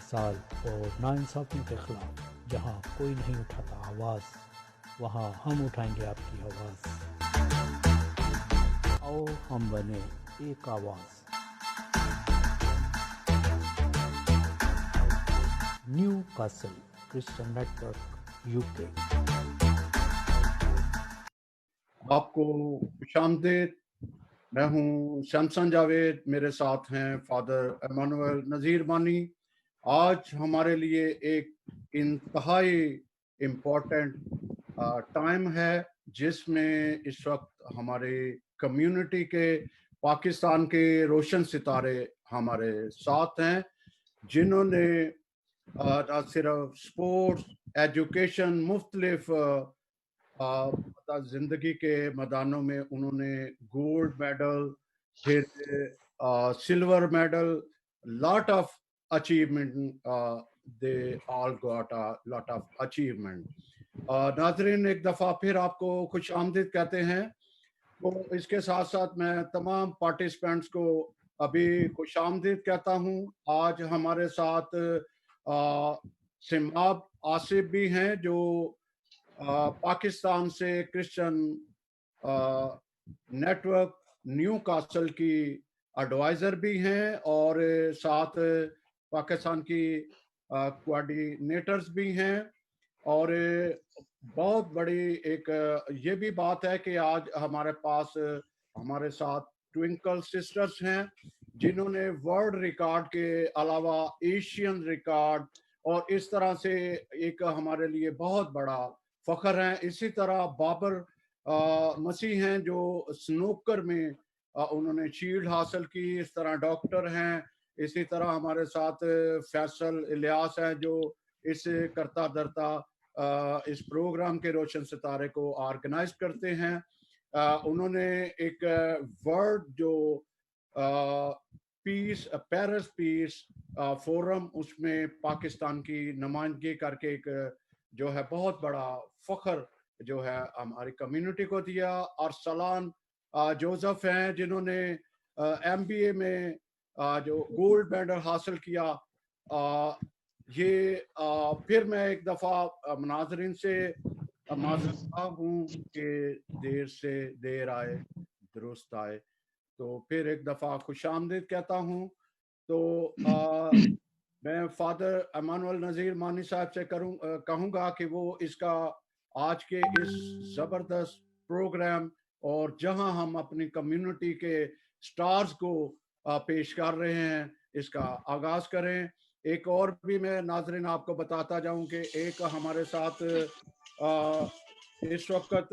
साल और नाइंसाफ़ियों के ख़िलाफ़ जहाँ कोई नहीं उठाता आवाज़, वहाँ हम उठाएंगे आपकी आवाज़। आओ हम बने एक आवाज़। New castle Christian network UK. आपको खुशामदीद। मैं हूं शमसन जावेद, मेरे साथ हैं फादर एमानुएल नज़ीर मानी। आज हमारे लिए एक इंतहाई इम्पोर्टेंट टाइम है जिसमें इस वक्त हमारे कम्युनिटी के पाकिस्तान के रोशन सितारे हमारे साथ हैं, जिन्होंने न सिर्फ स्पोर्ट्स, एजुकेशन, मुख्तलिफ जिंदगी के मैदानों में उन्होंने गोल्ड मेडल, फिर silver medal, lot of achievement, they all got a lot of achievement. नाजरीन, एक दफ़ा फिर आपको खुश आमदीद कहते हैं। तो इसके साथ साथ मैं तमाम पार्टिसिपेंट्स को अभी खुश आमदीद कहता हूँ। आज हमारे साथ सिमाब आसिफ भी हैं, जो पाकिस्तान से क्रिश्चियन नेटवर्क न्यू कासल की एडवाइज़र भी हैं, और साथ पाकिस्तान की कोऑर्डिनेटर्स भी हैं। और बहुत बड़ी एक ये भी बात है कि आज हमारे पास हमारे साथ ट्विंकल सिस्टर्स हैं, जिन्होंने वर्ल्ड रिकॉर्ड के अलावा एशियन रिकॉर्ड और इस तरह से एक हमारे लिए बहुत बड़ा फ़ख्र हैं। इसी तरह बाबर मसीह हैं, जो स्नूकर में उन्होंने शील्ड हासिल की। इस तरह डॉक्टर हैं। इसी तरह हमारे साथ फैसल इलियास हैं, जो इस करता धरता इस प्रोग्राम के रोशन सितारे को ऑर्गेनाइज करते हैं। उन्होंने एक वर्ल्ड जो पीस पेरिस पीस फोरम, उसमें पाकिस्तान की नुमाइंदगी करके एक जो है बहुत बड़ा फ़ख्र जो है हमारी कम्युनिटी को दिया। और सलान जोसेफ हैं, जिन्होंने MBA में जो गोल्ड मेडल हासिल किया। ये फिर मैं एक दफ़ा नाज़रीन से माज़रत हूँ कि देर से देर आए दुरुस्त आए। तो फिर एक दफ़ा खुशामदीद कहता हूँ। तो मैं फादर एमानुएल नज़ीर मानी साहब से कहूँगा कि वो इसका आज के इस ज़बरदस्त प्रोग्राम, और जहां हम अपनी कम्युनिटी के स्टार्स को पेश कर रहे हैं, इसका आगाज़ करें। एक और भी मैं नाज़रीन आपको बताता जाऊं कि एक हमारे साथ इस वक्त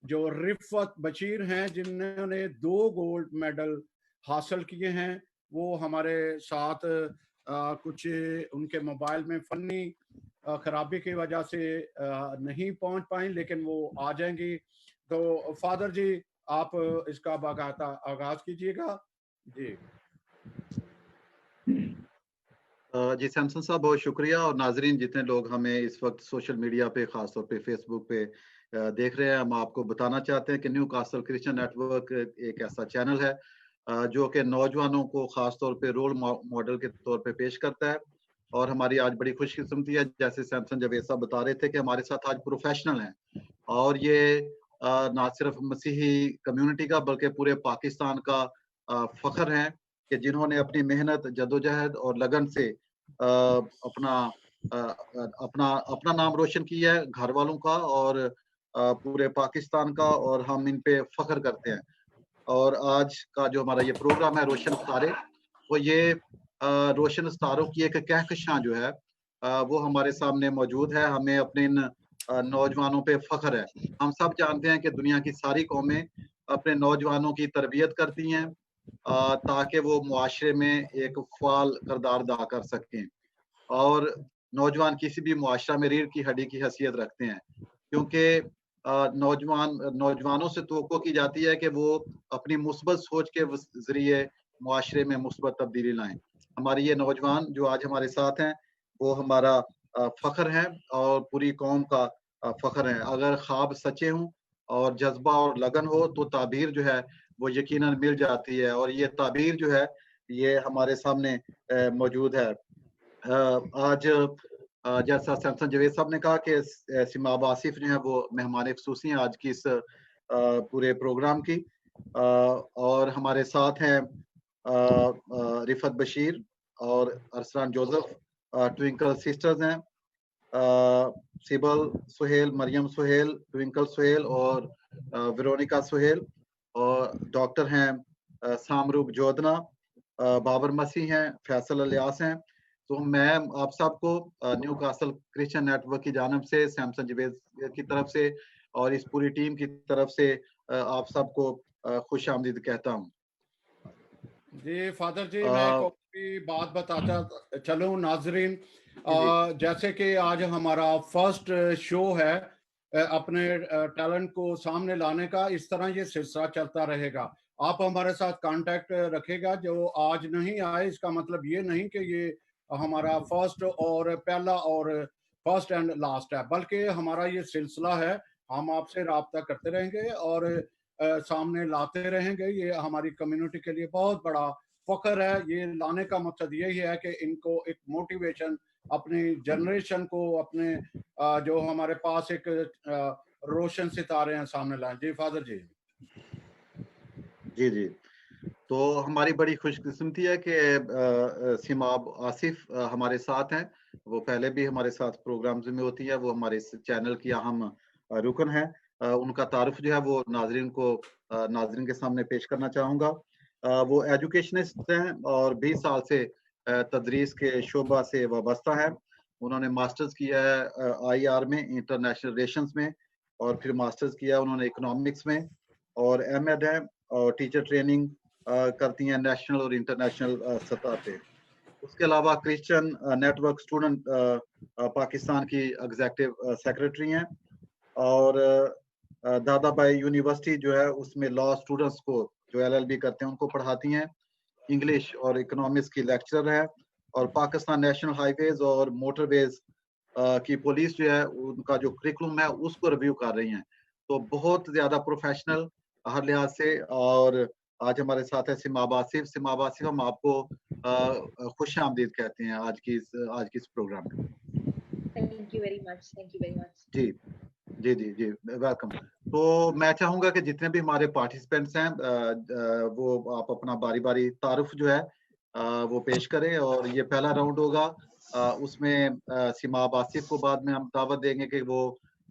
जो रिफ़त बशीर हैं, जिन्होंने 2 गोल्ड मेडल हासिल किए हैं, वो हमारे साथ कुछ उनके मोबाइल में फ़नी खराबी की वजह से नहीं पहुंच पाई, लेकिन वो आ जाएंगी। तो फादर जी, आप इसका बाकायदा आगाज कीजिएगा। जी जी सैमसन साहब, बहुत शुक्रिया। और नाजरीन, जितने लोग हमें इस वक्त सोशल मीडिया पे, खासतौर पे फेसबुक पे देख रहे हैं, हम आपको बताना चाहते हैं कि न्यू कासल क्रिश्चियन नेटवर्क एक ऐसा चैनल है जो कि नौजवानों को खासतौर पे रोल मॉडल के तौर पे पेश करता है। और हमारी आज बड़ी खुशकिस्मती है, जैसे सैमसन जवेद साहब बता रहे थे, कि हमारे साथ आज प्रोफेशनल हैं। और ये ना सिर्फ मसीही कम्युनिटी का बल्कि पूरे पाकिस्तान का फ़ख्र है कि जिन्होंने अपनी मेहनत, जद्दोजहद और लगन से अपना अपना अपना नाम रोशन किया है, घर वालों का और पूरे पाकिस्तान का, और हम इन पे फ़ख्र करते हैं। और आज का जो हमारा ये प्रोग्राम है रोशन सितारे, वो ये रोशन सितारों की एक कहकशां जो है वो हमारे सामने मौजूद है। हमें अपने इन नौजवानों पे फ़ख्र है। हम सब जानते हैं कि दुनिया की सारी कौमें अपने नौजवानों की तरबियत करती हैं ताकि वो मुआशरे में एक फ़ाल किरदार अदा कर सकें। और नौजवान किसी भी मुआशरा में रीढ़ की हड्डी की हैसियत रखते हैं, क्योंकि नौजवानों से तवक्को की जाती है कि वो अपनी मुस्बत सोच के ज़रिए मुआशरे में मुस्बत तब्दीली लाएँ। हमारे ये नौजवान जो आज हमारे साथ हैं, वो हमारा फ़ख्र है और पूरी कौम का फ़ख्र है। अगर ख्वाब सच्चे हों और जज़्बा और लगन हो, तो ताबीर जो है वो यकीनन मिल जाती है। और ये ताबीर जो है, ये हमारे सामने मौजूद है। आज जैसा सैमसन जवेद साहब ने कहा कि सिमाब आसिफ जो है वो मेहमान खुसूसी हैं आज की इस पूरे प्रोग्राम की। और हमारे साथ हैं रिफत बशीर और अरसलान जोसेफ, ट्विंकल सिस्टर्स हैं, सिबल सुहेल, मरियम सुहेल, ट्विंकल सुहेल और वेरोनिका सुहेल, और डॉक्टर हैं सामरूक जोधना, बाबर मसीह हैं, फैसल अलियास हैं। तो मैं आप सबको न्यू कासल क्रिश्चियन नेटवर्क की जानब से, सैमसन जवेद की तरफ से और इस पूरी टीम की तरफ से आप सबको खुश आमदीद कहता हूँ। जी फादर जी, मैं एक और बात बताता चलूं नाजरीन। जैसे कि आज हमारा फर्स्ट शो है अपने टैलेंट को सामने लाने का, इस तरह ये सिलसिला चलता रहेगा। आप हमारे साथ कांटेक्ट रखेगा। जो आज नहीं आए इसका मतलब ये नहीं कि ये हमारा फर्स्ट और पहला और फर्स्ट एंड लास्ट है, बल्कि हमारा ये सिलसिला है। हम आपसे राब्ता करते रहेंगे और सामने लाते रहेंगे। ये हमारी कम्युनिटी के लिए बहुत बड़ा फख्र है। ये लाने का मकसद यही है कि इनको एक मोटिवेशन, अपनी जनरेशन को, अपने जो हमारे पास एक रोशन सितारे हैं सामने लाएं। जी फादर जी। जी जी, तो हमारी बड़ी खुशकिस्मती है कि सिमाब आसिफ हमारे साथ हैं। वो पहले भी हमारे साथ प्रोग्राम्स में होती है, वो हमारे इस चैनल की अहम रुकन है। उनका तारुफ जो है वो नाजरीन के सामने पेश करना चाहूँगा। वो एजुकेशनिस्ट हैं और 20 साल से तदरीस के शोबा से वाबस्ता है। उन्होंने मास्टर्स किया है IR में, इंटरनेशनल रिलेशंस में, और फिर मास्टर्स किया उन्होंने इकोनॉमिक्स में, और MAd है और टीचर ट्रेनिंग करती हैं नेशनल और इंटरनेशनल सतह पे। उसके अलावा क्रिश्चियन नेटवर्क स्टूडेंट पाकिस्तान की एग्जीक्यूटिव सेक्रेटरी हैं, और दादाबाई यूनिवर्सिटी जो है उसमें लॉ स्टूडेंट्स को जो LLB करते हैं उनको पढ़ाती हैं। इंग्लिश और इकोनॉमिक्स की लेक्चरर है, और पाकिस्तान नेशनल हाईवेज और मोटरवेज की पुलिस जो है उनका जो करिकुलम है उसको रिव्यू कर रही हैं। तो बहुत ज्यादा प्रोफेशनल हर लिहाज से। और आज हमारे साथ है सिमाब आसिफ। सिमाब आसिफ, हम आपको खुश आमदीद कहते हैं आज की इस प्रोग्राम में। Thank you very much. जी जी जी जी, वेलकम। तो मैं चाहूंगा कि जितने भी हमारे पार्टिसिपेंट्स हैं वो आप अपना बारी बारी तारुफ जो है वो पेश करें। और ये पहला राउंड होगा, उसमें सिमाब आसिफ को बाद में हम दावत देंगे कि वो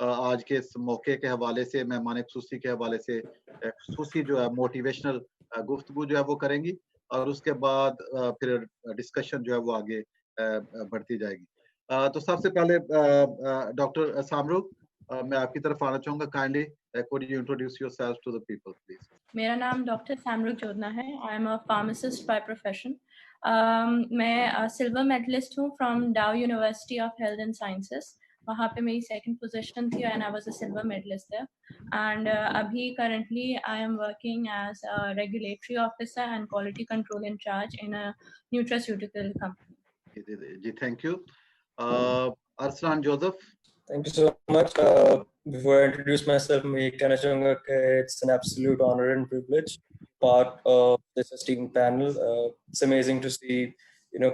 आज के इस मौके के हवाले से, मेहमान खुसूसी के हवाले से खुसूसी जो है मोटिवेशनल गुफ्तगू जो है वो करेंगी, और उसके बाद फिर डिस्कशन जो है वो आगे बढ़ती जाएगी। तो सबसे पहले डॉक्टर सामरूक, मैं आपकी तरफ आना चाहूंगा। Kindly could you introduce yourself to the people please? मेरा नाम डॉक्टर सामरूक जोधना है। I am a pharmacist by profession. मैं सिल्वर मेडलिस्ट हूँ from Dow University of Health and Sciences. वहाँ पे मेरी सेकंड पोजीशन थी and I was a silver medallist there. And अभी currently I am working as a regulatory officer and quality control incharge in a nutraceutical company. जी, thank you. Arsalan Joseph. Thank you so much. Before I introduce myself, मैं कहना चाहूँगा कि it's an absolute honor and privilege part of this esteemed panel. It's amazing to see,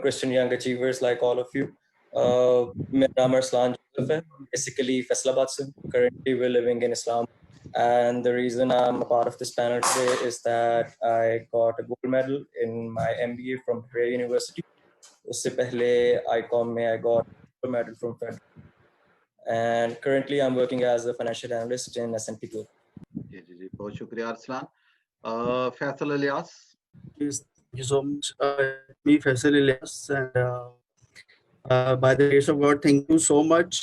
Christian young achievers like all of you. मेरा नाम Arsalan Joseph है, basically Faisalabad से. Currently, we're living in Islam, and the reason I'm a part of this panel today is that I got a gold medal in my MBA from Pereira University. उससे पहले ICOM में I got a medal from Federal. And currently I'm working as a financial analyst in S&P Global. जी जी जी, बहुत शुक्रिया Arsalan. Faisal alias. Yes, thank you so much. Me, Faisal Ilyas, and by the grace of God, thank you so much,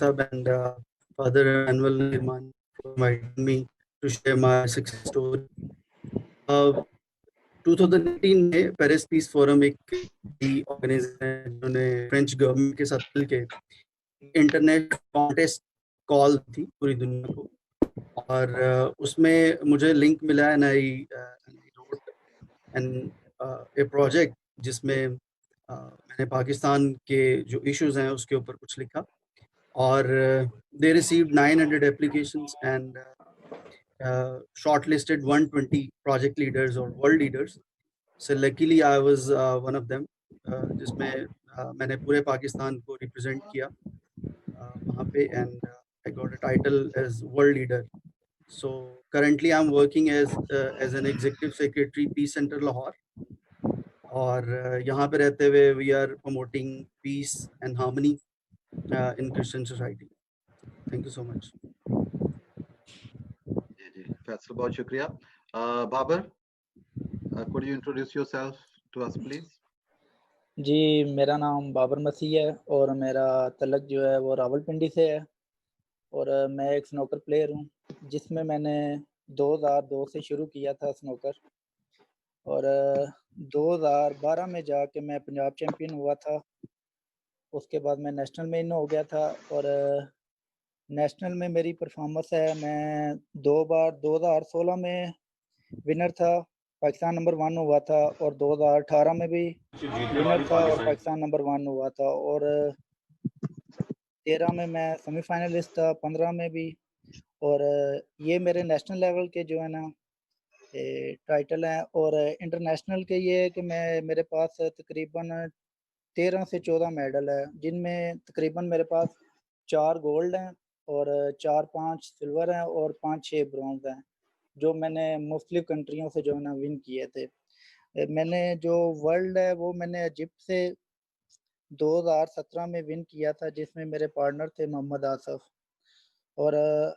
Sab and Father Anwar Nirman, for inviting me to share my success story. 2018 में Paris peace forum एक organisation है जिन्होंने French government के साथ मिलकर internet contest call थी पूरी दुनिया को, और उसमें मुझे लिंक मिला and I wrote an a project जिसमें मैंने पाकिस्तान के जो इश्यूज हैं उसके ऊपर कुछ लिखा, और they received 900 applications and shortlisted 120 project leaders or world leaders. So luckily I was one of them, जिसमें मैंने पूरे पाकिस्तान को रिप्रेजेंट किया वहाँ पे, and I got a title as world leader. So currently I'm working as an executive secretary Peace Center Lahore, और यहाँ पे रहते हुए we are promoting peace and harmony in Christian society. Thank you so much. जी फैसल, बहुत शुक्रिया. Babar, could you introduce yourself to us please? जी, मेरा नाम बाबर मसीह है और मेरा तलक जो है वो रावलपिंडी से है, और मैं एक स्नोकर प्लेयर हूँ, जिसमें मैंने 2002 से शुरू किया था स्नोकर, और 2012 में जाके मैं पंजाब चैम्पियन हुआ था. उसके बाद मैं नेशनल में इन हो गया था, और नेशनल में मेरी परफॉर्मेंस है, मैं 2 बार 2016 में विनर था, पाकिस्तान नंबर 1 हुआ था, और 2018 में भी विनर था और पाकिस्तान नंबर 1 हुआ था, और 13 में मैं सेमीफाइनलिस्ट था, 15 में भी. और ये मेरे नेशनल लेवल के जो है ना टाइटल हैं. और इंटरनेशनल के ये है कि मेरे पास तकरीबन 13 से 14 मेडल है, जिनमें तकरीबन मेरे पास 4 गोल्ड हैं और 4-5 सिल्वर हैं और 5-6 ब्रॉन्ज हैं, जो मैंने मुख्तलिफ कंट्रियों से जो है ना विन किए थे. मैंने जो वर्ल्ड है वो मैंने इजिप्ट से 2017 में विन किया था, जिसमें मेरे पार्टनर थे मोहम्मद आसफ, और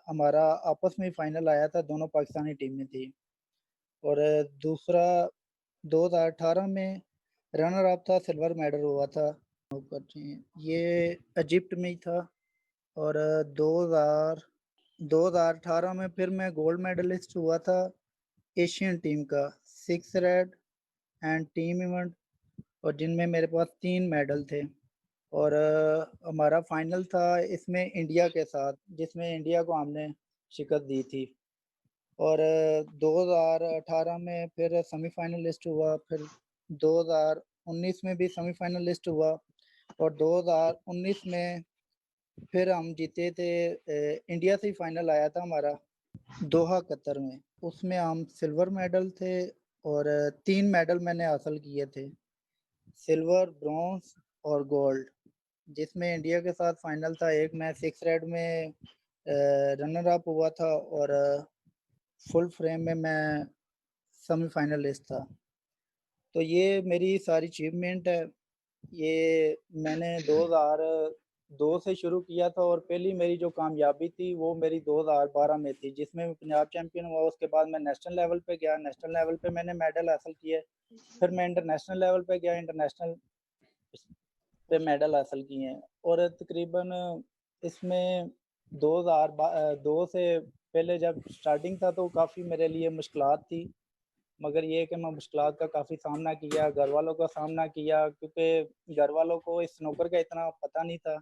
हमारा आपस में फाइनल आया था, दोनों पाकिस्तानी टीमें थी. और दूसरा 2018 में रनर अप था, सिल्वर मेडल हुआ था, ये इजिप्ट में ही था. और 2018 में फिर मैं गोल्ड मेडलिस्ट हुआ था एशियन टीम का 6 रेड एंड टीम इवेंट, और जिनमें मेरे पास 3 मेडल थे. और हमारा फाइनल था इसमें इंडिया के साथ, जिसमें इंडिया को हमने शिकस्त दी थी. और 2018 में फिर सेमीफाइनलिस्ट हुआ, फिर 2019 में भी सेमीफाइनलिस्ट हुआ, और 2019 में फिर हम जीते थे, इंडिया से ही फाइनल आया था हमारा दोहा कतर में, उसमें हम सिल्वर मेडल थे, और 3 मेडल मैंने हासिल किए थे, सिल्वर, ब्रॉन्ज और गोल्ड, जिसमें इंडिया के साथ फाइनल था. एक मैं 6 रेड में रनर अप हुआ था, और फुल फ्रेम में मैं सेमीफाइनलिस्ट था. तो ये मेरी सारी अचीवमेंट है. ये मैंने 2002 से शुरू किया था, और पहली मेरी जो कामयाबी थी वो मेरी 2012 में थी, जिसमें मैं पंजाब चैम्पियन हुआ. उसके बाद मैं नेशनल लेवल पे गया, नेशनल लेवल पे मैंने मेडल हासिल किए. फिर मैं इंटरनेशनल लेवल पे गया, इंटरनेशनल पे मेडल हासिल किए हैं. और तकरीबन इसमें 2002 से पहले जब स्टार्टिंग था तो काफ़ी मेरे लिए मुश्किलात थी, मगर ये कि मैं मुश्किलात का काफ़ी सामना किया, घर वालों का सामना किया, क्योंकि घर वालों को इस स्नूकर का इतना पता नहीं था,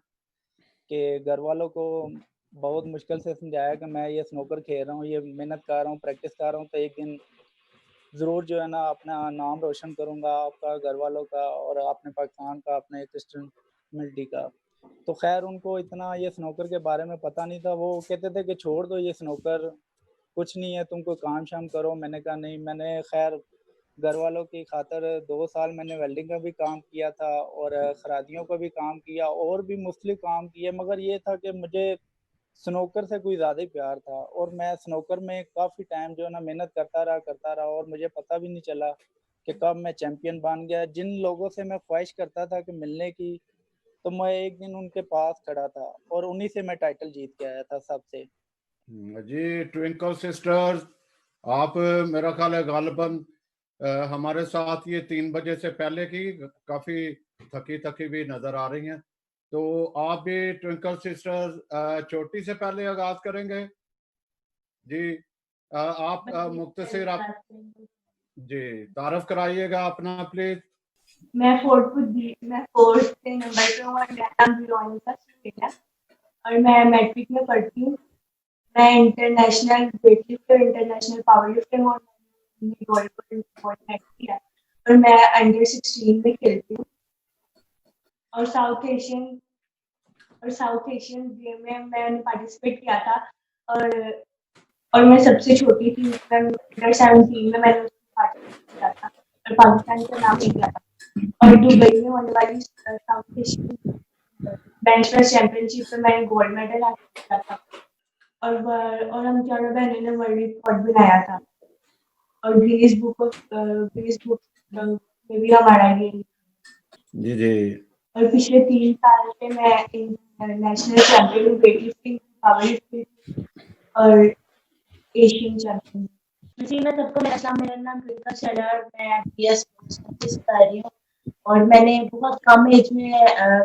कि घर वालों को बहुत मुश्किल से समझाया कि मैं ये स्नूकर खेल रहा हूँ, ये मेहनत कर रहा हूँ, प्रैक्टिस कर रहा हूँ, तो एक दिन ज़रूर जो है ना अपना नाम रोशन करूँगा, आपका, घर वालों का, और अपने पाकिस्तान का, अपने क्रिश्चियन कम्युनिटी का. तो खैर उनको इतना ये स्नूकर के बारे में पता नहीं था. वो कहते थे कि छोड़ दो ये स्नूकर, कुछ नहीं है, तुम कोई काम शाम करो. मैंने कहा नहीं. मैंने खैर घर वालों की खातर 2 साल मैंने वेल्डिंग का भी काम किया था, और खरादियों का भी काम किया, और भी मुख्तलिफ काम किए, मगर ये था कि मुझे स्नूकर से कोई ज़्यादा ही प्यार था, और मैं स्नूकर में काफ़ी टाइम जो है ना मेहनत करता रहा, और मुझे पता भी नहीं चला कि कब मैं चैम्पियन बन गया. जिन लोगों से मैं ख्वाहिश करता था कि मिलने की, तो मैं एक दिन उनके पास खड़ा था, और उन्हीं से मैं टाइटल जीत के आया था सबसे. जी ट्विंकल सिस्टर्स, आप मेरा ख्याल है गालिबन हमारे साथ ये 3 बजे से पहले की काफी थकी भी नजर आ रही हैं. तो आप भी ट्विंकल सिस्टर्स चोटी से पहले आगाज करेंगे. जी आप मुख्तसर आप जी तारफ कराइएगा अपना प्लीज. मैं 4th नंबर पे हूँ, और मैं मैट्रिक में पढ़ती हूँ. मैं international weightlifter, international power lifter हूँ, और मैं अंडर 16 में खेलती हूँ, और साउथ एशियन गेम में मैंने पार्टिसिपेट किया था, और मैं सबसे छोटी थी. मैं अंडर 17 में मैंने पार्टिसिपेट किया था और पाकिस्तान का नाम जीता था. और दुबई में होने वाली south Asian bench press championship में मैंने गोल्ड मेडल हासिल किया था और हम चारों बहनों ने वर्ल्ड रिकॉर्ड बनाया था और गिनीज बुक में भी हमारा ये जी जी। और पिछले 3 साल से मैं नेशनल चैंपियन हूँ वेट लिफ्टिंग, पावर लिफ्टिंग और एशियन चैंपियन। जी मैं सबको मेरा नाम कृतिका शेलार, मैं बीएस स्पोर्ट्स प्रैक्टिस कर रही हूँ और मैंने बहुत कम एज में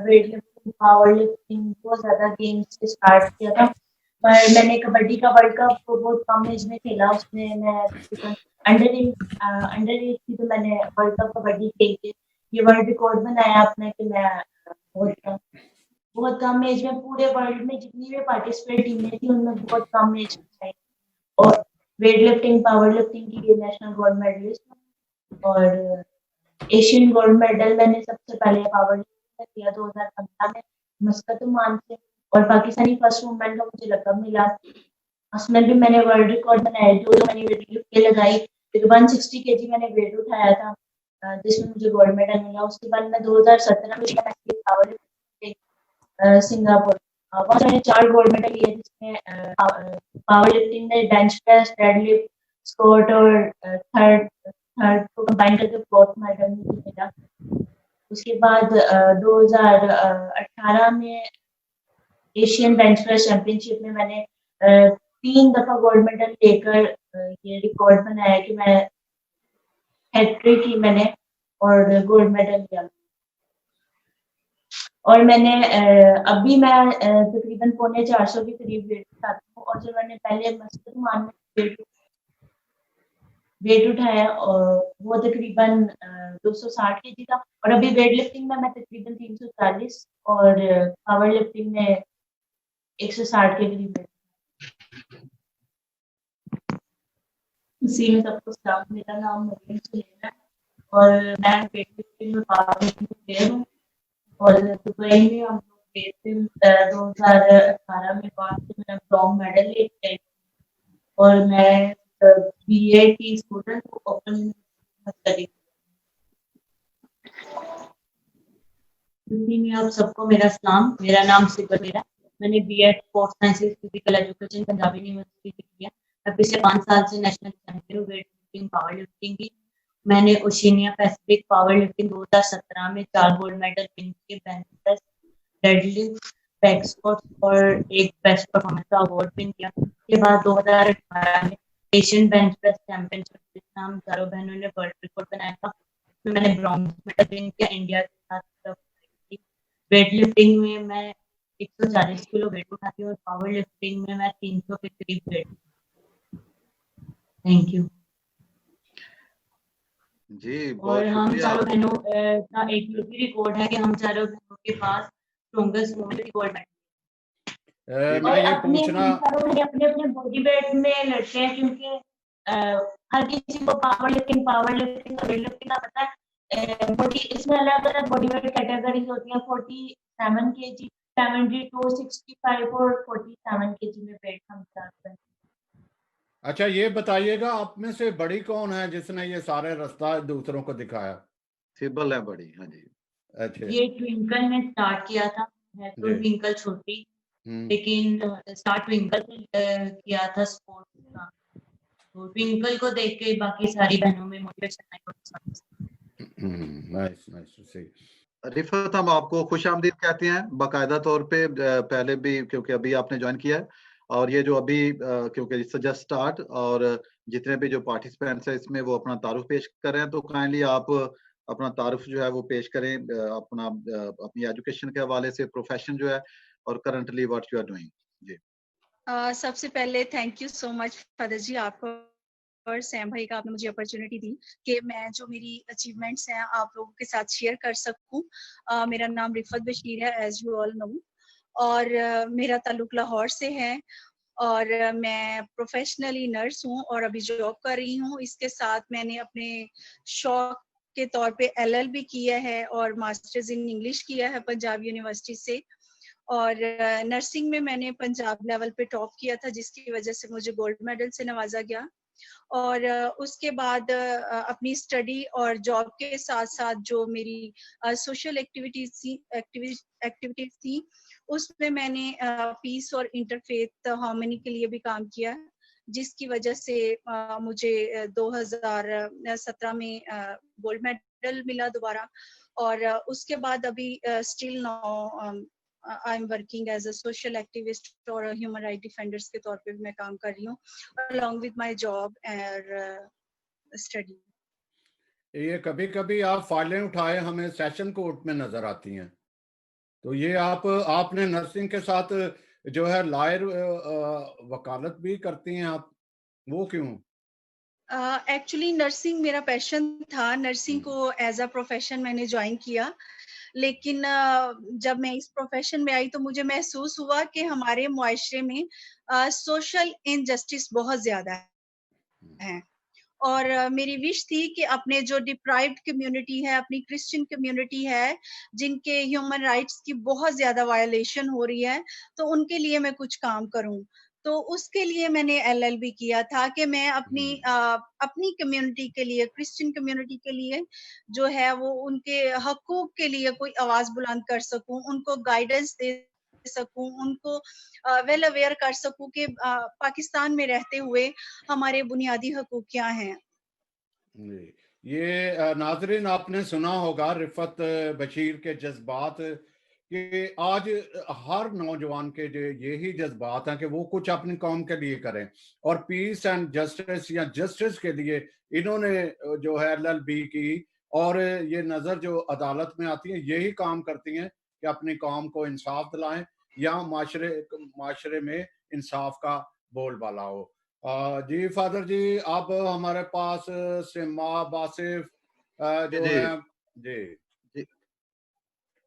वेट लिफ्टिंग, पावर लिफ्टिंग बहुत ज़्यादा गेम्स से स्टार्ट किया था। पर मैंने कबड्डी का वर्ल्ड कप बहुत कम एज में खेला, उसमें मैं तकरीबन अंडर एज थी तो मैंने वर्ल्ड कप कबड्डी खेल के ये वर्ल्ड रिकॉर्ड बनाया अपने कि मैं बहुत कम एज में पूरे वर्ल्ड में जितनी भी पार्टिसिपेट टीमें थी उनमें बहुत कम एज में और वेट लिफ्टिंग, पावर लिफ्टिंग की नेशनल गोल्ड मेडलिस्ट और एशियन गोल्ड मेडल मैंने सबसे पहले पावर लिफ्टिंग किया 2015 में मस्कत ओमान से और पाकिस्तानी फर्स्ट वुमेन का मुझे लकब मिला। उसमें भी मैंने वर्ल्ड रिकॉर्ड बनाया जो मैंने वेट लिफ्ट पे लगाई, फिर 160 केजी मैंने वेट उठाया था जिसमें मुझे गोल्ड मेडल मिला। उसके बाद मैं 2017 में पावर लिफ्टिंग सिंगापुर वहाँ मैंने 4 गोल्ड मेडल लिए जिसमें पावर लिफ्टिंग में बेंच प्रेस, डेडलिफ्ट, स्क्वाट और थर्ड को कंबाइन करके 4th मेडल मुझे मिला। उसके बाद 2018 में एशियन बेंच प्रेस चैंपियनशिप में मैंने 3 दफा गोल्ड मेडल लेकर ये रिकॉर्ड बनाया कि मैं हैट्रिक की मैंने और गोल्ड मेडल लिया। और मैंने अभी मैं तकरीबन 450 के करीब वेट उठाती हूँ और जो मैंने पहले मस्कत ओमान में वेट उठाया और वो तकरीबन 260 केजी था और अभी वेट लिफ्टिंग में मैं तकरीबन 340 और पावर लिफ्टिंग में 160 के करीब। उसी में सबको सलाम। मेरा नाम मरियम सुलेना है और मैं वेट लिफ्टिंग में पावर लिफ्टिंग प्लेयर हूँ और दुबई में हम लोग गए थे 2018 में वहाँ से मैंने ब्रॉन्ज मेडल लेके आई और मैं बीए की स्टूडेंट हूँ ओपन स्टडी। हिंदी में आप सबको मेरा सलाम। मेरा नाम सिबर मेरा, मैंने B Ed sports sciences physical education Punjab university से किया। मैं पिछले 5 साल से नेशनल चैंपियन हूँ वेट लिफ्टिंग, पावर लिफ्टिंग की। मैंने ओशिनिया पैसिफिक पावर लिफ्टिंग 2017 में 4 गोल्ड मेडल विन किए, bench press, deadlift, back squat और एक बेस्ट परफॉर्मेंस का अवार्ड विन किया। उसके बाद 2018 में एशियन बेंच प्रेस चैंपियनशिप जिसमें हम चारों बहनों ने वर्ल्ड रिकॉर्ड बनाया था, उसमें मैंने ब्रॉन्ज मेडल विन किया इंडिया के साथ। वेट लिफ्टिंग में मैं 140 किलो वेट उठाती हूँ और पावर लिफ्टिंग में मैं 300 के करीब वेट। थैंक यू जी। और हम चारों बहनों का एक रिकॉर्ड है कि हम चारों बहनों के पास स्ट्रॉन्गेस्ट वुमेन रिकॉर्ड है। मैं ये पूछना अपने अपने बॉडी वेट में लड़ते हैं क्योंकि हर किसी को पावर लिफ्टिंग और वेट लिफ्टिंग का पता है। इसमें अलग अलग बॉडी वेट कैटेगरीज होती हैं। 47 केजी, 72, 65 और 47 केजी में वेट हम चाहते हैं। अच्छा ये बताइएगा आप में से बड़ी कौन है जिसने ये सारे रास्ता दूसरों को दिखाया? सिबल है बड़ी। हाँ जी। अच्छा ये ट्विंकल ने स्टार्ट किया था, मैं तो ट्विंकल छोटी लेकिन स्टार्ट ट्विंकल से किया था स्पोर्ट्स का, तो ट्विंकल को देख के बाकी सारी बहनों में मोटिवेशन आई। Nice nice to see. Rifat, हम आपको खुश आमदीद कहते हैं बाकायदा तौर पे, पहले भी क्योंकि अभी आपने ज्वाइन किया है और ये जो अभी क्योंकि इट्स जस्ट स्टार्ट और जितने भी जो पार्टिसिपेंट्स हैं इसमें वो अपना तारुफ पेश कर रहे हैं, तो काइंडली आप अपना तारुफ जो है वो पेश करें अपना अपनी एजुकेशन के हवाले से, प्रोफेशन जो है और currently what you are doing. जी सबसे पहले thank you so much father ji आपको और सैम भाई का, आपने मुझे अपॉर्चुनिटी दी कि मैं जो मेरी अचीवमेंट्स हैं आप लोगों के साथ शेयर कर सकूं। मेरा नाम रिफत बशीर है एज यू ऑल नो और मेरा ताल्लुक लाहौर से है और मैं प्रोफेशनली नर्स हूं और अभी जॉब कर रही हूं। इसके साथ मैंने अपने शौक के तौर पे LLB किया है और मास्टर्स इन इंग्लिश किया है पंजाब यूनिवर्सिटी से और नर्सिंग में मैंने पंजाब लेवल पे टॉप किया था जिसकी वजह से मुझे गोल्ड मेडल से नवाजा गया और उसके बाद अपनी स्टडी और जॉब के साथ साथ जो मेरी सोशल एक्टिविटीज थी उसमें मैंने पीस और इंटरफेथ हार्मनी के लिए भी काम किया, जिसकी वजह से मुझे 2017 में गोल्ड मेडल मिला दोबारा। और उसके बाद अभी still now I am working as a social activist और ह्यूमन राइट डिफेंडर्स के तौर पे भी मैं काम कर रही हूँ along with my job and study। ये कभी कभी आप फाइलें उठाए हमें सेशन कोर्ट में नजर आती हैं, तो ये आपने नर्सिंग के साथ जो है लायर वकालत भी करती हैं आप, वो क्यों? एक्चुअली नर्सिंग मेरा पैशन था, नर्सिंग को एज अ प्रोफेशन मैंने ज्वाइन किया, लेकिन जब मैं इस प्रोफेशन में आई तो मुझे महसूस हुआ कि हमारे मुआशरे में सोशल इनजस्टिस बहुत ज्यादा है। और मेरी विश थी कि अपने जो डिप्राइव्ड कम्युनिटी है, अपनी क्रिश्चियन कम्युनिटी है, जिनके ह्यूमन राइट्स की बहुत ज्यादा वायलेशन हो रही है, तो उनके लिए मैं कुछ काम करूं। तो उसके लिए मैंने LLB किया था कि मैं अपनी कम्युनिटी के लिए, क्रिश्चियन कम्युनिटी के लिए जो है वो उनके हकूक के लिए कोई आवाज बुलंद कर सकूं, उनको गाइडेंस दे सकूं, उनको वेल अवेयर कर सकूं कि पाकिस्तान में रहते हुए हमारे बुनियादी हकूक क्या हैं। जी, ये नाजरीन आपने सुना होगा रिफत बशीर के जज्बात कि आज हर नौजवान के जो यही जज्बात हैं कि वो कुछ अपनी कौम के लिए करें, और पीस एंड जस्टिस या जस्टिस के लिए इन्होंने जो है LLB की, और ये नज़र जो अदालत में आती है यही काम करती हैं कि अपनी कौम को इंसाफ दिलाएं या माशरे में इंसाफ का बोलबाला हो। जी फादर जी, आप हमारे पास सिमा बासिफ जो जी है जी जी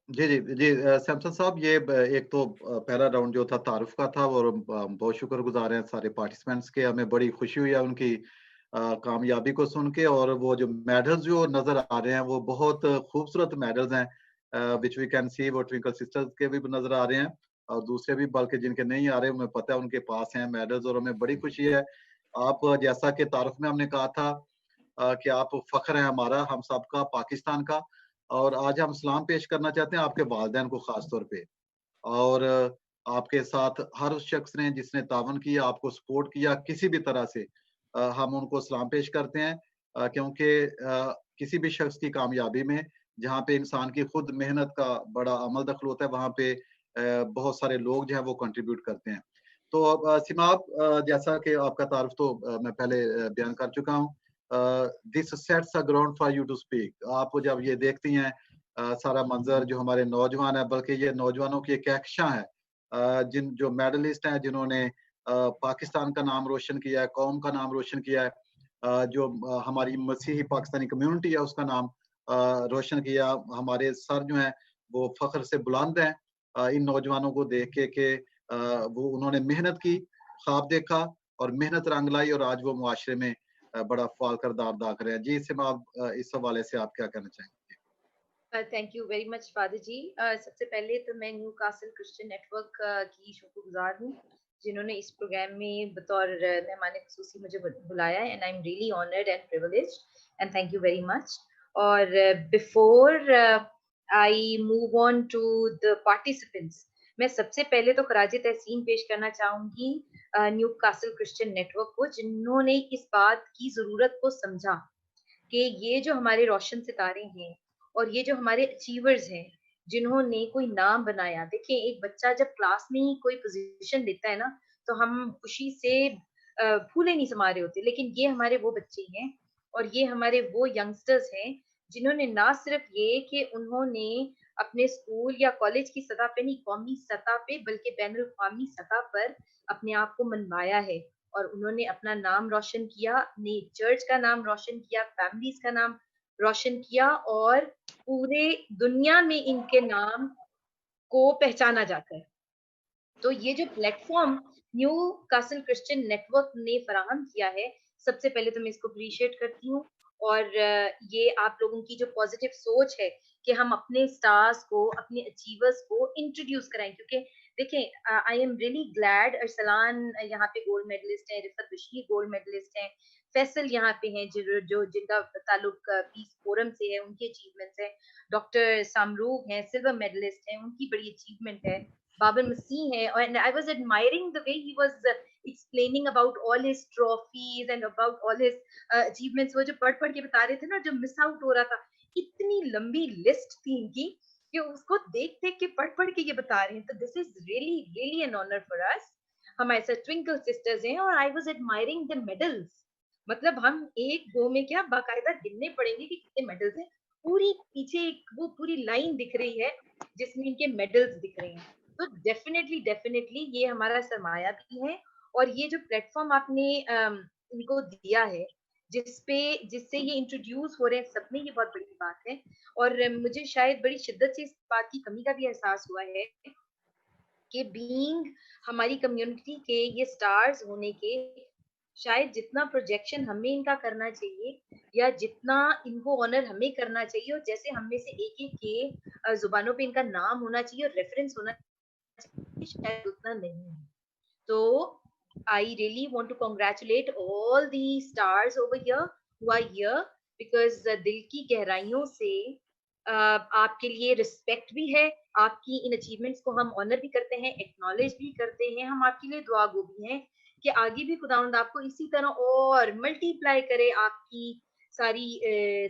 जी जी जी सैमसन साहब, ये एक तो पहला राउंड जो था तारुफ का था, और हम बहुत शुक्रगुजार हैं सारे पार्टिसिपेंट्स के। हमें बड़ी खुशी हुई है उनकी कामयाबी को सुन के, और वो जो मेडल्स जो नजर आ रहे हैं वो बहुत खूबसूरत मेडल्स हैं, विच वी कैन सी। वो ट्विंकल सिस्टर्स के भी नजर आ रहे हैं, और दूसरे भी बल्कि जिनके नहीं आ रहे हमें पता है उनके पास हैं मेडल्स, और हमें बड़ी खुशी है। आप जैसा कि तारुफ में हमने कहा था कि आप फख्र हैं हमारा, हम सबका, पाकिस्तान का। और आज हम सलाम पेश करना चाहते हैं आपके वालिदैन को खास तौर पे, और आपके साथ हर उस शख्स ने जिसने तावन किया, आपको सपोर्ट किया किसी भी तरह से, हम उनको सलाम पेश करते हैं, क्योंकि किसी भी शख्स की कामयाबी में जहाँ पे इंसान की खुद मेहनत का बड़ा अमल दखल होता है, वहाँ पे बहुत सारे लोग जो है वो कंट्रीब्यूट करते हैं। तो अब सिमाब, जैसा कि आपका तारुफ तो मैं पहले बयान कर चुका हूँ, this sets a ground for you to speak. आप जब ये देखती हैं सारा मंजर जो हमारे नौजवान है, बल्कि ये नौजवानों की एक कहकशां है, जिन जो मेडलिस्ट हैं जिन्होंने पाकिस्तान का नाम रोशन किया है, कौम का नाम रोशन किया है, जो हमारी मसीही पाकिस्तानी कम्युनिटी है उसका नाम रोशन किया। हमारे सर जो हैं वो फख्र से बुलंद हैं इन नौजवानों को देख के कि वो उन्होंने मेहनत की, ख्वाब देखा और मेहनत रंग लाई, और आज वो मुआशरे में बड़ा फाल किरदार अदा कर रहे हैं। जी इससे आप इस हवाले से आप क्या कहना चाहेंगे? Thank you very much father ji. सबसे पहले तो मैं न्यू कासल क्रिश्चियन नेटवर्क की शुक्रगुजार हूँ जिन्होंने इस प्रोग्राम में बतौर मेहमान खुसूसी मुझे बुलाया है, and I am really honoured and privileged and thank you very much. और before I move on to the participants, मैं सबसे पहले तो खराज तहसीन पेश करना चाहूंगी न्यू कासल क्रिश्चियन नेटवर्क को, जिन्होंने इस बात की जरूरत को समझा कि ये जो हमारे रोशन सितारे हैं और ये जो हमारे अचीवर्स हैं जिन्होंने कोई नाम बनाया। देखिए, एक बच्चा जब क्लास में ही कोई पोजीशन लेता है ना, तो हम खुशी से फूले नहीं समा रहे होते, लेकिन ये हमारे वो बच्चे हैं और ये हमारे वो यंगस्टर्स हैं जिन्होंने ना सिर्फ ये कि उन्होंने अपने स्कूल या कॉलेज की सतह पे नहीं, कौमी सतह पे बल्कि बैनुल अक़वामी सतह पर अपने आप को मनवाया है, और उन्होंने अपना नाम रोशन किया, अपनी चर्च का नाम रोशन किया, फैमिलीज का नाम रोशन किया, और पूरे दुनिया में इनके नाम को पहचाना जाता है। तो ये जो platform new castle Christian network ने फराहम किया है, सबसे पहले तो मैं इसको अप्रिशिएट करती हूँ। और ये आप लोगों की जो पॉजिटिव सोच है कि हम अपने स्टार्स को, अपने अचीवर्स को इंट्रोड्यूस कराएं, क्योंकि देखें, आई एम रियली ग्लैड अरसलान यहाँ पे गोल्ड मेडलिस्ट है, रिफत बशीर गोल्ड मेडलिस्ट हैं, फैसल यहाँ पे हैं जो जिनका ताल्लुक पीस फोरम से है, उनकी अचीवमेंट्स है। डॉक्टर सामरूग हैं, सिल्वर मेडलिस्ट हैं, उनकी बड़ी अचीवमेंट है। बाबर मसीह है, और I was admiring the way he was explaining about all his trophies and about all his achievements. वो जो पढ़ के बता रहे थे ना, जो मिस आउट हो रहा था, इतनी लंबी लिस्ट थी इनकी कि उसको देख के पढ़ के ये बता रहे हैं। तो this is really really an honour for us. हमारे साथ ट्विंकल सिस्टर्स हैं, और I was admiring the medals. मतलब हम एक गो में क्या बाकायदा गिनने पड़ेंगे कि कितने मेडल्स हैं। पूरी पीछे वो पूरी लाइन दिख रही है जिसमें इनके मेडल्स दिख रहे हैं। तो डेफिनेटली ये हमारा सरमाया भी है, और ये जो प्लेटफॉर्म आपने इनको दिया है, जिससे ये इंट्रोड्यूस हो रहे हैं सब में, ये बहुत बड़ी बात है। और मुझे शायद बड़ी शिद्दत से इस बात की कमी का भी एहसास हुआ है कि बीइंग हमारी कम्युनिटी के ये स्टार्स होने के, शायद जितना प्रोजेक्शन हमें इनका करना चाहिए या जितना इनको ऑनर हमें करना चाहिए, और जैसे हम में से एक के जुबानों पे इनका नाम होना चाहिए और रेफरेंस होना चाहिए, शायद उतना नहीं है। So I really want to congratulate all the stars over here who are here, because दिल की गहराइयों से आपके लिए रिस्पेक्ट भी है। आपकी इन अचीवमेंट्स को हम ऑनर भी करते हैं, एक्नॉलेज भी करते हैं। हम आपके लिए दुआ गो भी हैं कि आगे भी खुदावंद आपको इसी तरह और मल्टीप्लाई करे आपकी सारी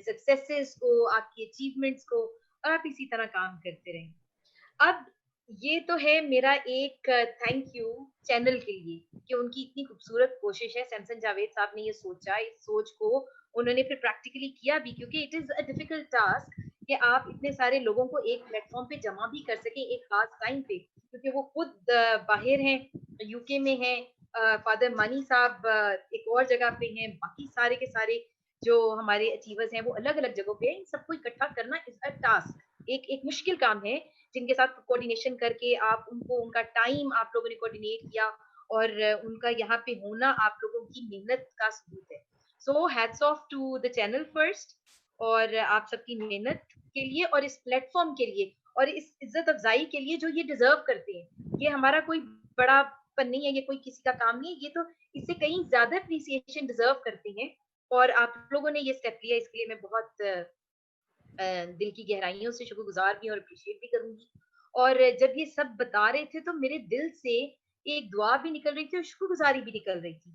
सक्सेसेस को, आपकी अचीवमेंट्स को, और आप इसी तरह काम करते रहें। अब ये तो है मेरा एक थैंक यू चैनल के लिए कि उनकी इतनी खूबसूरत कोशिश है। सैमसन जावेद साहब ने ये सोचा, इस सोच को उन्होंने फिर प्रैक्टिकली किया भी, क्योंकि it is a difficult task कि आप इतने सारे लोगों को एक प्लेटफॉर्म पे जमा भी कर सके एक खास टाइम पे, क्योंकि वो खुद बाहर हैं, यूके में हैं, फादर मानी साहब एक और जगह पे हैं, बाकी सारे के सारे जो हमारे अचीवर्स हैं वो अलग अलग जगहों पे हैं। इन सबको इकट्ठा करना इज अ टास्क, एक मुश्किल काम है, जिनके साथ कोऑर्डिनेशन करके आप उनको, उनका टाइम आप लोगों ने कोऑर्डिनेट किया, और उनका यहाँ पे होना आप लोगों की मेहनत का सबूत है। So hats off to the channel first, और आप सबकी मेहनत के लिए और इस प्लेटफॉर्म के लिए और इस इज्जत अफजाई के लिए जो ये डिजर्व करते हैं। ये हमारा कोई बड़ापन नहीं है, ये कोई किसी का काम नहीं है, ये तो इससे कहीं ज्यादा अप्रिसिएशन डिजर्व करते हैं, और आप लोगों ने ये स्टेप लिया, इसके लिए मैं बहुत दिल की गहराइयों से शुक्रगुजार भी और अप्रिशिएट भी करूंगी। और जब ये सब बता रहे थे तो मेरे दिल से एक दुआ भी निकल रही थी और शुक्रगुजारी भी निकल रही थी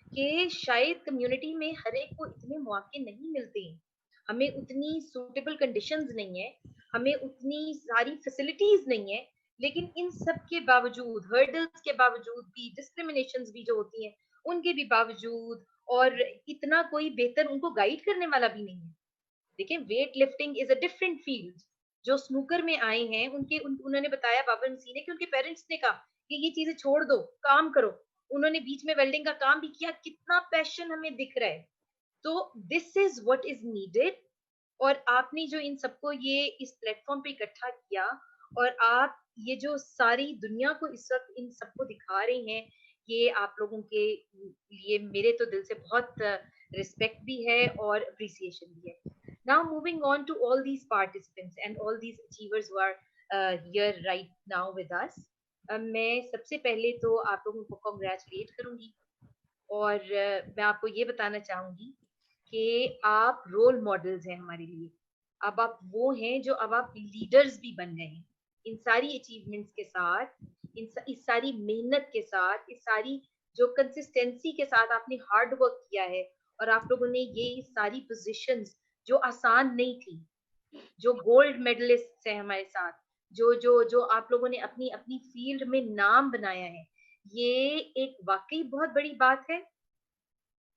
कि शायद कम्युनिटी में हर एक को इतने मौके नहीं मिलते हैं, हमें उतनी सूटेबल कंडीशंस नहीं है, हमें उतनी सारी फैसिलिटीज नहीं है, लेकिन इन सब के बावजूद, हर्डल्स के बावजूद भी, डिस्क्रिमिनेशंस भी जो होती हैं उनके भी बावजूद, और इतना कोई बेहतर उनको गाइड करने वाला भी नहीं है। देखिए, weight lifting is a different field. जो स्नूकर में आए हैं उन्होंने बताया, बाबर मसीह ने, कि उनके पेरेंट्स ने कहा कि ये चीजें छोड़ दो, काम करो। उन्होंने बीच में वेल्डिंग का काम भी किया, कितना पैशन हमें दिख रहा है। तो this is what is needed, और आपने जो इन सबको ये इस प्लेटफॉर्म पे इकट्ठा किया, और आप ये जो सारी दुनिया को इस वक्त इन सबको दिखा रहे हैं, ये आप लोगों के लिए मेरे तो दिल से बहुत रिस्पेक्ट भी है और अप्रिसिएशन भी है। Now moving on to all these participants and all these achievers who are here right now with us. मैं सबसे पहले तो आप लोगों को congratulate करूंगी, और मैं आपको ये बताना चाहूंगी कि आप रोल मॉडल्स हैं हमारे लिए। अब आप वो हैं जो अब आप लीडर्स भी बन गए हैं। इन सारी अचीवमेंट्स के साथ, इस सारी मेहनत के साथ, इस सारी जो कंसिस्टेंसी के साथ आपने हार्ड वर्क किया है, और आप लोगों ने ये सारी पोजीशंस जो आसान नहीं थी, जो गोल्ड मेडलिस्ट हैं हमारे साथ, जो आप लोगों ने अपनी अपनी फील्ड में नाम बनाया है, ये एक वाकई बहुत बड़ी बात है।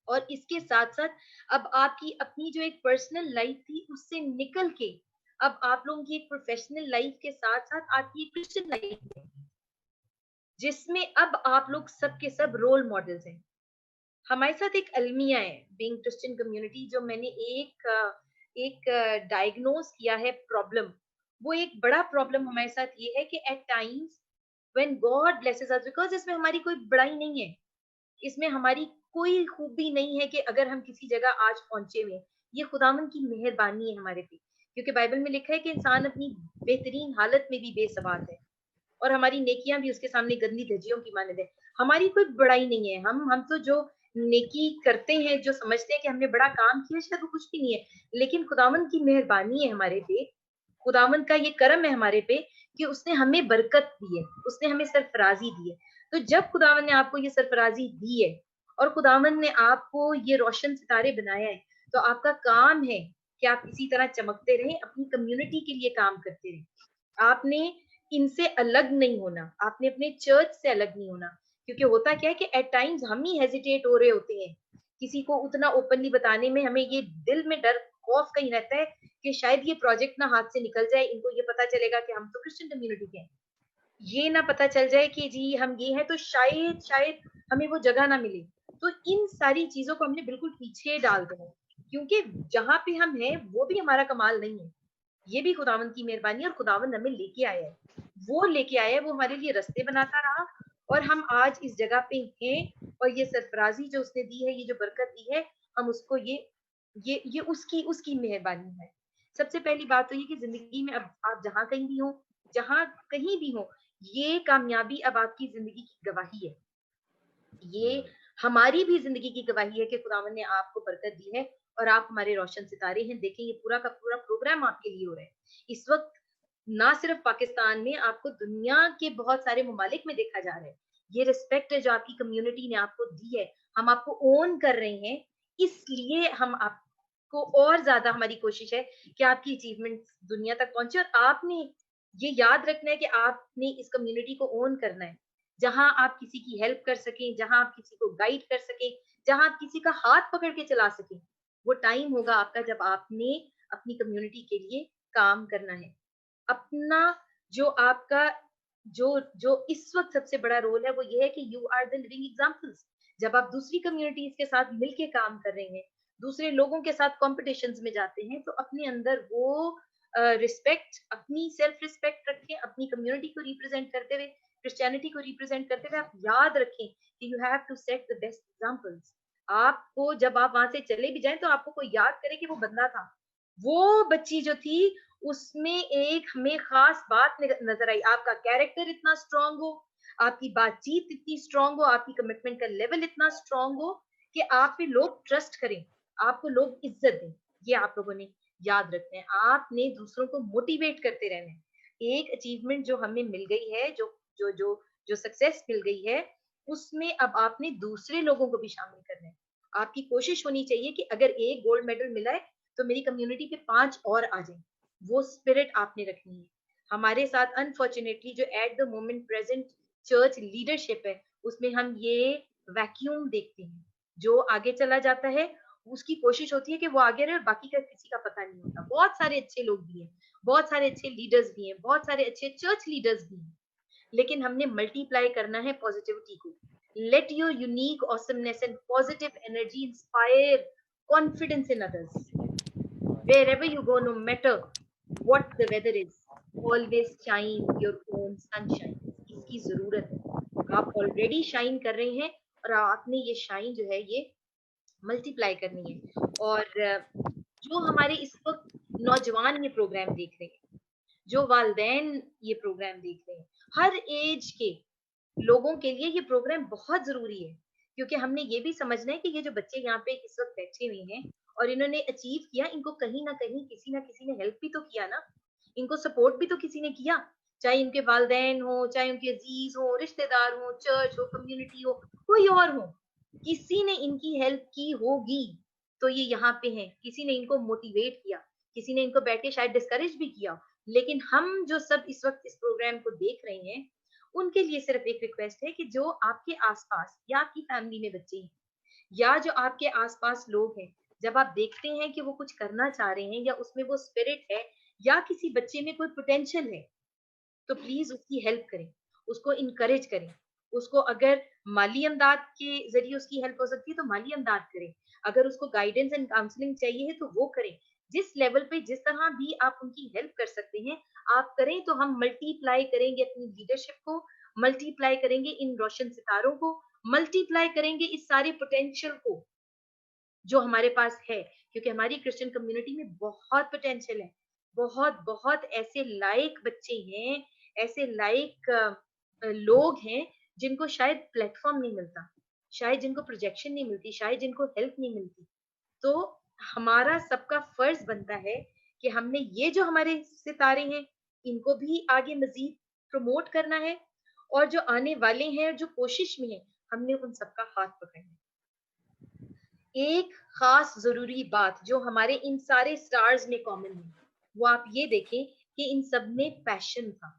और इसके साथ साथ अब आपकी अपनी जो एक पर्सनल लाइफ थी उससे निकल के अब आप लोगों की एक प्रोफेशनल लाइफ के साथ साथ आपकी एक क्रिश्चियन लाइफ है, जिसमें अब आप लोग सब के सब रोल मॉडल्स हैं। हमारे साथ एक अलमिया है, बीइंग क्रिश्चियन कम्युनिटी, जो मैंने एक डायग्नोज किया है प्रॉब्लम। वो एक बड़ा प्रॉब्लम हमारे साथ ये है कि at times when God blesses us, because इसमें हमारी कोई बड़ाई नहीं है, इसमें हमारी कोई खूबी नहीं है कि अगर हम किसी जगह आज पहुंचे हुए, ये खुदावन की मेहरबानी है हमारे पे, क्योंकि बाइबल में लिखा है कि इंसान अपनी बेहतरीन हालत में भी बेसवार है, और हमारी नेकियां भी उसके सामने गंदी धज्जियों की मानद है। हमारी कोई बड़ाई नहीं है, हम तो जो नेकी करते हैं, जो समझते हैं कि हमने बड़ा काम किया, शायद वो कुछ भी नहीं है, लेकिन खुदावंद की मेहरबानी है हमारे पे, खुदावंद का ये करम है हमारे पे कि उसने हमें बरकत दी है, उसने हमें सरफराजी दी है। तो जब खुदावंद ने आपको ये सरफराजी दी है और खुदावंद ने आपको ये रोशन सितारे बनाया है, तो आपका काम है कि आप इसी तरह चमकते रहें, अपनी कम्युनिटी के लिए काम करते रहें। आपने इनसे अलग नहीं होना, आपने अपने चर्च से अलग नहीं होना, क्योंकि होता क्या है कि एट टाइम्स हम ही हेजिटेट हो रहे होते हैं किसी को उतना ओपनली बताने में। हमें ये दिल में डर खौफ कहीं रहता है कि शायद ये प्रोजेक्ट ना हाथ से निकल जाए, इनको ये पता चलेगा कि हम तो क्रिश्चियन कम्युनिटी के हैं, ये ना पता चल जाए कि जी हम ये हैं, तो शायद शायद हमें वो जगह ना मिले। तो इन सारी चीजों को हमने बिल्कुल पीछे डाल देना है, क्योंकि जहां पे हम हैं वो भी हमारा कमाल नहीं है, ये भी खुदावंद की मेहरबानी, और खुदावंद हमें लेके आया है, वो लेके आया है, वो हमारे लिए रास्ते बनाता रहा और हम आज इस जगह पे हैं। और ये सरफराजी जो उसने दी है, ये जो बरकत दी है, हम उसको ये उसकी उसकी मेहरबानी है। सबसे पहली बात तो ये कि जिंदगी में अब आप जहां कहीं भी हो, जहां कहीं भी हो, ये कामयाबी अब आपकी जिंदगी की गवाही है, ये हमारी भी जिंदगी की गवाही है कि खुदावंद ने आपको बरकत दी है और आप हमारे रोशन सितारे हैं। देखें, ये पूरा का पूरा प्रोग्राम आपके लिए हो रहा है इस वक्त, ना सिर्फ पाकिस्तान में, आपको दुनिया के बहुत सारे ममालिक में देखा जा रहा है। ये रिस्पेक्ट है जो आपकी कम्युनिटी ने आपको दी है, हम आपको ओन कर रहे हैं, इसलिए हम आपको और ज्यादा, हमारी कोशिश है कि आपकी अचीवमेंट दुनिया तक पहुंचे। और आपने ये याद रखना है कि आपने इस कम्युनिटी को ओन करना है, जहां आप किसी की हेल्प कर सकें, जहां आप किसी को गाइड कर सकें, जहां आप किसी का हाथ पकड़ के चला सकें। वो टाइम होगा आपका जब आपने अपनी कम्युनिटी के लिए काम करना है। अपना जो आपका जो जो इस वक्त सबसे बड़ा रोल है वो ये है कि you are the living examples. जब आप दूसरी कम्युनिटीज के साथ मिलके काम कर रहे हैं, दूसरे लोगों के साथ कॉम्पिटिशन्स में जाते हैं, तो अपने अंदर वो रिस्पेक्ट, अपनी सेल्फ रिस्पेक्ट रखें, अपनी कम्युनिटी को रिप्रेजेंट करते हुए, क्रिश्चियनिटी को रिप्रेजेंट करते हुए, आप याद रखें कि you have to set the best examples. आपको जब आप वहां से चले भी जाएं तो आपको कोई याद करे कि वो बंदा था, वो बच्ची जो थी, उसमें एक हमें खास बात नजर आई। आपका कैरेक्टर इतना स्ट्रांग हो, आपकी बातचीत इतनी स्ट्रांग हो, आपकी कमिटमेंट का लेवल इतना स्ट्रांग हो कि आप पे लोग ट्रस्ट करें, आपको लोग इज्जत दें। ये आप लोगों ने याद रखना है, आपने दूसरों को मोटिवेट करते रहना है। एक अचीवमेंट जो हमें मिल गई है, जो जो जो जो सक्सेस मिल गई है, उसमें अब आपने दूसरे लोगों को भी शामिल करना है। आपकी कोशिश होनी चाहिए कि अगर एक गोल्ड मेडल मिला है तो मेरी कम्युनिटी पे 5 और आ जाए। वो स्पिरिट आपने रखनी है। हमारे साथ अनफॉर्चुनेटली जो at the moment present church leadership है, उसमें हम ये वैक्यूम देखते हैं। जो आगे चला जाता है उसकी कोशिश होती है कि वो आगे रहे और बाकी का किसी का पता नहीं होता। बहुत सारे अच्छे लोग भी हैं, बहुत सारे अच्छे लीडर्स भी हैं, बहुत सारे अच्छे चर्च लीडर्स भी हैं, लेकिन हमने मल्टीप्लाई करना है पॉजिटिविटी को। Let your unique awesomeness and positive energy inspire confidence in others. Wherever you go, no matter what the weather is, always shine your own sunshine. इसकी जरूरत है। आप ऑलरेडी शाइन कर रहे हैं और आपने ये शाइन जो है ये मल्टीप्लाई करनी है। और जो हमारे इस वक्त नौजवान ये प्रोग्राम देख रहे हैं, जो वालदैन ये प्रोग्राम देख रहे हैं, हर एज के लोगों के लिए ये प्रोग्राम बहुत जरूरी है, क्योंकि हमने ये भी समझना है कि ये जो बच्चे यहाँ पे इस वक्त बैठे हुए हैं और इन्होंने अचीव किया, इनको कहीं ना कहीं किसी ना किसी ने हेल्प भी तो किया ना, इनको सपोर्ट भी तो किसी ने किया, चाहे उनके वालदैन हो, चाहे उनके अजीज हो, रिश्तेदार हो, चर्च हो, कम्युनिटी हो, कोई और हो, किसी ने इनकी हेल्प की होगी तो ये यहाँ पे हैं। किसी ने इनको मोटिवेट किया, किसी ने इनको बैठ के शायद डिस्करेज भी किया। लेकिन हम जो सब इस वक्त इस प्रोग्राम को देख रहे हैं, उनके लिए सिर्फ एक रिक्वेस्ट है कि जो आपके आसपास या आपकी फैमिली में बच्चे हैं या जो आपके आसपास लोग हैं, जब आप देखते हैं कि वो कुछ करना चाह रहे हैं या उसमें वो स्पिरिट है या किसी बच्चे में कोई पोटेंशियल है, तो प्लीज उसकी हेल्प करें, उसको इनकरेज करें, उसको अगर माली इमदाद के जरिए उसकी हेल्प हो सकती है तो माली इमदाद करें, अगर उसको गाइडेंस एंड काउंसलिंग चाहिए है तो वो करें। जिस लेवल पे जिस तरह भी आप उनकी हेल्प कर सकते हैं आप करें, तो हम मल्टीप्लाई करेंगे अपनी लीडरशिप को, मल्टीप्लाई करेंगे इन रोशन सितारों को, मल्टीप्लाई करेंगे इस सारे पोटेंशियल को जो हमारे पास है। क्योंकि हमारी क्रिश्चियन कम्युनिटी में बहुत पोटेंशियल है, बहुत बहुत ऐसे लायक बच्चे हैं ऐसे लाइक लोग हैं जिनको शायद प्लेटफॉर्म नहीं मिलता, शायद जिनको प्रोजेक्शन नहीं मिलती, शायद जिनको हेल्प नहीं मिलती। तो हमारा सबका फर्ज बनता है कि हमने ये जो हमारे सितारे हैं इनको भी आगे मजीद प्रमोट करना है, और जो आने वाले हैं जो कोशिश में हैं हमने उन सबका हाथ पकड़ना है। एक खास जरूरी बात जो हमारे इन सारे स्टार्स में कॉमन है वो आप ये देखें कि इन सब में पैशन था,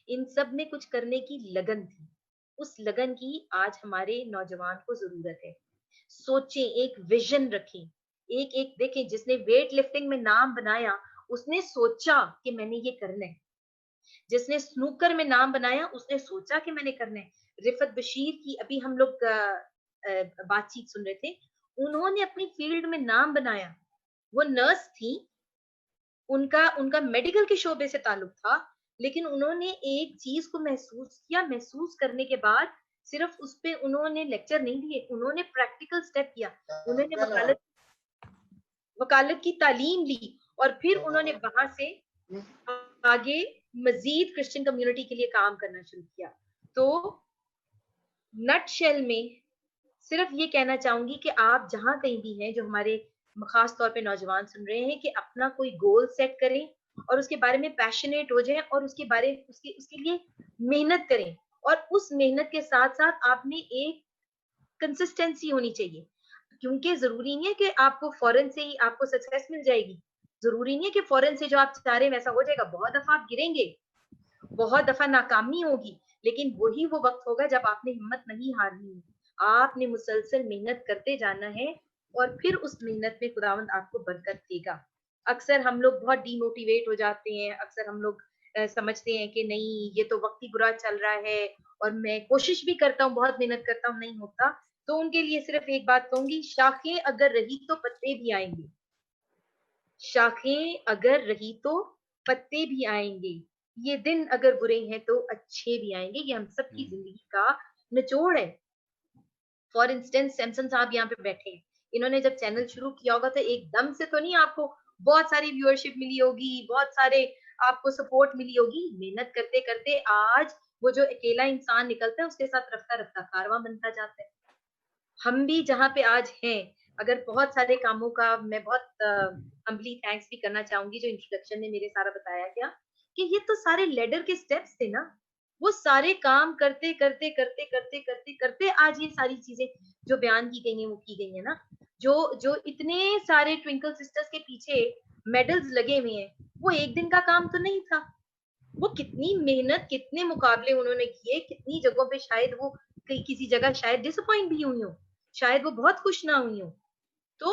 इन सब में कुछ करने की लगन थी। उस लगन की आज हमारे नौजवान को जरूरत है। सोचें, एक विजन रखें, एक एक देखें। जिसने वेट लिफ्टिंग में नाम बनाया उसने सोचा कि मैंने ये करना है, जिसने स्नूकर में नाम बनाया उसने सोचा कि मैंने करना है। रिफत बशीर की अभी हम लोग बातचीत सुन रहे थे, उन्होंने अपनी फील्ड में नाम बनाया। वो नर्स थी, उनका उनका मेडिकल के शोबे से ताल्लुक था, लेकिन उन्होंने एक चीज को महसूस किया। महसूस करने के बाद सिर्फ उस पे उन्होंने लेक्चर नहीं दिए, उन्होंने प्रैक्टिकल स्टेप किया। उन्होंने वकालत की तालीम ली और फिर उन्होंने वहां से आगे मजीद क्रिश्चियन कम्युनिटी के लिए काम करना शुरू किया। तो नटशेल में सिर्फ ये कहना चाहूंगी कि आप जहां कहीं भी हैं, जो हमारे खास तौर पे नौजवान सुन रहे हैं, कि अपना कोई गोल सेट करें और उसके बारे में पैशनेट हो जाएं और उसके लिए मेहनत करें। और उस मेहनत के साथ साथ आप में एक कंसिस्टेंसी होनी चाहिए, क्योंकि जरूरी नहीं है कि आपको फौरन से ही आपको सक्सेस मिल जाएगी। जरूरी नहीं है कि फौरन से जो आप चाह रहे हैं वैसा हो जाएगा। बहुत दफा आप गिरेंगे, बहुत दफा नाकामी होगी, लेकिन वही वो वक्त होगा जब आपने हिम्मत नहीं हारनी है। आपने मुसलसल मेहनत करते जाना है और फिर उस मेहनत में खुदावंद आपको बरकत देगा। अक्सर हम लोग बहुत डिमोटिवेट हो जाते हैं, अक्सर हम लोग समझते हैं कि नहीं ये तो वक्त ही बुरा चल रहा है, और मैं कोशिश भी करता हूँ, बहुत मेहनत करता हूँ, नहीं होता। तो उनके लिए सिर्फ एक बात कहूंगी, शाखें अगर रही तो पत्ते भी आएंगे। शाखें अगर रही तो पत्ते भी आएंगे। ये दिन अगर बुरे हैं तो अच्छे भी आएंगे। ये हम सबकी जिंदगी का निचोड़ है। फॉर इंस्टेंस सैमसन साहब यहाँ पे बैठे हैं, इन्होंने जब चैनल शुरू किया होगा तो एकदम से तो नहीं आपको बहुत सारी व्यूअरशिप मिली होगी, बहुत सारे आपको सपोर्ट मिली होगी। मेहनत करते करते आज वो जो अकेला इंसान निकलता है उसके साथ रफ्ता रफ्ता कारवां बनता जाता है। हम भी जहाँ पे आज हैं, अगर बहुत सारे कामों का मैं बहुत हम्बली थैंक्स भी करना चाहूंगी, जो इंट्रोडक्शन ने मेरे सारा बताया क्या, कि ये तो सारे लेडर के स्टेप्स थे ना। वो सारे काम करते करते करते करते करते करते आज ये सारी चीजें जो बयान की गई हैं वो की गई है ना। जो जो इतने सारे ट्विंकल सिस्टर्स के पीछे मेडल्स लगे हुए हैं, वो एक दिन का काम तो नहीं था। वो कितनी मेहनत, कितने मुकाबले उन्होंने किए, कितनी जगहों पे शायद वो किसी जगह शायद डिसअपॉइंट भी हुई हो, शायद वो बहुत खुश ना हुई हो। तो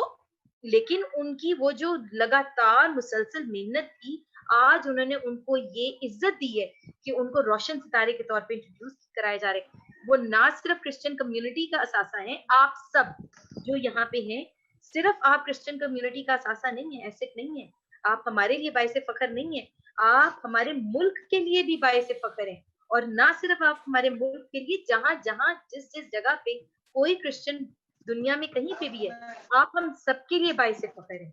लेकिन उनकी वो जो लगातार मुसलसल मेहनत थी, आज उन्होंने उनको ये इज्जत दी है कि उनको रोशन सितारे के तौर पे इंट्रोड्यूस कराए जा रहे। वो ना सिर्फ क्रिश्चियन कम्युनिटी का असासा है, आप सब जो यहाँ पे हैं, सिर्फ आप क्रिश्चियन कम्युनिटी का असासा नहीं है, एसेट नहीं है। आप हमारे लिए बाइसे फख्र नहीं है, आप हमारे मुल्क के लिए भी बाइसे फख्र है। और ना सिर्फ आप हमारे मुल्क के लिए, जहां जहां जिस जिस जगह पे कोई क्रिश्चियन दुनिया में कहीं पे भी है, आप हम सबके लिए बाइसे फख्र है।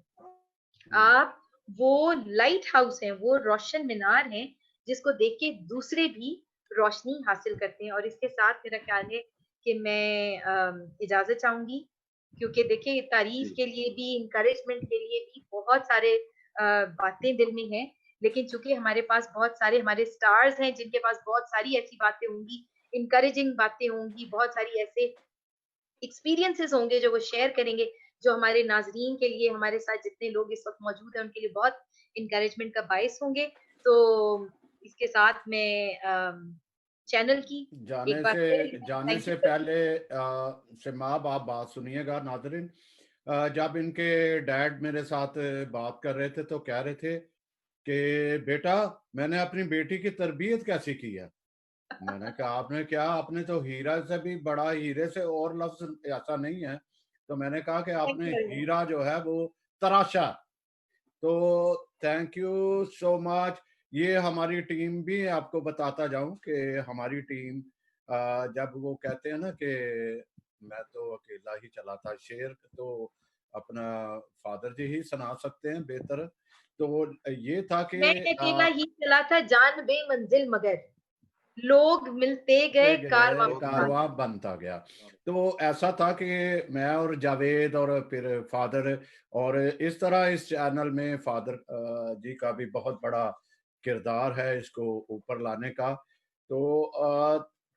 आप वो लाइट हाउस हैं, वो रोशन मीनार हैं जिसको देख के दूसरे भी रोशनी हासिल करते हैं। और इसके साथ मेरा ख्याल है कि मैं इजाजत चाहूंगी, क्योंकि देखिए तारीफ के लिए भी, इंकरेजमेंट के लिए भी बहुत सारे बातें दिल में हैं, लेकिन चूंकि हमारे पास बहुत सारे हमारे स्टार्स हैं जिनके पास बहुत सारी ऐसी बातें होंगी, इनकरेजिंग बातें होंगी, बहुत सारी ऐसे एक्सपीरियंसेस होंगे जो वो शेयर करेंगे, जो हमारे नाजरीन के लिए, हमारे साथ जितने लोग इस वक्त मौजूद हैं उनके लिए बहुत इंकरेजमेंट का बायस होंगे। तो इसके साथ मैं चैनल की एक बार जाने से पहले सिमाब आप बात सुनिएगा नाजरीन। जब इनके डैड मेरे साथ बात कर रहे थे तो कह रहे थे कि बेटा मैंने अपनी बेटी की तरबियत कैसी की है। मैंने कहा आपने क्या, आपने तो हीरा से भी बड़ा, हीरे से और लफ्ज ऐसा नहीं है। तो मैंने कहा कि आपने हीरा जो है वो तराशा। तो थैंक यू सो मच। ये हमारी टीम भी, आपको बताता जाऊं कि हमारी टीम जब वो कहते हैं ना कि मैं तो अकेला ही चला था शेर, तो अपना फादर जी ही सुना सकते हैं बेहतर। तो ये था कि मैं अकेला ही चला था जान बे मंजिल मगर, लोग मिलते गए कारवां बनता गया। तो ऐसा था कि मैं और जावेद और फिर फादर, और इस तरह इस चैनल में फादर जी का भी बहुत बड़ा किरदार है इसको ऊपर लाने का। तो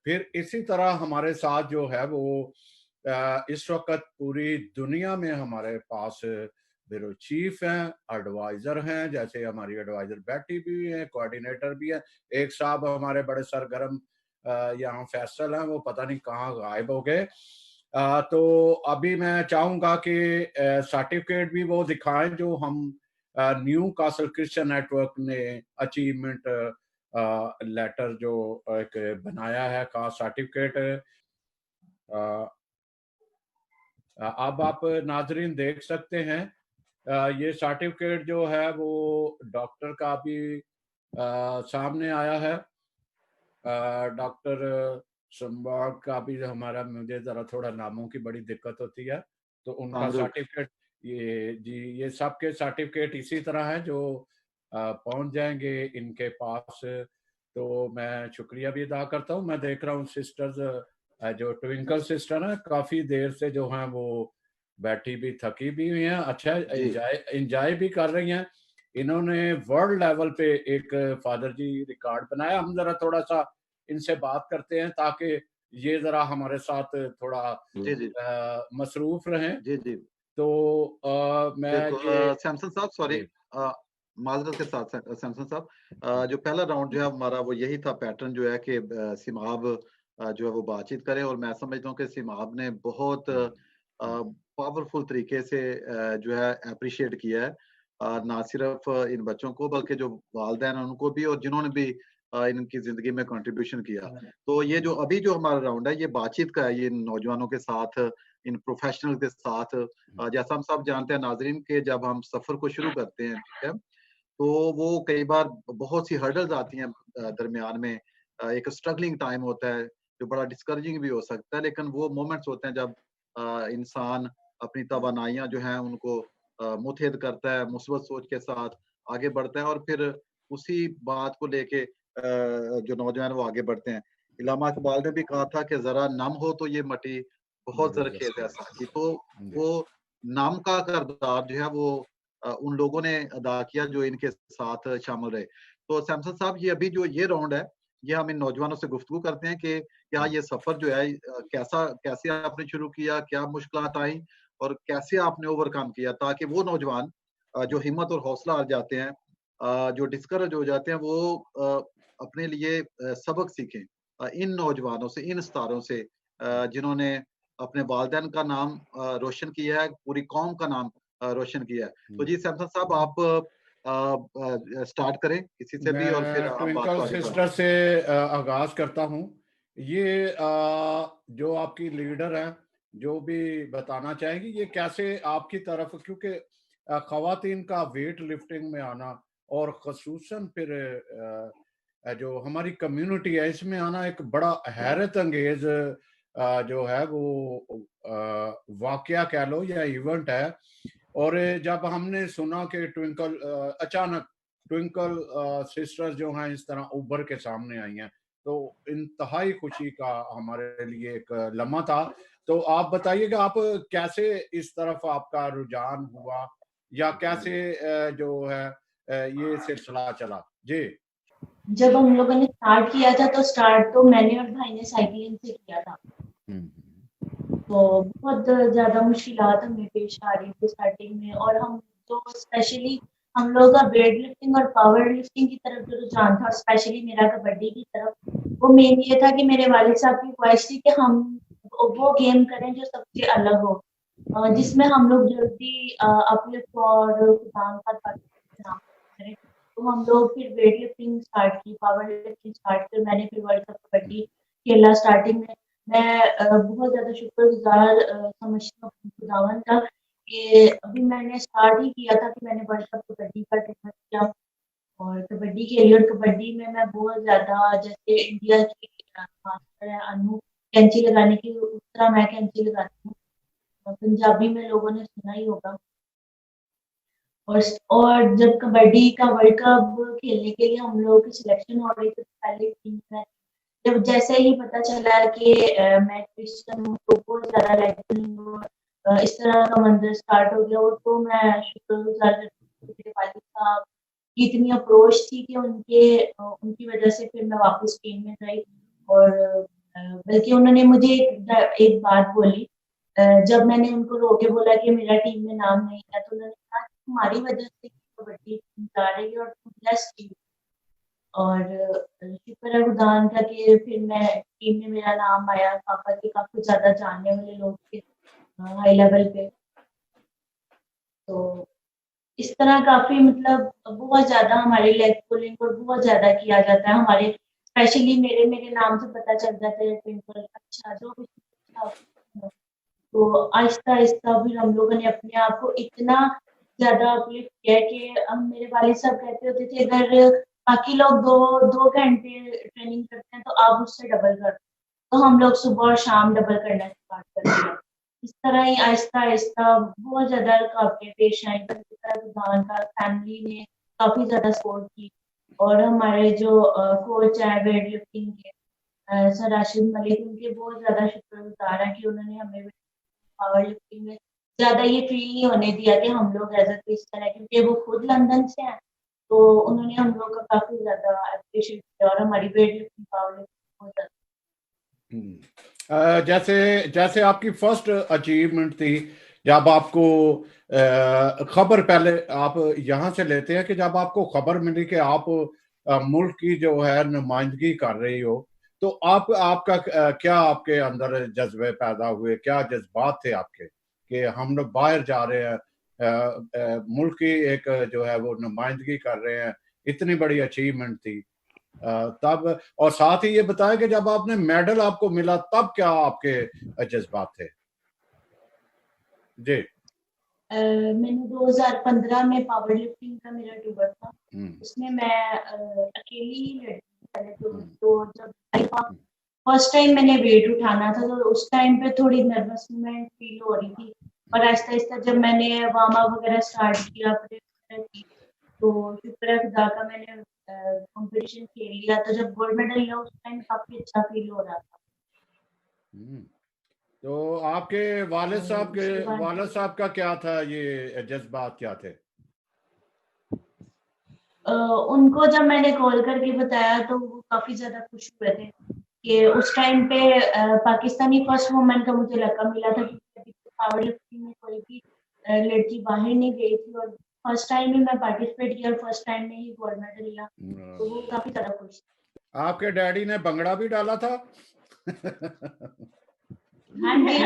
फिर इसी तरह हमारे साथ जो है वो इस वक्त पूरी दुनिया में हमारे पास ब्यूरो चीफ हैं, एडवाइजर हैं, जैसे हमारी एडवाइजर बैठी भी हैं, कोऑर्डिनेटर भी हैं। एक साहब हमारे बड़े सरगर्म यहाँ फैसल हैं, वो पता नहीं कहाँ गायब हो गए। तो अभी मैं चाहूंगा कि सर्टिफिकेट भी वो दिखाएं जो हम न्यू कासल क्रिश्चियन नेटवर्क ने अचीवमेंट लेटर जो एक बनाया है का सर्टिफिकेट। अब आप नाजरीन देख सकते हैं ये सर्टिफिकेट जो है वो डॉक्टर का भी सामने आया है। डॉक्टर संभाग का भी हमारा, मुझे जरा थोड़ा नामों की बड़ी दिक्कत होती है, तो उनका सर्टिफिकेट ये सबके सर्टिफिकेट इसी तरह है जो पहुंच जाएंगे इनके पास। तो मैं शुक्रिया भी अदा करता हूँ। मैं देख रहा हूँ सिस्टर्स जो ट्विंकल सिस्टर है काफी देर से जो है वो बैठी भी थकी भी हुई हैं, अच्छा एंजॉय भी कर रही हैं। इन्होंने वर्ल्ड लेवल पे एक फादर जी रिकॉर्ड बनाया। हम जरा थोड़ा सा इनसे बात करते हैं ताकि ये जरा हमारे साथ थोड़ा मसरूफ रहें। जी। तो मैं सैमसन साहब, सॉरी माजरत के साथ सैमसन साहब, जो पहला राउंड जो है हमारा वो यही था, पैटर्न जो है कि सिमाब जो है वो बातचीत करें, और मैं समझता हूँ कि सिमाब ने बहुत पावरफुल तरीके से जो है अप्रिशिएट किया है, ना सिर्फ इन बच्चों को बल्कि जो वालिदैन हैं उनको भी, और जिन्होंने भी इनकी जिंदगी में कंट्रीब्यूशन किया। तो ये जो अभी जो हमारा राउंड है ये बातचीत का है, ये नौजवानों के साथ, इन प्रोफेशनल के साथ। जैसा हम सब जानते हैं नाजरीन के जब हम सफर को शुरू करते हैं, ठीक है, तो वो कई बार बहुत सी हर्डल्स आती हैं दरमियान में, एक स्ट्रगलिंग टाइम होता है जो बड़ा डिस्करेजिंग भी हो सकता है, लेकिन वो मोमेंट्स होते हैं जब इंसान अपनी तवानाइयां जो हैं उनको मुतहद करता है, मुस्बत सोच के साथ आगे बढ़ता है, और फिर उसी बात को लेके जो नौजवान वो आगे बढ़ते हैं। इलामा इकबाल ने भी कहा था कि जरा नम हो तो ये मटी बहुत जरखेज है साथी। तो वो नाम का किरदार जो है वो उन लोगों ने अदा किया जो इनके साथ शामिल रहे। तो सैमसन साहब, ये अभी जो ये राउंड है ये हम इन नौजवानों से गुफ्तगू करते हैं कि क्या ये सफर जो है कैसे आपने शुरू किया, क्या मुश्किलात आई और कैसे आपने ओवरकम किया, ताकि वो नौजवान जो हिम्मत और हौसला हार जाते हैं, जो डिस्करेज हो जाते हैं, वो अपने लिए सबक सीखें इन नौजवानों से, इन सितारों से जिन्होंने अपने वालिदैन का नाम रोशन किया है, पूरी कौम का नाम रोशन किया है। तो जी सैमसन साहब, आप स्टार्ट करें किसी से भी, और फिर आप बात को आगे सिस्टर से आगाज करता हूँ। ये जो आपकी लीडर है जो भी बताना चाहेगी ये कैसे आपकी तरफ, क्योंकि खवातीन का वेट लिफ्टिंग में आना और खसूसन फिर जो हमारी कम्युनिटी है इसमें आना एक बड़ा हैरत अंगेज जो है वो वाकया कह लो या इवेंट है। और जब हमने सुना कि ट्विंकल अचानक ट्विंकल सिस्टर्स जो हैं इस तरह उभर के सामने आई हैं, तो इंतहाई खुशी का हमारे लिए एक लम्हा था। तो आप बताइएगा आप कैसे इस तरफ आपका रुझान हुआ या कैसे जो है ये सिलसिला चला। जी, जब हम लोगों ने स्टार्ट किया था तो स्टार्ट तो मैंने और भाई ने साइकिलिंग से किया था, तो बहुत ज्यादा मुश्किलात हमें पेश आ रही थी स्टार्टिंग में। और हम तो स्पेशली हम लोग का वेट लिफ्टिंग और पावर लिफ्टिंग की तरफ जो रुझान था, स्पेशली मेरा कबड्डी की तरफ, वो मेन ये था कि मेरे वालिद साहब की ख्वाहिश थी कि हम वो गेम करें जो सबसे अलग हो, जिसमें हम लोग जल्दी अपलिफ्ट और खुदाम का नाम करें। तो हम लोग फिर वेट लिफ्टिंग स्टार्ट की, पावर लिफ्टिंग स्टार्ट की। मैंने फिर वर्ल्ड कप कबड्डी खेला स्टार्टिंग में। मैं बहुत ज्यादा शुक्रगुजार समझती हूँ खुदावन का कि अभी मैंने स्टार्ट ही किया था कि मैंने वर्ल्ड कप कबड्डी का टिकट किया और कबड्डी खेली। और कबड्डी में मैं बहुत ज्यादा, जैसे इंडिया की मास्टर है अनु कैंची लगाने की, उस तरह मैं कैंची लगाती हूँ। पंजाबी में लोगों ने सुना ही होगा। और जब कबड्डी का वर्ल्ड कप खेलने के लिए हम लोगों की सिलेक्शन हो रही थी, पहले टीम में जब जैसे ही पता चला कि मैं क्रिश्चियन हूँ तो बहुत ज्यादा लाइक इस तरह का मंजर स्टार्ट हो गया। और तो मैं शुक्रगुजार मेरे वालिद साहब की इतनी अप्रोच थी कि उनकी वजह से फिर मैं वापस टीम में गई। और बल्कि उन्होंने मुझे एक बात बोली, जब मैंने उनको रोके बोला कि मेरा टीम में नाम नहीं है, तो उन्होंने कहा तुम्हारी वजह से कबड्डी टीम जा रही है और तुम ब्लेस्ड टीम। और शुक्र है खुदा का कि फिर मैं टीम में मेरा नाम आया। पापा के काफी ज्यादा जानने वाले लोग थे हाई लेवल पे, तो इस तरह काफी मतलब बहुत ज्यादा हमारे लेग पुलिंग और बहुत ज्यादा किया जाता है हमारे, स्पेशली मेरे नाम से पता चल जाता है ट्विंकल, अच्छा जो भी अच्छा। तो आहिस्ता आहिस्ता फिर हम लोगों ने अपने आप को इतना ज्यादा अपलिफ्ट किया कि हम, मेरे वालिद साहब कहते होते थे अगर बाकी लोग दो घंटे ट्रेनिंग करते हैं तो आप उससे डबल कर, तो हम लोग सुबह और शाम डबल करना स्टार्ट कर दिया। इस तरह ही आहिस्ता आहिस्ता बहुत ज्यादा रुकावटें पेश आई, का फैमिली ने काफी ज्यादा सपोर्ट की। और हमारे जो कोच है वेट लिफ्टिंग के सर राशिद मलिक, उनके बहुत ज्यादा शुक्रगुजार है कि उन्होंने हमें पावर लिफ्टिंग में ज्यादा ये फील नहीं होने दिया कि हम लोग एज अ क्रिश्चियन है, क्योंकि वो खुद लंदन से हैं, तो उन्होंने हम लोग का काफी ज्यादा अप्रिशिएट किया और हमारी वेट लिफ्टिंग पावर लिफ्टिंग बहुत ज्यादा। जैसे जैसे आपकी फर्स्ट अचीवमेंट थी, जब आपको खबर, पहले आप यहाँ से लेते हैं कि जब आपको खबर मिली कि आप मुल्क की जो है नुमाइंदगी कर रही हो, तो आपका क्या आपके अंदर जज्बे पैदा हुए, क्या जज्बात थे आपके कि हम लोग बाहर जा रहे हैं, मुल्क की एक जो है वो नुमाइंदगी कर रहे हैं, इतनी बड़ी अचीवमेंट थी तब। और साथ ही ये बताया कि जब आपने मेडल आपको मिला तब क्या आपके जज्बात थे? जी। मैंने 2015 में पावर लिफ्टिंग का मेरा टूर था, उसमें मैं अकेली ही लड़की तो जब फर्स्ट टाइम मैंने वेट उठाना था, तो उस टाइम पे थोड़ी नर्वसमेंट फील हो रही थी। और आहिस्ता आहिस्ता जब मैंने वार्म अप वगैरह स्टार्ट किया तो शुक्र है खुदा का, मैंने कंपटीशन खेल लिया। तो जब गोल्ड मेडल लिया उस टाइम काफी अच्छा फील हो रहा था। तो आपके वालिद साहब का क्या था, ये जज्बात क्या थे? उनको जब मैंने कॉल करके बताया तो वो काफी ज्यादा खुश हुए थे कि उस टाइम पे पाकिस्तानी फर्स्ट वुमन का मुझे लकब मिला था, क्योंकि पावर लिफ्टिंग में कोई भी लड़की बाहर नहीं गई थी और फर्स्ट टाइम ही मैं पार्टिसिपेट किया और फर्स्ट टाइम में ही गोल्ड मेडल लिया, तो वो काफी ज्यादा खुश। आपके डैडी ने भंगड़ा भी डाला था? हाँ जी।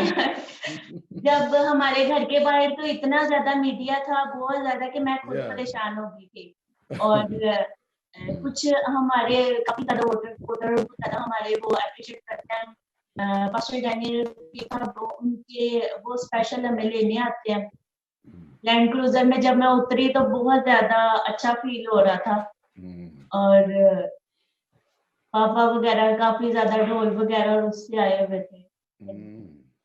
जब हमारे घर के बाहर तो इतना ज्यादा मीडिया था, बहुत ज्यादा, कि मैं खुद परेशान हो गई थी। और कुछ हमारे काफी ज्यादा वोटर ज्यादा हमारे वो अप्रिशिएट करते हैं। पास्टर डैनियल उनके वो स्पेशल हमें लेने आते हैं लैंड क्रूजर में। जब मैं उतरी तो बहुत ज्यादा अच्छा फील हो रहा था। और पापा वगैरह काफी ज्यादा ढोल वगैरह और उससे आए हुए थे।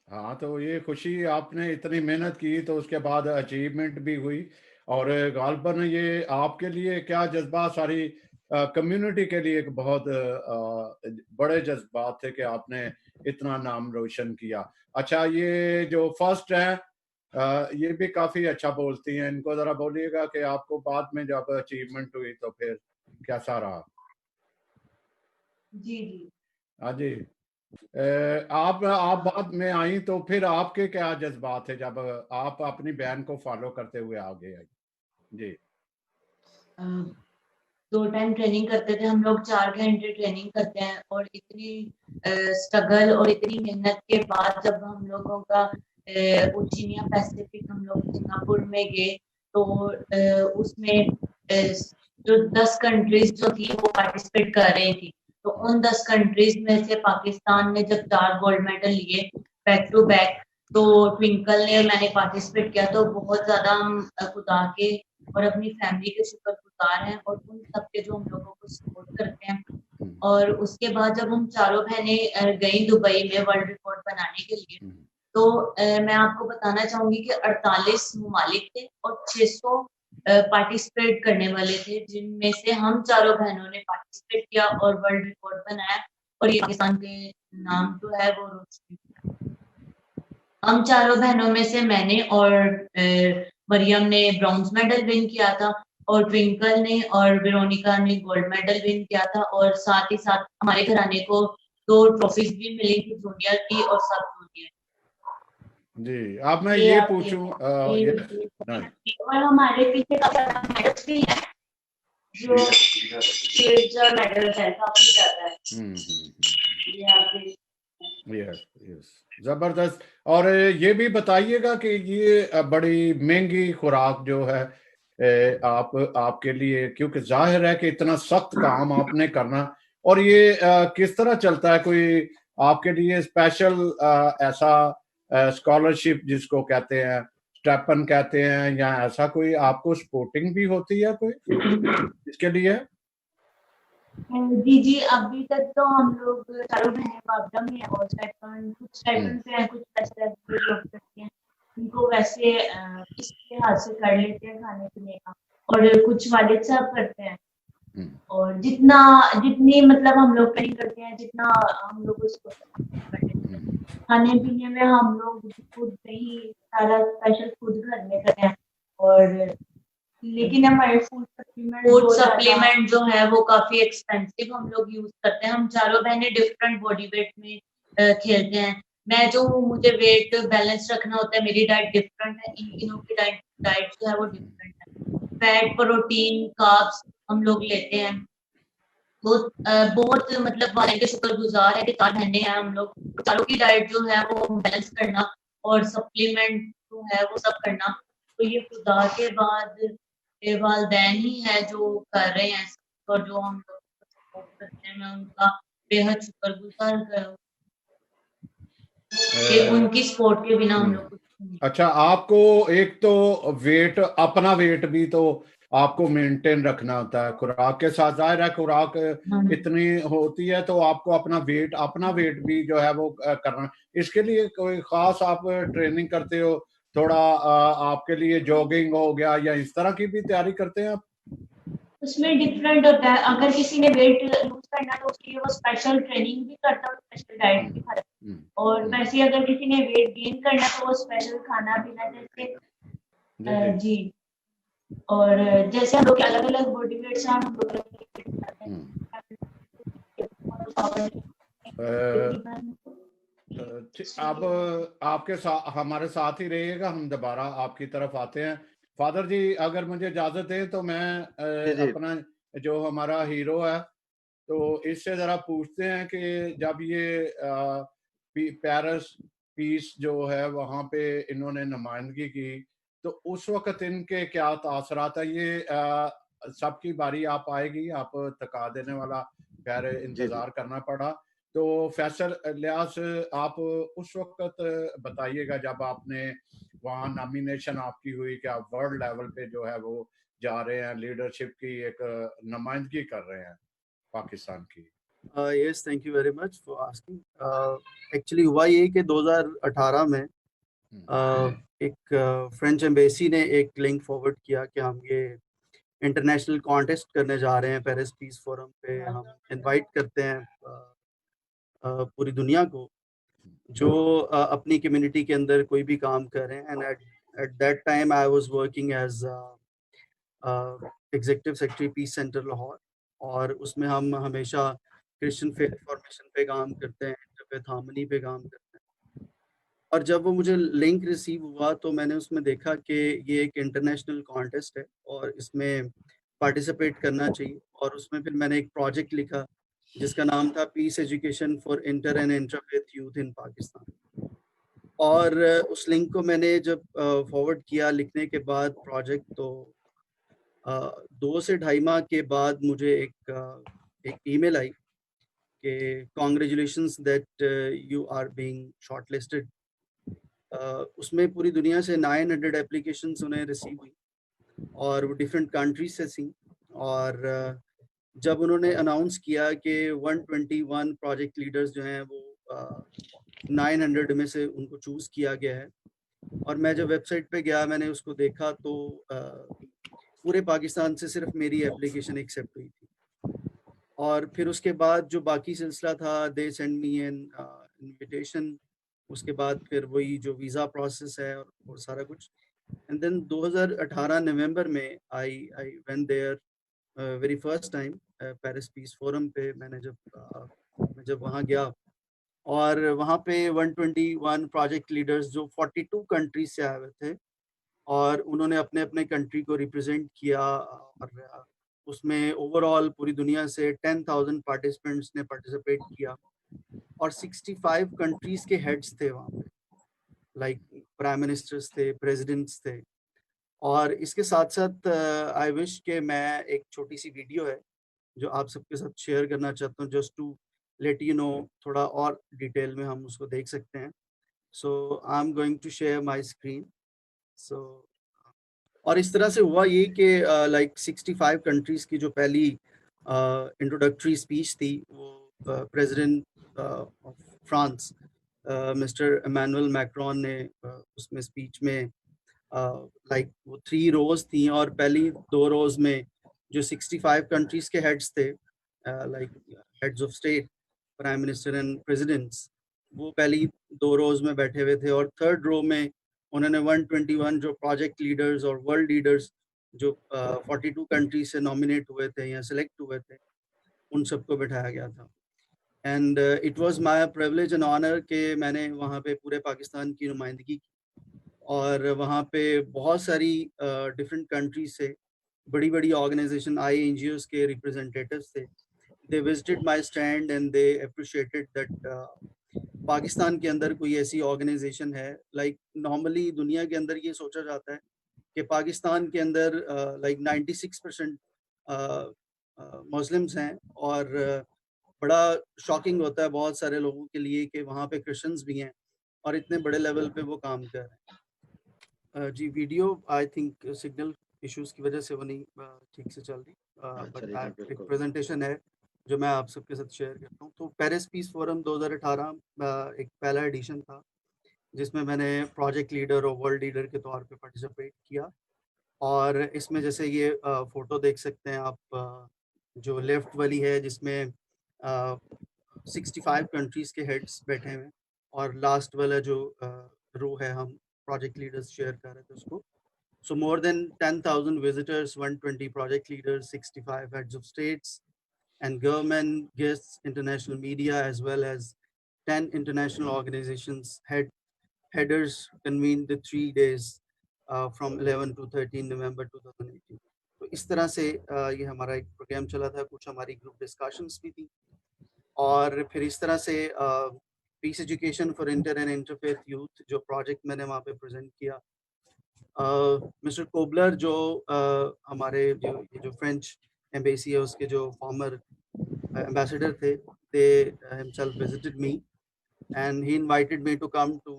हाँ, तो ये खुशी, आपने इतनी मेहनत की तो उसके बाद अचीवमेंट भी हुई, और गालबन ये आपके लिए क्या जज्बा, सारी कम्युनिटी के लिए एक बहुत बड़े जज्बात थे कि आपने इतना नाम रोशन किया। अच्छा, ये जो फर्स्ट है ये भी काफी अच्छा बोलती हैं, इनको जरा बोलिएगा कि आपको बाद में जब अचीवमेंट हुई तो फिर कैसा रहा? जी जी। हाँ जी। आप बाद में आई तो फिर आपके क्या जज्बात थे जब आप अपनी बहन को फॉलो करते हुए आगे आई? जी। 2 टाइम ट्रेनिंग करते थे हम लोग, 4 घंटे ट्रेनिंग करते हैं, और इतनी स्ट्रगल और इतनी मेहनत के बाद जब हम लोगों का ओशिनिया पैसिफिक हम लोग सिंगापुर में गए, तो उसमें जो 10 कंट्रीज जो थी वो पार्टिसिपेट कर रही थी। तो उन 10 कंट्रीज में से पाकिस्तान ने जब 4 गोल्ड मेडल लिए बैक टू बैक, तो ट्विंकल ने, मैंने पार्टिसिपेट किया, तो बहुत ज्यादा हम खुदा के और अपनी फैमिली के शुक्रगुजार हैं और उन सबके जो हम लोगों को सपोर्ट करते हैं। और उसके बाद जब हम चारों बहनें गई दुबई में वर्ल्ड रिकॉर्ड बनाने के लिए, तो मैं आपको बताना चाहूंगी कि 48 ममालिक थे और 600 पार्टिसिपेट करने वाले थे, जिनमें से हम चारों बहनों ने पार्टिसिपेट किया और वर्ल्ड रिकॉर्ड बनाया और ये पाकिस्तान के नाम जो है वो रोशन किया। हम चारों बहनों में से मैंने और मरियम ने ब्रॉन्ज मेडल विन किया था और ट्विंकल ने और वेरोनिका ने गोल्ड मेडल विन किया था, और साथ ही साथ हमारे घराने को 2 ट्रॉफीज भी मिली थी, जूनियर की और सब जूनियर। जी, अब मैं ये पूछूं और हमारे पीछे का मेडल्स भी है जो सिल्वर मेडल्स है, काफी ज्यादा है। यस, जबरदस्त। और ये भी बताइएगा कि ये बड़ी महंगी खुराक जो है आपके लिए, क्योंकि जाहिर है कि इतना सख्त काम आपने करना, और ये किस तरह चलता है? कोई आपके लिए स्पेशल ऐसा स्कॉलरशिप जिसको कहते हैं, स्टेपन कहते हैं, या ऐसा कोई आपको सपोर्टिंग भी होती है कोई इसके लिए? जी, अभी तक तो हम लोग चारों बहनें वापडा में और कुछ स्टाइपेंड पे हैं, कुछ पैसे जॉब करते हैं, उनको वैसे इसके हाथ से कर लेते हैं खाने पीने का, और कुछ वालिद साहब करते हैं। और जितनी मतलब हम लोग ट्रेनिंग करते हैं, जितना हम लोग उसको खाने पीने में हम लोग खुद ही सारा स्पेशल खुद घर में करते हैं, और लेकिन हमारे फूड सप्लीमेंट जो है वो काफी एक्सपेंसिव हम लोग यूज करते हैं। हम चारों बहनें डिफरेंट बॉडी वेट में खेलते हैं। मैं जो हूँ, मुझे वेट बैलेंस रखना होता है, मेरी डाइट डिफरेंट है, इन तीनों की डाइट जो है वो डिफरेंट है। फैट, प्रोटीन, कार्ब्स हम लोग लेते हैं। तो बहुत मतलब वाले के शुक्रगुजार है कि 4 बहनें हैं हम लोग, चारों की डाइट जो है वो बैलेंस करना और सप्लीमेंट जो है वो सब करना, तो ये खुदा के बाद वालिदैन ही है जो कर रहे हैं, और जो हम लोग सपोर्ट करते हैं, मैं उनका बेहद शुक्रगुजार हूँ कि उनकी सपोर्ट के बिना हम लोग। अच्छा, आपको एक तो वेट, अपना वेट भी तो आपको मेंटेन रखना होता है खुराक के साथ। जाहिर है खुराक इतनी होती है तो आपको अपना वेट भी जो है वो करना। इसके लिए कोई खास आप ट्रेनिंग करते हो? थोड़ा आपके लिए जॉगिंग हो गया या इस तरह की भी तैयारी करते हैं आप? उसमें डिफरेंट होता है। अगर किसी ने वेट लूज करना तो उसके लिए वो स्पेशल ट्रेनिंग भी करता है, स्पेशल डाइट भी खाता है, और वैसे अगर किसी ने वेट गेन करना तो वो स्पेशल खाना पीना जैसे जी। और जैसे हम लोग अलग अलग बॉडी वेट्स हैं, हम लोग अब आपके साथ हमारे साथ ही रहिएगा, हम दोबारा आपकी तरफ आते हैं। फादर जी, अगर मुझे इजाजत दें तो मैं अपना जो हमारा हीरो है तो इससे जरा पूछते हैं कि जब ये पेरिस पीस जो है वहां पे इन्होंने नुमाइंदगी की, तो उस वक्त इनके क्या तासरात है? ये सबकी बारी आप आएगी, आप थका देने वाला खैर इंतजार करना पड़ा। तो फैसल लियास, आप उस वक्त बताइएगा जब आपने वहाँ नॉमिनेशन आपकी हुई कि आप वर्ल्ड लेवल पे जो है वो जा रहे हैं, लीडरशिप की एक नुमाइंदगी कर रहे हैं पाकिस्तान की। Yes, thank you very much for asking. Actually हुआ ये कि 2018 में एक फ्रेंच एम्बेसी ने एक लिंक फॉरवर्ड किया कि हम ये इंटरनेशनल कॉन्टेस्ट करने जा रहे हैं पेरिस पीस फोरम पे। हम इनवाइट करते हैं पूरी दुनिया को जो अपनी कम्युनिटी के अंदर कोई भी काम कर रहे हैं। And at that time I was working as executive secretary peace centre Lahore, और उसमें हम हमेशा क्रिश्चियन फेथ फॉर्मेशन पे काम करते हैं, इंटरफेथ हार्मनी पे काम करते हैं। और जब वो मुझे लिंक रिसीव हुआ तो मैंने उसमें देखा कि ये एक इंटरनेशनल कॉन्टेस्ट है और इसमें पार्टिसिपेट करना चाहिए। और उसमें फिर मैंने एक प्रोजेक्ट लिखा जिसका नाम था peace education for inter and intrafaith youth in Pakistan. और उस लिंक को मैंने जब फॉरवर्ड किया लिखने के बाद प्रोजेक्ट, तो 2 से 2.5 माह के बाद मुझे एक ईमेल आई कि congratulations that you are being shortlisted. उसमें पूरी दुनिया से 900 एप्लीकेशंस उन्हें रिसीव हुई और वो डिफरेंट कंट्रीज से थी। और जब उन्होंने अनाउंस किया कि 121 प्रोजेक्ट लीडर्स जो हैं वो 900 में से उनको चूज़ किया गया है। और मैं जब वेबसाइट पे गया, मैंने उसको देखा तो पूरे पाकिस्तान से सिर्फ मेरी एप्लीकेशन एक्सेप्ट हुई थी। और फिर उसके बाद जो बाकी सिलसिला था, they send me N invitation, उसके बाद फिर वही जो वीज़ा प्रोसेस है और सारा कुछ। एंड देन 2018 नवंबर में I went there very first time Paris peace forum पे। मैं जब वहाँ गया और वहाँ पे 121 प्रोजेक्ट लीडर्स जो 42 कंट्रीज से आए हुए थे और उन्होंने अपने अपने कंट्री को रिप्रेजेंट किया। और उसमें ओवरऑल पूरी दुनिया से 10,000 पार्टिसिपेंट्स ने पार्टिसिपेट किया और 65 कंट्रीज के हेड्स थे वहाँ पे, लाइक प्राइम मिनिस्टर्स थे, प्रेसिडेंट्स थे। और इसके साथ साथ आई विश के मैं एक छोटी सी वीडियो है जो आप सबके साथ शेयर करना चाहता हूँ, just to let you know, थोड़ा और डिटेल में हम उसको देख सकते हैं। So I am going to share my screen. So और इस तरह से हुआ ये कि लाइक 65 कंट्रीज की जो पहली इंट्रोडक्टरी स्पीच थी वो president of France mister Emmanuel Macron ने उसमें स्पीच में लाइक वो 3 रोज थी और पहली 2 रोज में जो 65 कंट्रीज के हेड्स थे, like heads of state, prime minister and presidents, वो पहली 2 रोज में बैठे हुए थे। और थर्ड रो में उन्होंने 121 जो प्रोजेक्ट लीडर्स और वर्ल्ड लीडर्स जो 42 कंट्रीज से नॉमिनेट हुए थे या सिलेक्ट हुए थे, उन सबको बिठाया गया था। And it was my privilege and honour कि मैंने वहाँ पे पूरे पाकिस्तान की नुमाइंदगी की और वहाँ पे बहुत सारी डिफरेंट कंट्रीज से बड़ी बड़ी ऑर्गेनाइजेशन आई, एनजीओज के रिप्रेजेंटेटिव्स थे। They visited my stand and they appreciated that Pakistan के अंदर कोई ऐसी ऑर्गेनाइजेशन है। लाइक नॉर्मली दुनिया के अंदर ये सोचा जाता है कि पाकिस्तान के अंदर लाइक 96% मुस्लिम्स हैं और बड़ा शॉकिंग होता है बहुत सारे लोगों के लिए कि वहाँ पे क्रिश्चियंस भी हैं और इतने बड़े लेवल पे वो काम कर रहे हैं। जी video I think signal issues की वजह से वो नहीं ठीक से चल रही, बट एक प्रेजेंटेशन है जो मैं आप सबके साथ शेयर करता हूँ। तो पेरिस पीस फोरम 2018 एक पहला एडिशन था जिसमें मैंने प्रोजेक्ट लीडर और वर्ल्ड लीडर के तौर पे पार्टिसिपेट किया। और इसमें जैसे ये फोटो देख सकते हैं आप, जो लेफ्ट वाली है जिसमें 65 कंट्रीज के हेड्स बैठे हैं और लास्ट वाला जो रो है हम प्रोजेक्ट लीडर्स शेयर कर रहे थे उसको। So more than 10,000 visitors, 120 project leaders, 65 heads of states and government, guests, international media, as well as 10 international organizations headers convened the 3 days from 11 to 13 November 2018. तो इस तरह से ये हमारा एक प्रोग्राम चला था, कुछ हमारी ग्रुप डिस्कशंस भी थी और फिर इस तरह से peace education for inter and interfaith youth जो प्रोजेक्ट मैंने वहाँ पे प्रेजेंट किया। मिस्टर कोबलर जो हमारे जो फ्रेंच एम्बेसी है उसके जो फॉर्मर एम्बेसडर थे, they himself visited me and he invited me to come to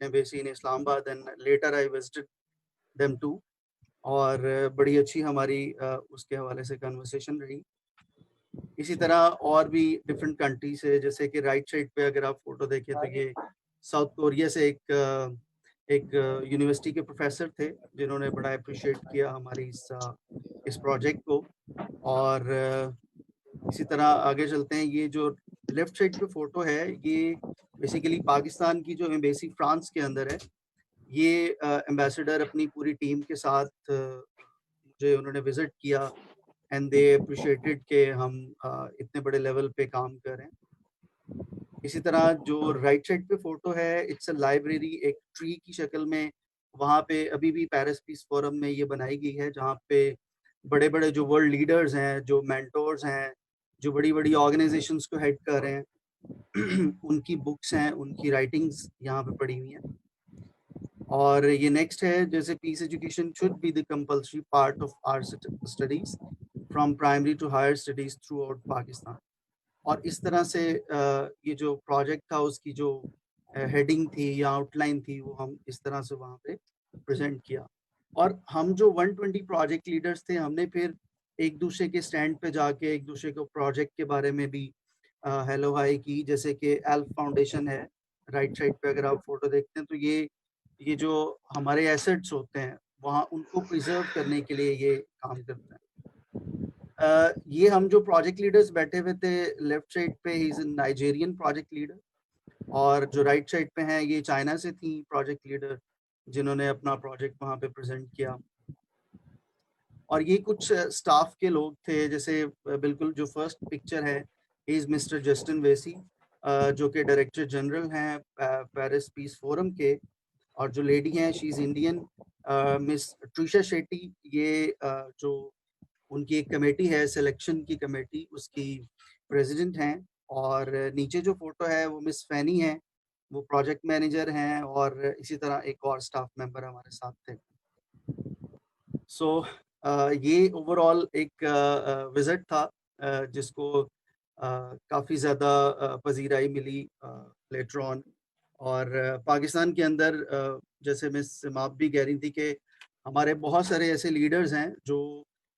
embassy in Islamabad and later I visited them too। और बड़ी अच्छी हमारी उसके हवाले से कन्वर्सेशन रही। इसी तरह और भी डिफरेंट कंट्री से, जैसे कि राइट साइड पे अगर आप फोटो देखें तो ये साउथ कोरिया से एक यूनिवर्सिटी के प्रोफेसर थे जिन्होंने बड़ा अप्रिशिएट किया हमारी इस प्रोजेक्ट को। और इसी तरह आगे चलते हैं। ये जो लेफ्ट साइड पे फोटो है ये बेसिकली पाकिस्तान की जो एम्बेसी फ्रांस के अंदर है, ये एम्बेसडर अपनी पूरी टीम के साथ मुझे उन्होंने विजिट किया एंड दे अप्रिशिएटेड कि हम इतने बड़े लेवल पे काम कर रहे हैं। इसी तरह जो राइट साइड पे फोटो है, इट्स अ लाइब्रेरी, एक ट्री की शक्ल में वहाँ पे अभी भी पेरिस पीस फोरम में ये बनाई गई है, जहाँ पे बड़े बड़े जो वर्ल्ड लीडर्स हैं, जो मेंटोर्स हैं, जो बड़ी बड़ी ऑर्गेनाइजेशंस को हेड कर रहे हैं उनकी बुक्स हैं, उनकी राइटिंग्स यहाँ पे पड़ी हुई हैं। और ये नेक्स्ट है, जैसे peace education should be the compulsory part of our studies from primary to higher studies throughout Pakistan. और इस तरह से ये जो प्रोजेक्ट था उसकी जो हेडिंग थी या आउटलाइन थी वो हम इस तरह से वहाँ पे प्रेजेंट किया। और हम जो 120 प्रोजेक्ट लीडर्स थे, हमने फिर एक दूसरे के स्टैंड पे जाके एक दूसरे को प्रोजेक्ट के बारे में भी हेलो हाई की। जैसे कि एल्फ फाउंडेशन है, राइट साइड पे अगर आप फोटो देखते हैं तो ये जो हमारे एसेट्स होते हैं वहाँ उनको प्रिजर्व करने के लिए ये काम करते हैं। ये हम जो प्रोजेक्ट लीडर्स बैठे हुए थे लेफ्ट साइड पे, he is a Nigerian project leader, और जो राइट साइड पे हैं ये चाइना से थी प्रोजेक्ट लीडर जिन्होंने अपना प्रोजेक्ट वहाँ पे प्रेजेंट किया। और ये कुछ स्टाफ के लोग थे, जैसे बिल्कुल जो फर्स्ट पिक्चर है इज मिस्टर जस्टिन वेसी, जो कि डायरेक्टर जनरल हैं पेरिस पीस फोरम के, और जो लेडी हैं she is Indian, miss Trisha Shetty. ये जो उनकी एक कमेटी है सिलेक्शन की कमेटी, उसकी प्रेसिडेंट हैं। और नीचे जो फोटो है वो मिस फैनी है, वो प्रोजेक्ट मैनेजर हैं, और इसी तरह एक और स्टाफ मेंबर हमारे साथ थे। सो ये ओवरऑल एक विजिट था जिसको काफ़ी ज़्यादा पजीराई मिली लेटर ऑन। और पाकिस्तान के अंदर जैसे मिस सिमाप भी कह रही थी कि हमारे बहुत सारे ऐसे लीडर्स हैं जो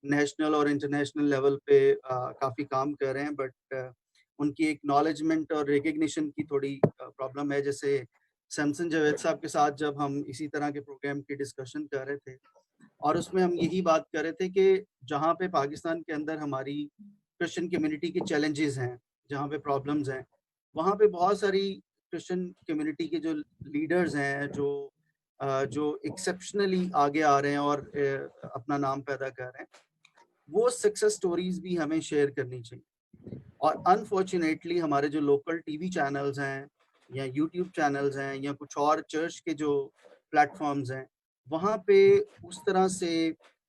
नेशनल और इंटरनेशनल लेवल पे काफ़ी काम कर रहे हैं, बट उनकी एक्नॉलेजमेंट और रिकग्निशन की थोड़ी प्रॉब्लम है। जैसे सैमसन जावेद साहब के साथ जब हम इसी तरह के प्रोग्राम की डिस्कशन कर रहे थे, और उसमें हम यही बात कर रहे थे कि जहाँ पे पाकिस्तान के अंदर हमारी क्रिश्चियन कम्युनिटी के चैलेंजेस हैं, जहाँ पे प्रॉब्लम्स हैं, वहाँ पे बहुत सारी क्रिश्चियन कम्युनिटी के जो लीडर्स हैं, जो एक्सेप्शनली आगे आ रहे हैं और अपना नाम पैदा कर रहे हैं, वो सक्सेस स्टोरीज भी हमें शेयर करनी चाहिए। और अनफॉर्चुनेटली हमारे जो लोकल टीवी चैनल्स हैं या यूट्यूब चैनल्स हैं या कुछ और चर्च के जो प्लेटफॉर्म्स हैं, वहाँ पे उस तरह से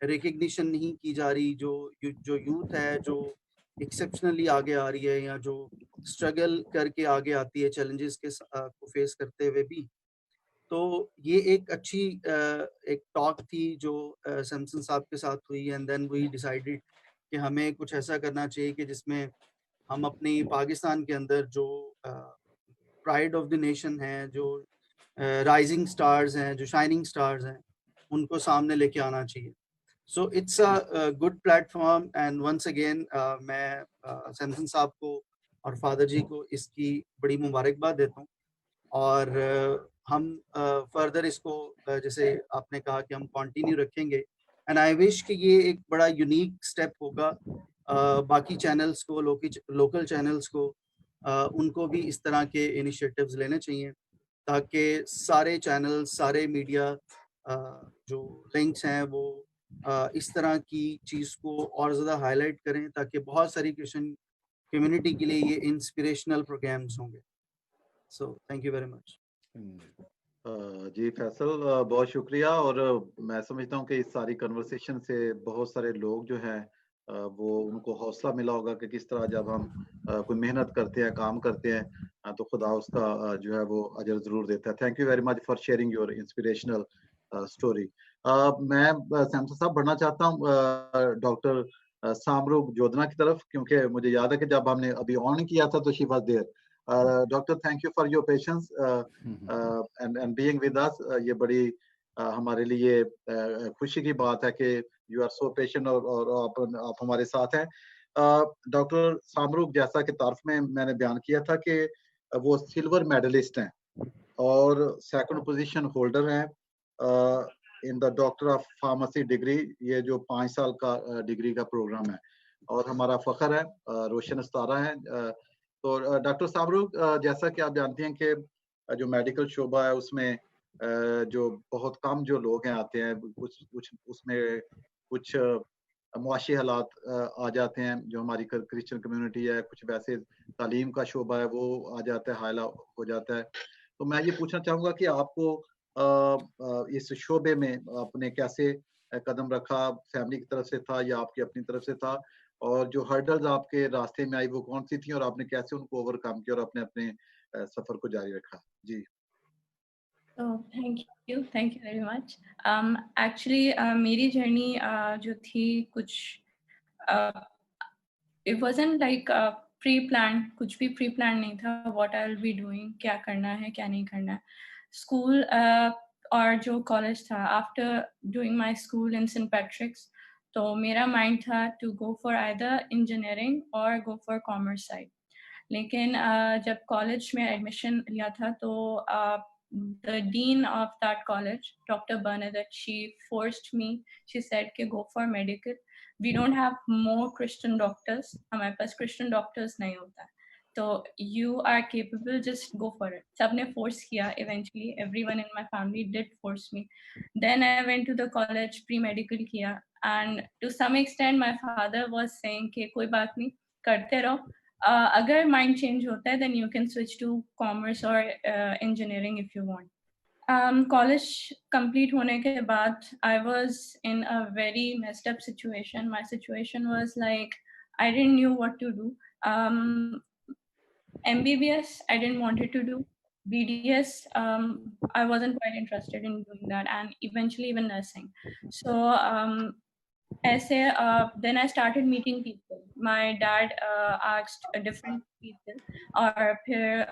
रिकग्निशन नहीं की जा रही जो यूथ है, जो एक्सेप्शनली आगे आ रही है या जो स्ट्रगल करके आगे आती है चैलेंजेस को फेस करते हुए भी। तो ये एक अच्छी एक टॉक थी जो सैमसन साहब के साथ हुई, एंड देन वी डिसाइडेड कि हमें कुछ ऐसा करना चाहिए कि जिसमें हम अपनी पाकिस्तान के अंदर जो प्राइड ऑफ द नेशन है, जो राइजिंग स्टार्स हैं, जो शाइनिंग स्टार्स हैं, उनको सामने लेके आना चाहिए। So it's a good platform, and once again मैं सैमसन साहब को और फादर जी को इसकी बड़ी मुबारकबाद देता हूँ। और हम फर्दर इसको जैसे आपने कहा कि हम कंटिन्यू रखेंगे, एंड आई विश कि ये एक बड़ा यूनिक स्टेप होगा। बाकी चैनल्स को, लोकल चैनल्स को उनको भी इस तरह के इनिशिएटिव्स लेने चाहिए, ताकि सारे चैनल, सारे मीडिया जो लिंक्स हैं वो इस तरह की चीज़ को और ज़्यादा हाईलाइट करें, ताकि बहुत सारी क्रिश्चियन कम्युनिटी के लिए ये इंस्पिरेशनल प्रोग्राम्स होंगे। So thank you very much. जी फैसल, बहुत शुक्रिया। और मैं समझता हूँ कि इस सारी कन्वर्सेशन से बहुत सारे लोग जो हैं वो उनको हौसला मिला होगा कि किस तरह जब हम कोई मेहनत करते हैं, काम करते हैं, तो खुदा उसका जो है वो अजर ज़रूर देता है। Thank you very much for sharing your inspirational story. मैं सैमसन साहब बढ़ना चाहता हूँ डॉक्टर सामरूख जोधना की तरफ, क्योंकि मुझे याद है कि जब हमने अभी ऑन किया था तो she was there. Doctor, thank you for your patience and being with us. ये बड़ी हमारे लिए खुशी की बात है कि यू आर सो पेशेंट और आप हमारे साथ हैं। डॉक्टर सामरूख, जैसा कि तारफ में मैंने बयान किया था कि वो सिल्वर मेडलिस्ट हैं और सेकंड पोजीशन होल्डर हैं in the doctor of pharmacy degree. ये जो 5 साल का डिग्री का प्रोग्राम है और हमारा फख्र है, रोशन सितारा है। तो डॉक्टर सामरूख, जैसा कि आप जानते हैं कि जो मेडिकल शोबा है उसमें जो बहुत कम जो लोग हैं आते हैं, कुछ उसमें कुछ मुआशी हालात आ जाते हैं। जो हमारी क्रिश्चियन कम्युनिटी है, कुछ वैसे तालीम का शोबा है वो आ जाता है, हायला हो जाता है। तो मैं ये पूछना चाहूँगा कि आपको इस शोबे में आपने कैसे कदम रखा? फैमिली की तरफ से था या आपकी अपनी तरफ से था? और जो हर्डल्स आपके रास्ते में आई वो कौन सी थी और आपने कैसे उनको ओवरकम किया और अपने अपने सफर को जारी रखा? जी। Thank you very much. Actually मेरी जर्नी जो थी कुछ it wasn't like pre plan, कुछ भी प्री प्लान नहीं था what I will be doing, क्या करना है क्या नहीं करना है। स्कूल और जो कॉलेज था, after doing my school in Saint Patrick's, तो मेरा माइंड था to go for either engineering और गो फॉर कॉमर्स साइड। लेकिन जब कॉलेज में एडमिशन लिया था तो the dean of that college, Dr. Bernadette, she forced me. She said, "के go for medical. We don't have more Christian doctors. हमारे पास Christian doctors नहीं होता है. So you are capable, just go for it." सबने force किया. Eventually, everyone in my family did force me. Then I went to the college, pre-medical किया, and to some extent, my father was saying कि कोई बात नहीं, करते रहो. अगर mind change होता है, then you can switch to commerce or engineering if you want. College complete होने के बाद, I was in a very messed up situation. My situation was like, I didn't know what to do. MBBS, I didn't want it to do. BDS, I wasn't quite interested in doing that, and eventually even nursing. So then I started meeting people. My dad asked different people, और फिर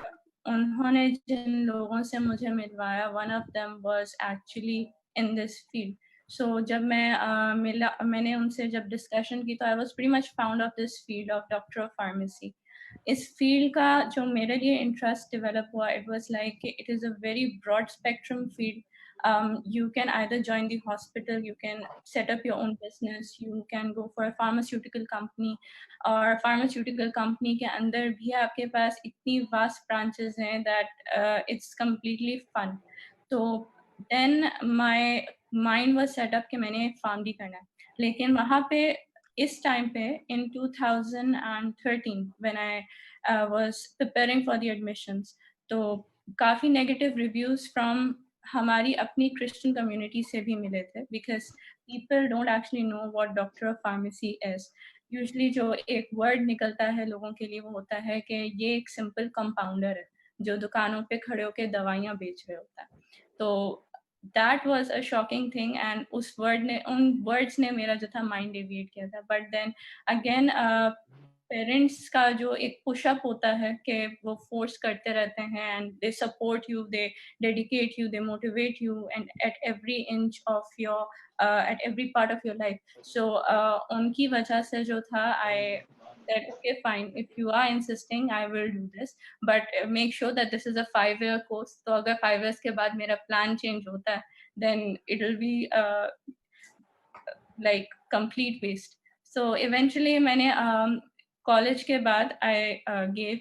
उन्होंने जिन लोगों से मुझे मिलवाया, one of them was actually in this field. So जब मैं मिला, मैंने उनसे जब discussion की, तो I was pretty much fond of this field of doctor of pharmacy. इस फील्ड का जो मेरे लिए इंटरेस्ट डेवलप हुआ, it was like it is a very broad spectrum field. You can either join the hospital, you can set up your own business, you can go for a pharmaceutical company, और pharmaceutical company के अंदर भी आपके पास इतनी vast branches हैं that it's completely fun. तो then my mind was set up कि मैंने farm भी करना है, लेकिन वहाँ पे इस टाइम पे in 2013 when I was preparing for the admissions, तो काफी negative reviews from हमारी अपनी Christian community से भी मिले थे, because people don't actually know what doctor of pharmacy is. Usually जो एक word निकलता है लोगों के लिए वो होता है कि ये एक simple compounder है जो दुकानों पे खड़े होके दवाइयाँ बेच रहे होता है. तो that was a shocking thing, and उन words ने मेरा जो था mind deviate किया था. But then again parents का जो एक push up होता है कि वो force करते रहते हैं, and they support you, they dedicate you, they motivate you, and at every inch of your at every part of your life. So उनकी वजह से जो था, I said, okay, fine, if you are insisting, I will do this, but make sure that this is a 5-year course. तो अगर 5 years के बाद मेरा plan change होता है, then it will be like complete waste. So eventually मैंने college के बाद I gave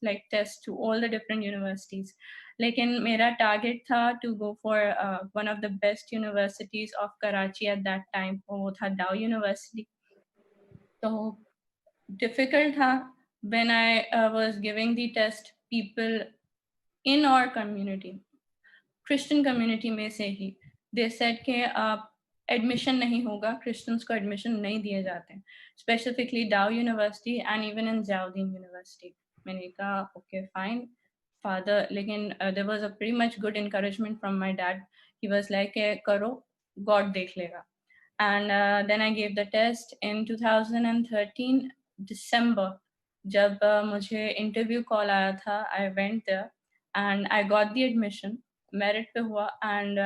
like tests to all the different universities. लेकिन मेरा target था to go for one of the best universities of Karachi at that time, वो था Dow University. तो difficult था. When I was giving the test, people in our community, Christian community में से ही, they said कि admission नहीं होगा, Christians को admission नहीं दिए जाते, specifically Dow University and even in Zawdin University. मैंने कहा okay fine father, लेकिन there was a pretty much good encouragement from my dad. He was like करो, God देख लेगा. And then I gave the test in 2013 December. जब मुझे interview call आया था, I went there and I got the admission. Merit पे हुआ, and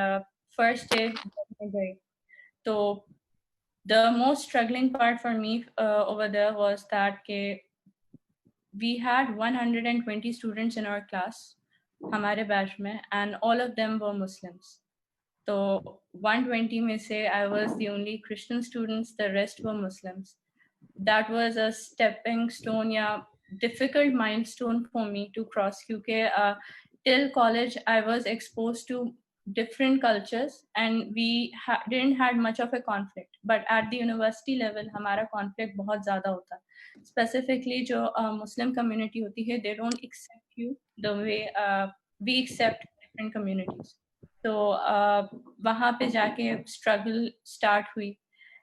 first day मैं गई. So the most struggling part for me over there was that we had 120 students in our class, हमारे batch में, and all of them were Muslims. So 120 में से I was the only Christian students, the rest were Muslims. That was a stepping stone, yeah, difficult milestone for me to cross, क्योंकि till college I was exposed to different cultures and we didn't had much of a conflict, but at the university level हमारा conflict बहुत ज़्यादा होता है. Specifically जो Muslim community होती है, they don't accept you the way we accept different communities. तो वहाँ पे जाके struggle start हुई.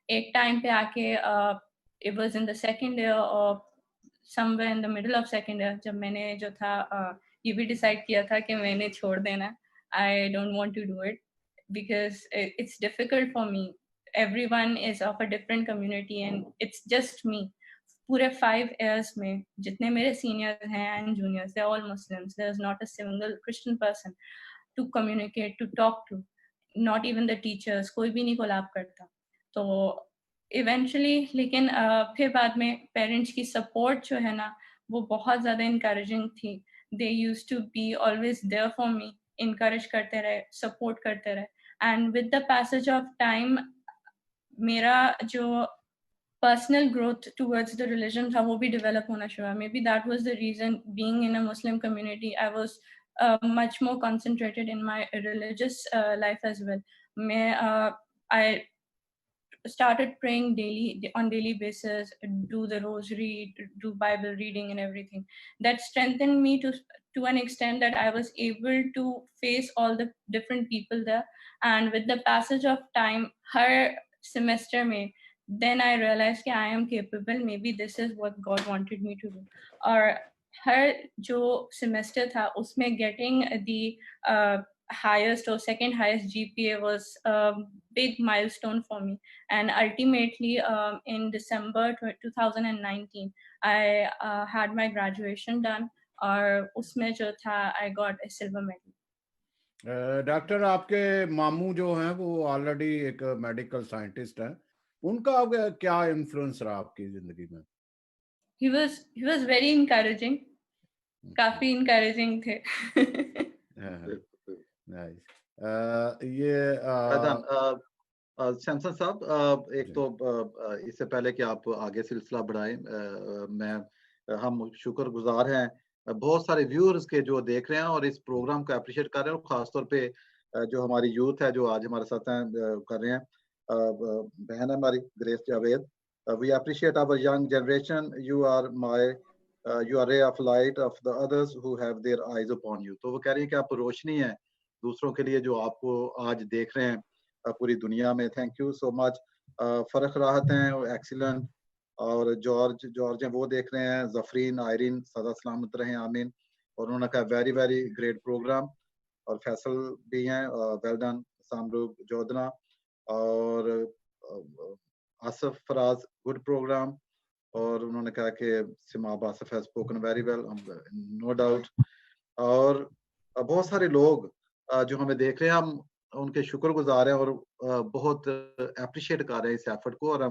एक time पे आके it was in the second year or somewhere in the middle of second year, जब मैंने जो था ये भी decide किया था कि मैंने छोड़ देना. I don't want to do it because it's difficult for me. Everyone is of a different community and it's just me. पूरे 5 years में जितने मेरे seniors हैं and juniors, they're all Muslims. There's not a single Christian person to communicate, to talk to. Not even the teachers, कोई भी नहीं collab करता. तो eventually, लेकिन फिर बाद में parents की support जो है ना, वो बहुत ज़्यादा encouraging थी. They used to be always there for me, encourage करते रहे, support करते रहे. And with the passage of time, मेरा जो personal growth towards the religion था वो भी develop होना शुरू हुआ. Maybe that was the reason, being in a Muslim community, I was much more concentrated in my religious life as well. I started praying daily, on daily basis, do the rosary, do Bible reading and everything. That strengthened me to an extent that I was able to face all the different people there. And with the passage of time, her semester में, then I realized that I am capable. Maybe this is what God wanted me to do. Or her जो semester था, उसमें getting the highest or second highest GPA was a big milestone for me. And ultimately, in December 2019, I had my graduation done. और उसमें जो था, I got a silver medal. Doctor, आपके मामू जो हैं वो ऑलरेडी एक मेडिकल साइंटिस्ट हैं, उनका क्या इन्फ्लुएंस रहा आपकी जिंदगी में? He was very encouraging. काफी encouraging थे. नाइस. ये सैमसन साहब, एक तो इससे पहले कि आप आगे सिलसिला बढ़ाएं, हम शुक्रगुजार हैं बहुत सारे व्यूअर्स के जो देख रहे हैं और इस प्रोग्राम को अप्रिशिएट कर रहे हैं, और खासतौर पे जो हमारी यूथ है जो आज हमारे साथ हैं कर रहे हैं. बहन है हमारी Grace Javed, we appreciate our young generation, you are ray of light of the others who have their eyes upon you. तो वो कह रही है कि आप रोशनी है दूसरों के लिए जो आपको आज देख रहे हैं पूरी दुनिया में. Thank you so much. Farrukh Rahat हैं, एक्सीलेंट. और जॉर्ज हैं वो देख रहे हैं, जफरीन, आयरीन, सदा सलामत रहें, आमीन. और उन्होंने कहा वेरी वेरी ग्रेट प्रोग्राम. और फैसल भी हैं, वेल डन. सामरूक जोधना और आसफ फराज, गुड प्रोग्राम. और उन्होंने कहा कि Simab Asaf has spoken very well, no doubt. और बहुत सारे लोग जो हमें देख रहे हैं, हम उनके शुक्रगुजार हैं और बहुत अप्रिशिएट कर रहे हैं इस एफर्ट को. और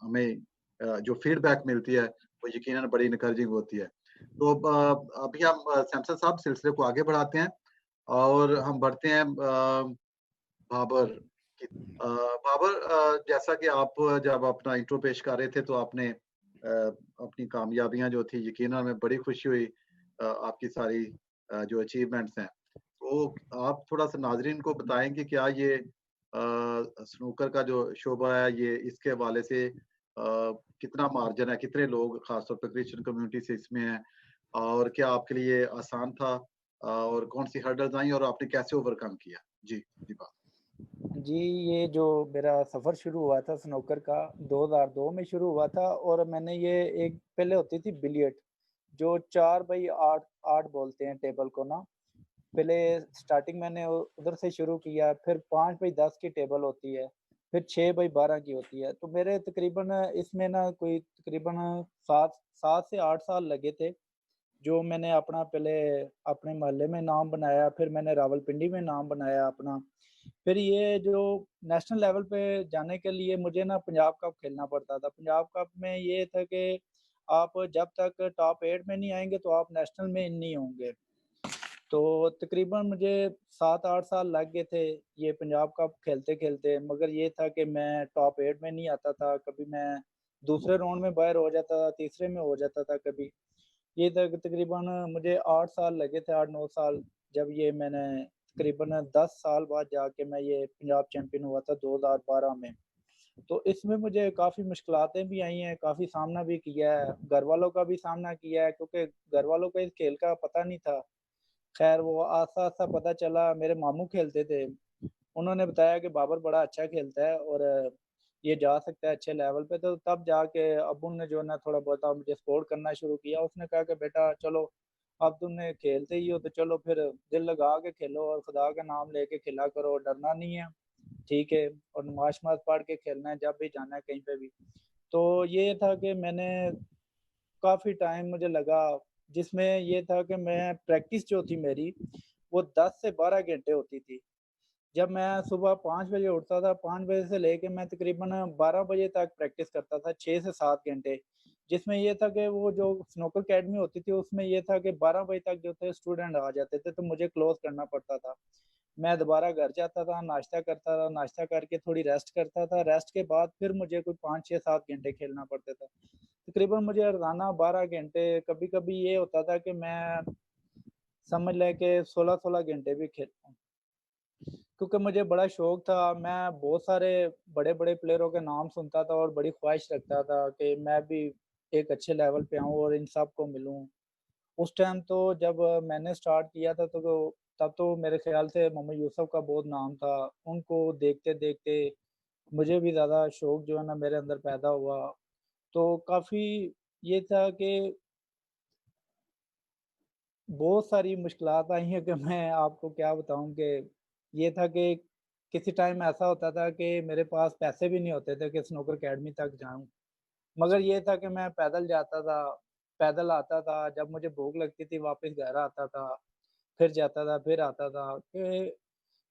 हमें जो फीडबैक मिलती है वो यकीनन बड़ी इनकरेजिंग होती है. तो अभी हम सैमसन साहब सिलसिले को आगे बढ़ाते हैं और हम बढ़ते हैं बाबर. बाबर, जैसा कि आप जब अपना इंट्रो पेश कर रहे थे तो आपने अपनी कामयाबियां जो थी, यकीनन हमें बड़ी खुशी हुई आपकी सारी जो अचीवमेंट्स हैं. तो आप थोड़ा सा नाजरीन को बताएं कि क्या ये स्नूकर का जो शोबा है ये इसके हवाले से कितना मार्जिन है, कितने लोग खासतौर पर क्रिश्चियन कम्युनिटी से इसमें हैं, और क्या आपके लिए आसान था और कौन सी हर्डल्स आई और आपने कैसे ओवरकम किया? जी, ये जो मेरा सफ़र शुरू हुआ था स्नूकर का 2002 में शुरू हुआ था. और मैंने ये एक पहले होती थी बिलियर्ड जो 4x8 बोलते हैं टेबल को ना. पहले स्टार्टिंग मैंने उधर से शुरू किया, फिर 5x10 की टेबल होती है, फिर 6x12 की होती है. तो मेरे तकरीबन इसमें ना कोई तकरीबन 7 से 8 साल लगे थे जो मैंने अपना पहले अपने मोहल्ले में नाम बनाया, फिर मैंने रावलपिंडी में नाम बनाया अपना. फिर ये जो नेशनल लेवल पे जाने के लिए मुझे ना पंजाब कप खेलना पड़ता था. पंजाब कप में ये था कि आप जब तक टॉप 8 में नहीं आएंगे तो आप नेशनल में इन नहीं होंगे. तो तकरीबन मुझे 7-8 साल लग गए थे ये पंजाब कप खेलते खेलते. मगर ये था कि मैं टॉप 8 में नहीं आता था, कभी मैं दूसरे राउंड में बाहर हो जाता था, तीसरे में हो जाता था कभी. ये तकरीबन मुझे 8 साल लगे थे, 8-9 साल. जब ये मैंने तकरीबन 10 साल बाद जाके मैं ये पंजाब चैंपियन हुआ था 2012 में. तो इसमें मुझे काफ़ी मुश्किलातें भी आई हैं, काफ़ी सामना भी किया है, घर वालों का भी सामना किया है क्योंकि घर वालों को इस खेल का पता नहीं था. खैर वो आस्ता-आस्ता पता चला, मेरे मामू खेलते थे, उन्होंने बताया कि बाबर बड़ा अच्छा खेलता है और ये जा सकता है अच्छे लेवल पे. तो तब जाके अब्बू ने जो है ना थोड़ा बहुत मुझे सपोर्ट करना शुरू किया. उसने कहा कि बेटा चलो अब तुमने खेलते ही हो तो चलो फिर दिल लगा के खेलो और खुदा का नाम लेके खेला करो, डरना नहीं है, ठीक है, और नमाज शमाज पढ़ के खेलना है जब भी जाना है कहीं पे भी. तो ये था कि मैंने काफ़ी टाइम मुझे लगा जिसमें ये था कि मैं प्रैक्टिस जो थी मेरी वो 10 से 12 घंटे होती थी. जब मैं सुबह 5 बजे उठता था, 5 बजे से लेके मैं तकरीबन 12 बजे तक प्रैक्टिस करता था, 6 से 7 घंटे. जिसमें ये था कि वो जो स्नूकर अकेडमी होती थी उसमें ये था कि 12 बजे तक जो थे स्टूडेंट आ जाते थे, तो मुझे क्लोज करना पड़ता था। मैं दोबारा घर जाता था, नाश्ता करता था, नाश्ता करके थोड़ी रेस्ट करता था, रेस्ट के बाद फिर मुझे कोई 5, 6, 7 घंटे खेलना पड़ता था। तकरीबन मुझे रोज़ाना 12 घंटे, कभी-कभी ये होता था कि मैं समझ लें कि 16-16 घंटे भी खेलता हूँ। क्योंकि मुझे बड़ा शौक था, मैं बहुत सारे बड़े-बड़े प्लेयरों के नाम सुनता था और बड़ी ख्वाहिश रखता था कि मैं भी एक अच्छे लेवल पे आऊँ और इन सब को मिलूँ। उस टाइम तो जब मैंने स्टार्ट किया था तो तब तो मेरे ख़्याल से मोहम्मद यूसुफ का बहुत नाम था। उनको देखते-देखते मुझे भी ज़्यादा शौक जो है ना मेरे अंदर पैदा हुआ। तो काफ़ी ये था कि बहुत सारी मुश्किलात आई हैं कि मैं आपको क्या बताऊँ कि ये था कि किसी टाइम ऐसा होता था कि मेरे पास पैसे भी नहीं होते थे कि स्नूकर अकेडमी तक जाऊँ। मगर ये था कि मैं पैदल जाता था, पैदल आता था, जब मुझे भूख लगती थी वापस घर आता था, फिर जाता था, फिर आता था कि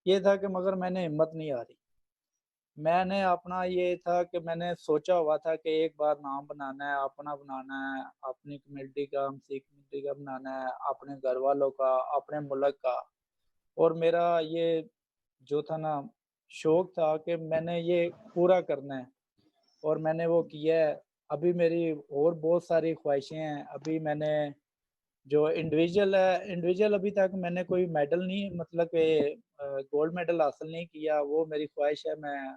ये था कि मगर मैंने हिम्मत नहीं हारी। मैंने अपना ये था कि मैंने सोचा हुआ था कि एक बार नाम बनाना है, अपना बनाना है, अपनी कम्युनिटी का, सिख कम्युनिटी का बनाना है, अपने घरवालों का, अपने मुल्क का। और मेरा ये जो था ना शौक था कि मैंने ये पूरा करना है और मैंने वो किया है। अभी मेरी और बहुत सारी ख्वाहिशें हैं। अभी मैंने जो इंडिविजुअल है, इंडिविजुअल अभी तक मैंने कोई मेडल नहीं मतलब कि गोल्ड मेडल हासिल नहीं किया। वो मेरी ख्वाहिश है मैं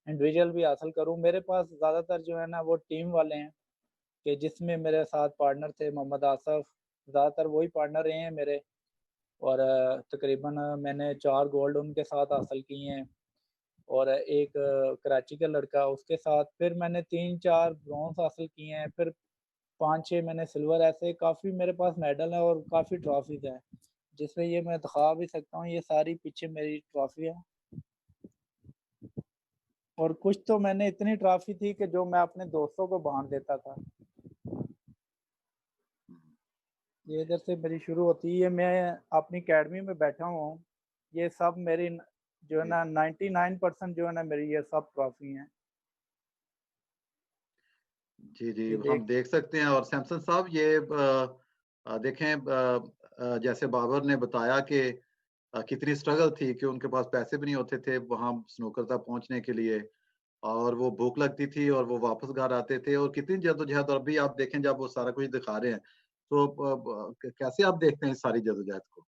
इंडिविजुअल भी हासिल करूँ। मेरे पास ज़्यादातर जो है ना वो टीम वाले हैं कि जिसमें मेरे साथ पार्टनर थे मोहम्मद आसिफ, ज़्यादातर वही पार्टनर रहे हैं मेरे। और तकरीबन मैंने 4 गोल्ड उनके साथ हासिल किए हैं और एक कराची का लड़का उसके साथ फिर मैंने 3-4 ब्रॉन्ज़ हासिल किए हैं, फिर 5-6 मैंने सिल्वर ऐसे काफ़ी मेरे पास मेडल हैं और काफ़ी ट्रॉफ़ीज़ हैं, जिसमें ये मैं दिखा भी सकता हूँ, ये सारी पीछे मेरी ट्रॉफ़ी है। और कुछ तो मैंने इतनी ट्रॉफ़ी थी कि जो मैं अपने दोस्तों को बाँट देता था। ये इधर से मेरी शुरू होती है, ये मैं अपनी अकेडमी में बैठा हुआ हूँ। ये सब मेरी न जो है जी। ना 99% जो है ना मेरी ये सब ट्रॉफ़ी हैं। जी, जी, ये हम देख देख सकते हैं। और सैमसन साहब ये देखें जैसे बाबर ने बताया कि कितनी स्ट्रगल थी कि उनके पास पैसे भी नहीं होते थे वहाँ स्नूकर तक पहुँचने के लिए, और वो भूख लगती थी और वो वापस घर आते थे, और कितनी जद्दोजहद। और अभी आप देखें जब वो सारा कुछ दिखा रहे हैं, तो कैसे आप देखते हैं इस सारी जद्दोजहद को?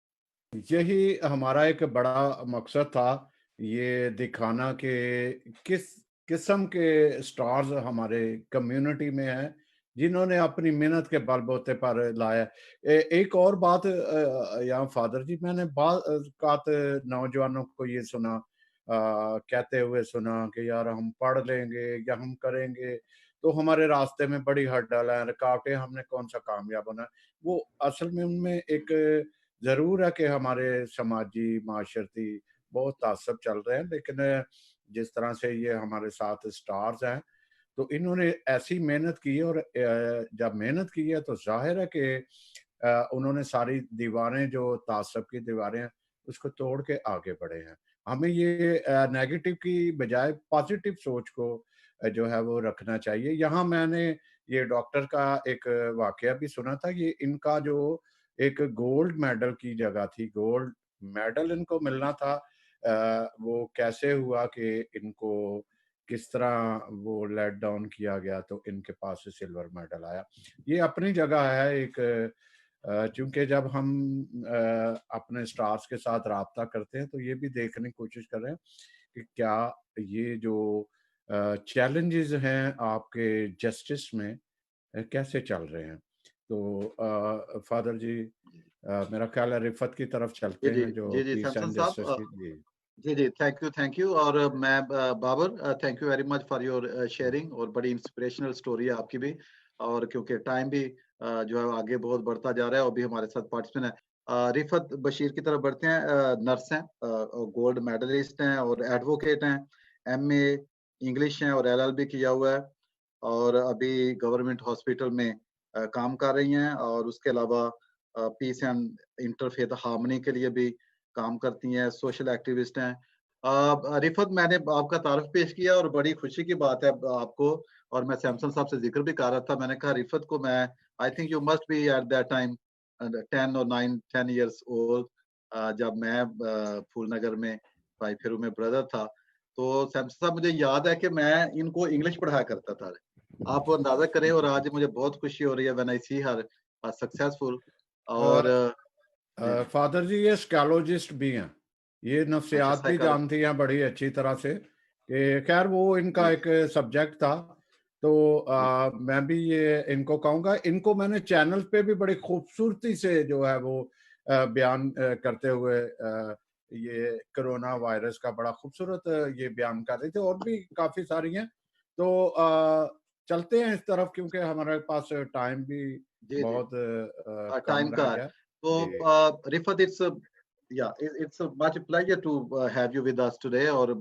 यही हमारा एक बड़ा मकसद था, ये दिखाना कि किस किस्म के स्टार्स हमारे कम्युनिटी में हैं, जिन्होंने अपनी मेहनत के बलबूते पर लाया। एक और बात यहाँ फादर जी, मैंने बात नौजवानों को ये सुना, कहते हुए सुना कि यार हम पढ़ लेंगे या हम करेंगे तो हमारे रास्ते में बड़ी हर्डल है, रुकावटें, हमने कौन सा कामयाब होना है। वो असल में उनमें एक ज़रूर है कि हमारे समाजी, माशरती बहुत तासुब चल रहे हैं, लेकिन जिस तरह से ये हमारे साथ स्टार्स हैं, तो इन्होंने ऐसी मेहनत की है। और जब मेहनत की है तो ज़ाहिर है कि उन्होंने सारी दीवारें, जो तासुब की दीवारें हैं, उसको तोड़ के आगे बढ़े हैं। हमें ये नेगेटिव की बजाय पॉजिटिव सोच को जो है वो रखना चाहिए। यहाँ मैंने ये डॉक्टर का एक वाकया भी सुना था। ये इनका जो एक गोल्ड मेडल की जगह थी, गोल्ड मेडल इनको मिलना था, वो कैसे हुआ कि इनको किस तरह वो लेट डाउन किया गया तो इनके पास से सिल्वर मेडल आया। ये अपनी जगह है एक, चूँकि जब हम अपने स्टार्स के साथ राब्ता करते हैं तो ये भी देखने की कोशिश कर रहे हैं कि क्या ये जो चैलेंजेस हैं आपके जस्टिस में कैसे चल रहे हैं। तो फादर जी, मेरा ख्याल है रिफत की तरफ जी, चलते जी। हैं जो जी, जी, पीस सैमसन एंड साहब जस्टिस की। जी। जी, जी, थैंक यू। और मैं Babar, thank you very much for your sharing. और बड़ी इंस्पिरेशनल स्टोरी है आपकी भी। और क्योंकि टाइम भी जो है आगे बहुत बढ़ता जा रहा है और भी हमारे साथ पार्टिसिपेंट है। रिफत बशीर की तरफ बढ़ते हैं। नर्स हैं, गोल्ड मेडलिस्ट हैं और एडवोकेट हैं, एमए इंग्लिश हैं और एलएलबी किया हुआ है, और अभी गवर्नमेंट हॉस्पिटल में काम कर रही हैं। और उसके अलावा पीस एंड इंटरफेथ हार्मनी के लिए भी काम करती हैं, सोशल एक्टिविस्ट हैं। रिफत, मैंने आपका तारुफ पेश किया और बड़ी खुशी की बात है आपको, और मैं सैमसन साहब से जिक्र भी कर रहा था। मैंने कहा रिफत को मैं, I think you must be eight that time 10 और 9-10 years old, जब मैं फूलनगर में भाई फेरू में ब्रदर था। तो सैमसन साहब, मुझे याद है कि मैं इनको इंग्लिश पढ़ाया करता था। आप अंदाजा करें, और आज मुझे बहुत खुशी हो रही है when I see her successful. और फादर जी ये स्कैलोजिस्ट भी हैं, ये नफ्सियात भी जानती हैं बड़ी अच्छी तरह से। कि खैर वो इनका एक सब्जेक्ट था। तो मैं भी ये इनको कहूँगा, इनको मैंने चैनल पे भी बड़ी खूबसूरती से जो है वो बयान करते हुए ये कोरोना वायरस का बड़ा खूबसूरत ये बयान कर रहे थे, और भी काफ़ी सारी हैं। तो चलते हैं इस तरफ, क्योंकि हमारे पास टाइम भी बहुत टाइम कम का रह गया। तो Rifat, it's a much pleasure to have you with us today, और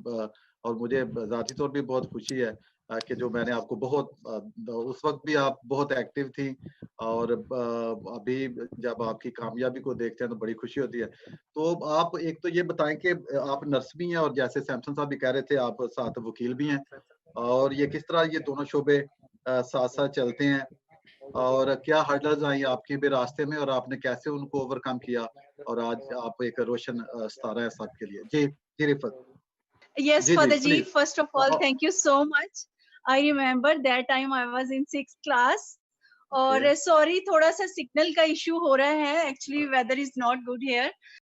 मुझे ज़ाती तौर पे बहुत खुशी है कि जो मैंने आपको बहुत उस वक्त भी आप बहुत एक्टिव थी, और अभी जब आपकी कामयाबी को देखते हैं तो बड़ी खुशी होती है। तो आप एक तो ये बताएं कि आप नर्स भी हैं, और जैसे सैमसन साहब भी कह रहे थे आप साथ वकील भी हैं, और ये किस तरह ये दोनों शोबे साथ साथ चलते हैं, और क्या हर्डल्स आई आपके भी रास्ते में, और आपने कैसे उनको ओवरकम किया, और आज आप एक रोशन सितारा है सबके लिए। जी Rifat. Yes, Father Ji, please. first of all, thank you so much. I remember that time I was in 6th class. और सॉरी, थोड़ा सा सिग्नल का इशू हो रहा है, actually weather is not good here.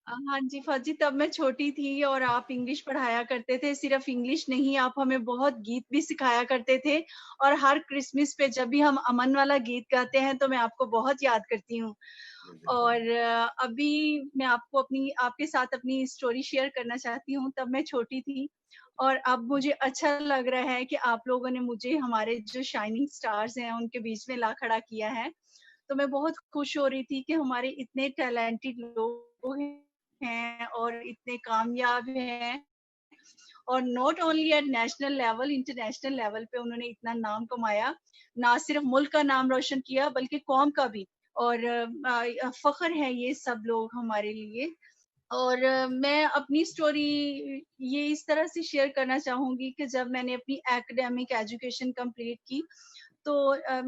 हाँ जी फादर जी, तब मैं छोटी थी और आप इंग्लिश पढ़ाया करते थे। सिर्फ इंग्लिश नहीं, आप हमें बहुत गीत भी सिखाया करते थे, और हर क्रिसमस पे जब भी हम अमन वाला गीत गाते हैं तो मैं आपको बहुत याद करती हूँ। और अभी मैं आपके साथ अपनी स्टोरी शेयर करना चाहती हूँ। तब मैं छोटी थी, और अब मुझे अच्छा लग रहा है कि आप लोगों ने मुझे हमारे जो शाइनिंग स्टार्स हैं उनके बीच में ला खड़ा किया है। तो मैं बहुत खुश हो रही थी कि हमारे इतने टैलेंटेड लोग हैं और इतने कामयाब हैं, और not only at national level, international level पे उन्होंने इतना नाम कमाया। ना सिर्फ मुल्क का नाम रोशन किया बल्कि कौम का भी, और फख्र है ये सब लोग हमारे लिए। और मैं अपनी स्टोरी ये इस तरह से शेयर करना चाहूंगी कि जब मैंने अपनी एकेडमिक एजुकेशन कंप्लीट की तो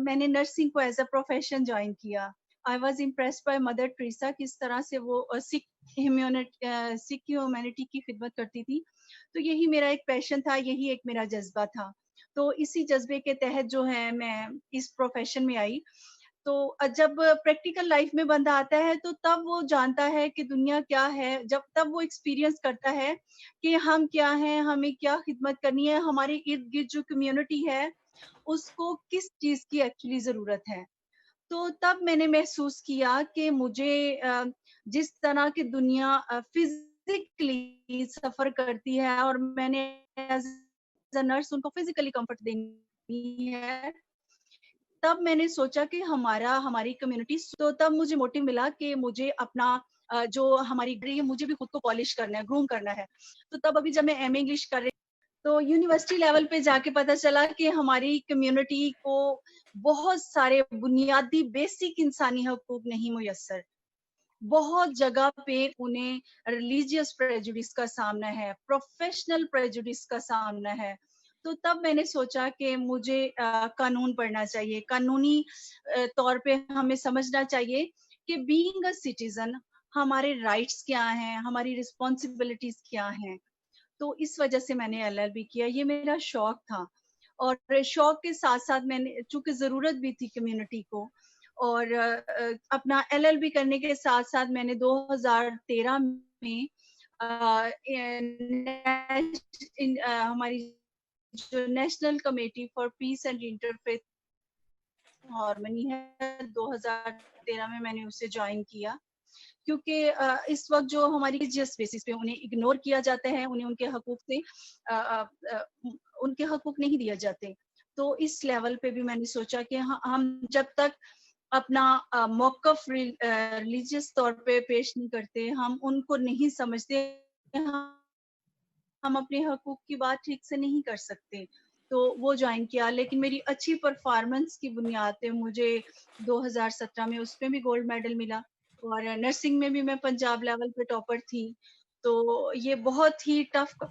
मैंने नर्सिंग को एज अ प्रोफेशन ज्वाइन किया। I was impressed by mother Teresa, किस तरह से वो सिख ह्यूमैनिटी की खिदमत करती थी। तो यही मेरा एक पैशन था, यही एक मेरा जज्बा था। तो इसी जज्बे के तहत जो है मैं इस प्रोफेशन में आई। तो जब प्रैक्टिकल लाइफ में बंदा आता है तो तब वो जानता है कि दुनिया क्या है, तब वो एक्सपीरियंस करता है कि हम क्या हैं, हमें क्या खिदमत करनी है, हमारे इर्द गिर्द जो कम्युनिटी है उसको किस चीज की एक्चुअली जरूरत है। तो तब मैंने महसूस किया कि मुझे जिस तरह की दुनिया फिजिकली सफर करती है और मैंने एज अ नर्स उनको फिजिकली कंफर्ट देनी है, तब मैंने सोचा कि हमारी कम्युनिटी, तो तब मुझे मोटिव मिला कि मुझे अपना जो हमारी डिग्री है मुझे भी खुद को पॉलिश करना है, ग्रूम करना है। तो तब अभी जब मैं एमए इंग्लिश कर रही तो यूनिवर्सिटी लेवल पे जाके पता चला कि हमारी कम्युनिटी को बहुत सारे बुनियादी बेसिक इंसानी हकूक नहीं मुयस्सर। बहुत जगह पे उन्हें रिलीजियस प्रेजुडिस का सामना है, प्रोफेशनल प्रेजुडिस का सामना है। तो तब मैंने सोचा कि मुझे कानून पढ़ना चाहिए, कानूनी तौर पे हमें समझना चाहिए कि बीइंग अ सिटीजन हमारे राइट्स क्या हैं, हमारी रिस्पॉन्सिबिलिटीज क्या हैं। तो इस वजह से मैंने एलएलबी किया, ये मेरा शौक था। और शौक के साथ साथ मैंने, चूंकि जरूरत भी थी कम्युनिटी को, और अपना एलएलबी करने के साथ साथ मैंने 2013 में हमारी जो national committee for piece and interfaith harmony है, 2013 में मैंने उसे ज्वाइन किया। क्योंकि इस वक्त जो हमारी रिलीजियस बेसिस पे उन्हें इग्नोर किया जाता है, उन्हें उनके हकूक से उनके हकूक नहीं दिए जाते। तो इस लेवल पे भी मैंने सोचा कि हम जब तक अपना मौकफ रिलीजियस तौर पे पेश नहीं करते, हम उनको नहीं समझते, हम अपने हकूक की बात ठीक से नहीं कर सकते। तो वो ज्वाइन किया, लेकिन मेरी अच्छी परफॉर्मेंस की बुनियाद पे मुझे 2017 में उसमें भी गोल्ड मेडल मिला, और नर्सिंग में भी मैं पंजाब लेवल पे टॉपर थी। तो ये बहुत ही टफ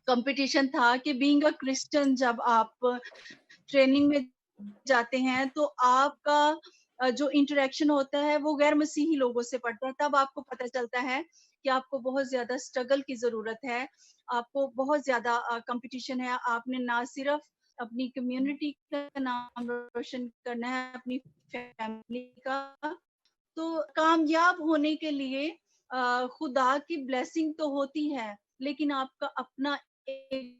कंपटीशन था कि बीइंग अ क्रिश्चियन जब आप ट्रेनिंग में जाते हैं तो आपका जो इंटरेक्शन होता है वो गैर मसीही लोगों से पड़ता है। तब आपको पता चलता है कि आपको बहुत ज्यादा स्ट्रगल की जरूरत है, आपको बहुत ज्यादा कंपटीशन है। आपने ना सिर्फ अपनी कम्युनिटी का नाम रोशन करना है, अपनी फैमिली का। तो कामयाब होने के लिए खुदा की ब्लेसिंग तो होती है, लेकिन आपका अपना एक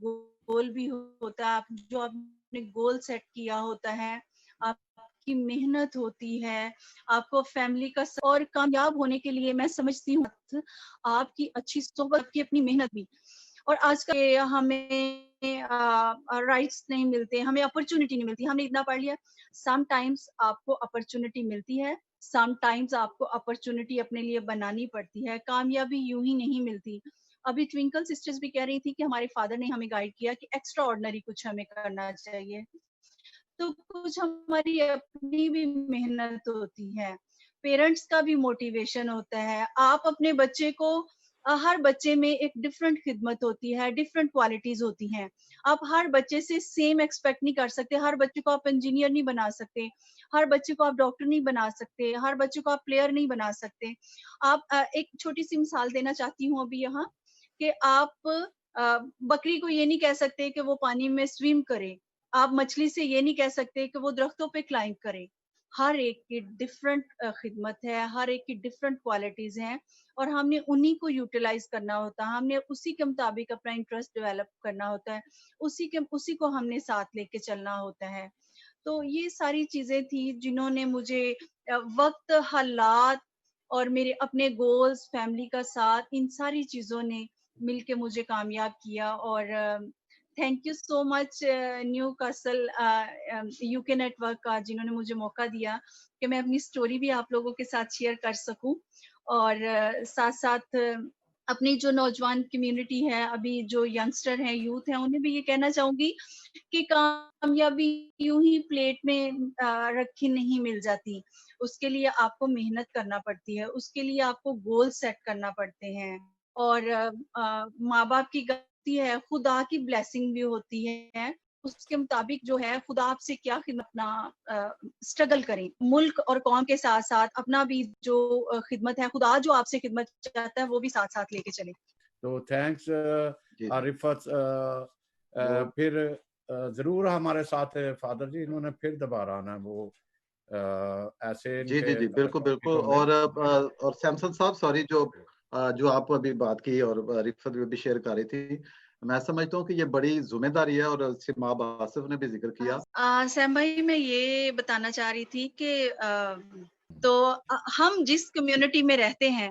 गोल भी होता है। आप जो आपने गोल सेट किया होता है, आपकी मेहनत होती है, आपको फैमिली का और कामयाब होने के लिए मैं समझती हूँ आपकी अच्छी सोबत, आपकी अपनी मेहनत भी। और आजकल हमें राइट्स नहीं मिलते, हमें अपॉर्चुनिटी नहीं मिलती। हमने इतना पढ़ लिया, समटाइम्स आपको अपॉर्चुनिटी मिलती है, समटाइम्स आपको अपॉर्चुनिटी अपने लिए बनानी पड़ती है। कामयाबी यूं ही नहीं मिलती। अभी ट्विंकल सिस्टर्स भी कह रही थी कि हमारे फादर ने हमें गाइड किया कि एक्स्ट्रा ऑर्डिनरी कुछ हमें करना चाहिए, तो कुछ हमारी अपनी भी मेहनत होती है, पेरेंट्स का भी मोटिवेशन होता है। आप अपने बच्चे को हर बच्चे में एक डिफरेंट खिदमत होती है, डिफरेंट क्वालिटीज होती हैं। आप हर बच्चे से सेम एक्सपेक्ट नहीं कर सकते। हर बच्चे को आप इंजीनियर नहीं बना सकते, हर बच्चे को आप डॉक्टर नहीं बना सकते, हर बच्चे को आप प्लेयर नहीं बना सकते। आप एक छोटी सी मिसाल देना चाहती हूँ अभी यहाँ, कि आप बकरी को ये नहीं कह सकते कि वो पानी में स्विम करे, आप मछली से ये नहीं कह सकते कि वो दरख्तों पे क्लाइंब करे। हर एक की डिफरेंट खिदमत है, हर एक की डिफरेंट क्वालिटीज हैं, और हमने उन्हीं को यूटिलाइज करना होता है। हमने उसी के मुताबिक अपना इंटरेस्ट डेवलप करना होता है, उसी को हमने साथ लेके चलना होता है। तो ये सारी चीजें थी जिन्होंने मुझे वक्त, हालात और मेरे अपने गोल्स, फैमिली का साथ, इन सारी चीजों ने मिलके मुझे कामयाब किया। और thank you so much new castle UK network का, जिन्होंने मुझे मौका दिया कि मैं अपनी स्टोरी भी आप लोगों के साथ शेयर कर सकूं। और साथ साथ अपनी जो नौजवान कम्युनिटी है, अभी जो यंगस्टर हैं, यूथ हैं, उन्हें भी ये कहना चाहूंगी कि कामयाबी यूं ही प्लेट में रखी नहीं मिल जाती। उसके लिए आपको मेहनत करना पड़ती है, उसके लिए आपको गोल सेट करना पड़ते हैं। और माँ बाप की गलती है, खुदा की ब्लेसिंग भी होती है, उसके मुताबिक जो है खुदा आपसे क्या खिदमत, अपना स्ट्रगल करें। मुल्क और कौम के साथ साथ अपना भी जो खिदमत है, खुदा जो आपसे खिदमत चाहता है वो भी साथ साथ लेके चले। तो थैंक्स आरिफत। फिर जरूर हमारे साथ फादर जी, इन्होंने फिर दोबारा आना, वो ऐसे जी जी जी बिल्कुल बिल्कुल। और सैमसन साहब, सॉरी, जो आप अभी बात की और रिफत भी शेयर कर रही थी, मैं समझता हूँ कि ये बड़ी जिम्मेदारी है, और सिमाब आसिफ ने भी जिक्र किया। सैम भाई, मैं ये बताना चाह रही थी कि तो हम जिस कम्युनिटी में रहते हैं,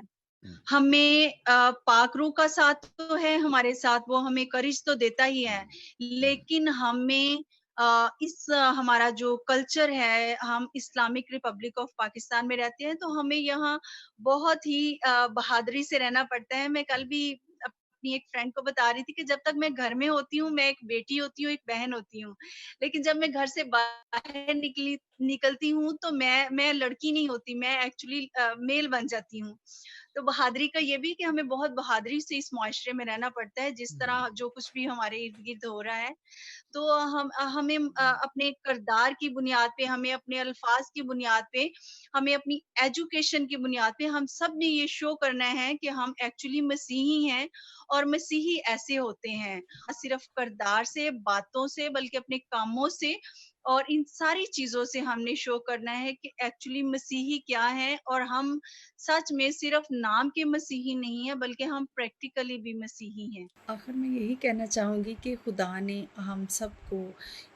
हमें पाकरू का साथ तो है हमारे साथ, वो हमें करेज तो देता ही है, लेकिन हमें हमारा जो कल्चर है, हम इस्लामिक रिपब्लिक ऑफ पाकिस्तान में रहते हैं, तो हमें यहाँ बहुत ही बहादुरी से रहना पड़ता है। मैं कल भी अपनी एक फ्रेंड को बता रही थी कि जब तक मैं घर में होती हूँ, मैं एक बेटी होती हूँ, एक बहन होती हूँ, लेकिन जब मैं घर से बाहर निकलती हूँ तो मैं लड़की नहीं होती, मैं एक्चुअली मेल बन जाती हूँ। तो बहादुरी का ये भी कि हमें बहुत बहादुरी से इस मुआशरे में रहना पड़ता है, जिस तरह जो कुछ भी हमारे इर्द गिर्द हो रहा है। तो हमें अपने किरदार की बुनियाद पे, हमें अपने अल्फाज की बुनियाद पे, हमें अपनी एजुकेशन की बुनियाद पे, हम सब ने ये शो करना है कि हम एक्चुअली मसीही हैं, और मसीही ऐसे होते हैं, सिर्फ किरदार से, बातों से, बल्कि अपने कामों से और इन सारी चीजों से हमने शो करना है कि एक्चुअली मसीही क्या है। और हम सच में सिर्फ नाम के मसीही नहीं है, बल्कि हम प्रैक्टिकली भी मसीही हैं। आखिर में यही कहना चाहूँगी कि खुदा ने हम सबको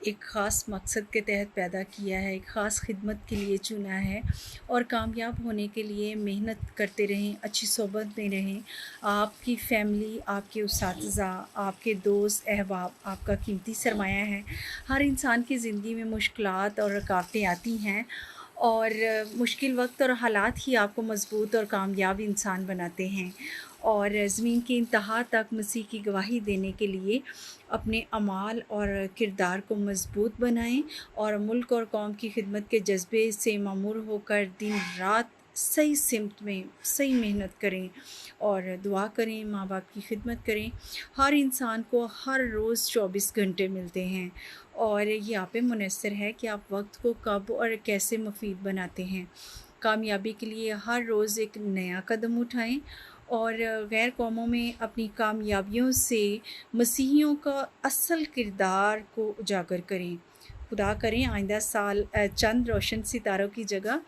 एक ख़ास मकसद के तहत पैदा किया है, एक ख़ास खिदमत के लिए चुना है, और कामयाब होने के लिए मेहनत करते रहें, अच्छी सोबत में रहें। आपकी फैमिली, आपके उस्ताज़ा, आपके दोस्त अहबाब आपका कीमती सरमाया है। हर इंसान की ज़िंदगी में मुश्किलात और रुकावटें आती हैं, और मुश्किल वक्त और हालात ही आपको मज़बूत और कामयाब इंसान बनाते हैं। और ज़मीन की इंतहा तक मसीह की गवाही देने के लिए अपने अमाल और किरदार को मज़बूत बनाएं, और मुल्क और कौम की खिदमत के जज्बे से मामूर होकर दिन रात सही सिमत में सही मेहनत करें और दुआ करें, माँ बाप की खिदमत करें। हर इंसान को हर रोज़ 24 घंटे मिलते हैं और ये आप पे मुनस्सर है कि आप वक्त को कब और कैसे मुफीद बनाते हैं। कामयाबी के लिए हर रोज़ एक नया कदम उठाएं और गैर कौमों में अपनी कामयाबियों से मसीहियों का असल किरदार को उजागर करें। खुदा करें आइंदा साल चंद रोशन सितारों की जगह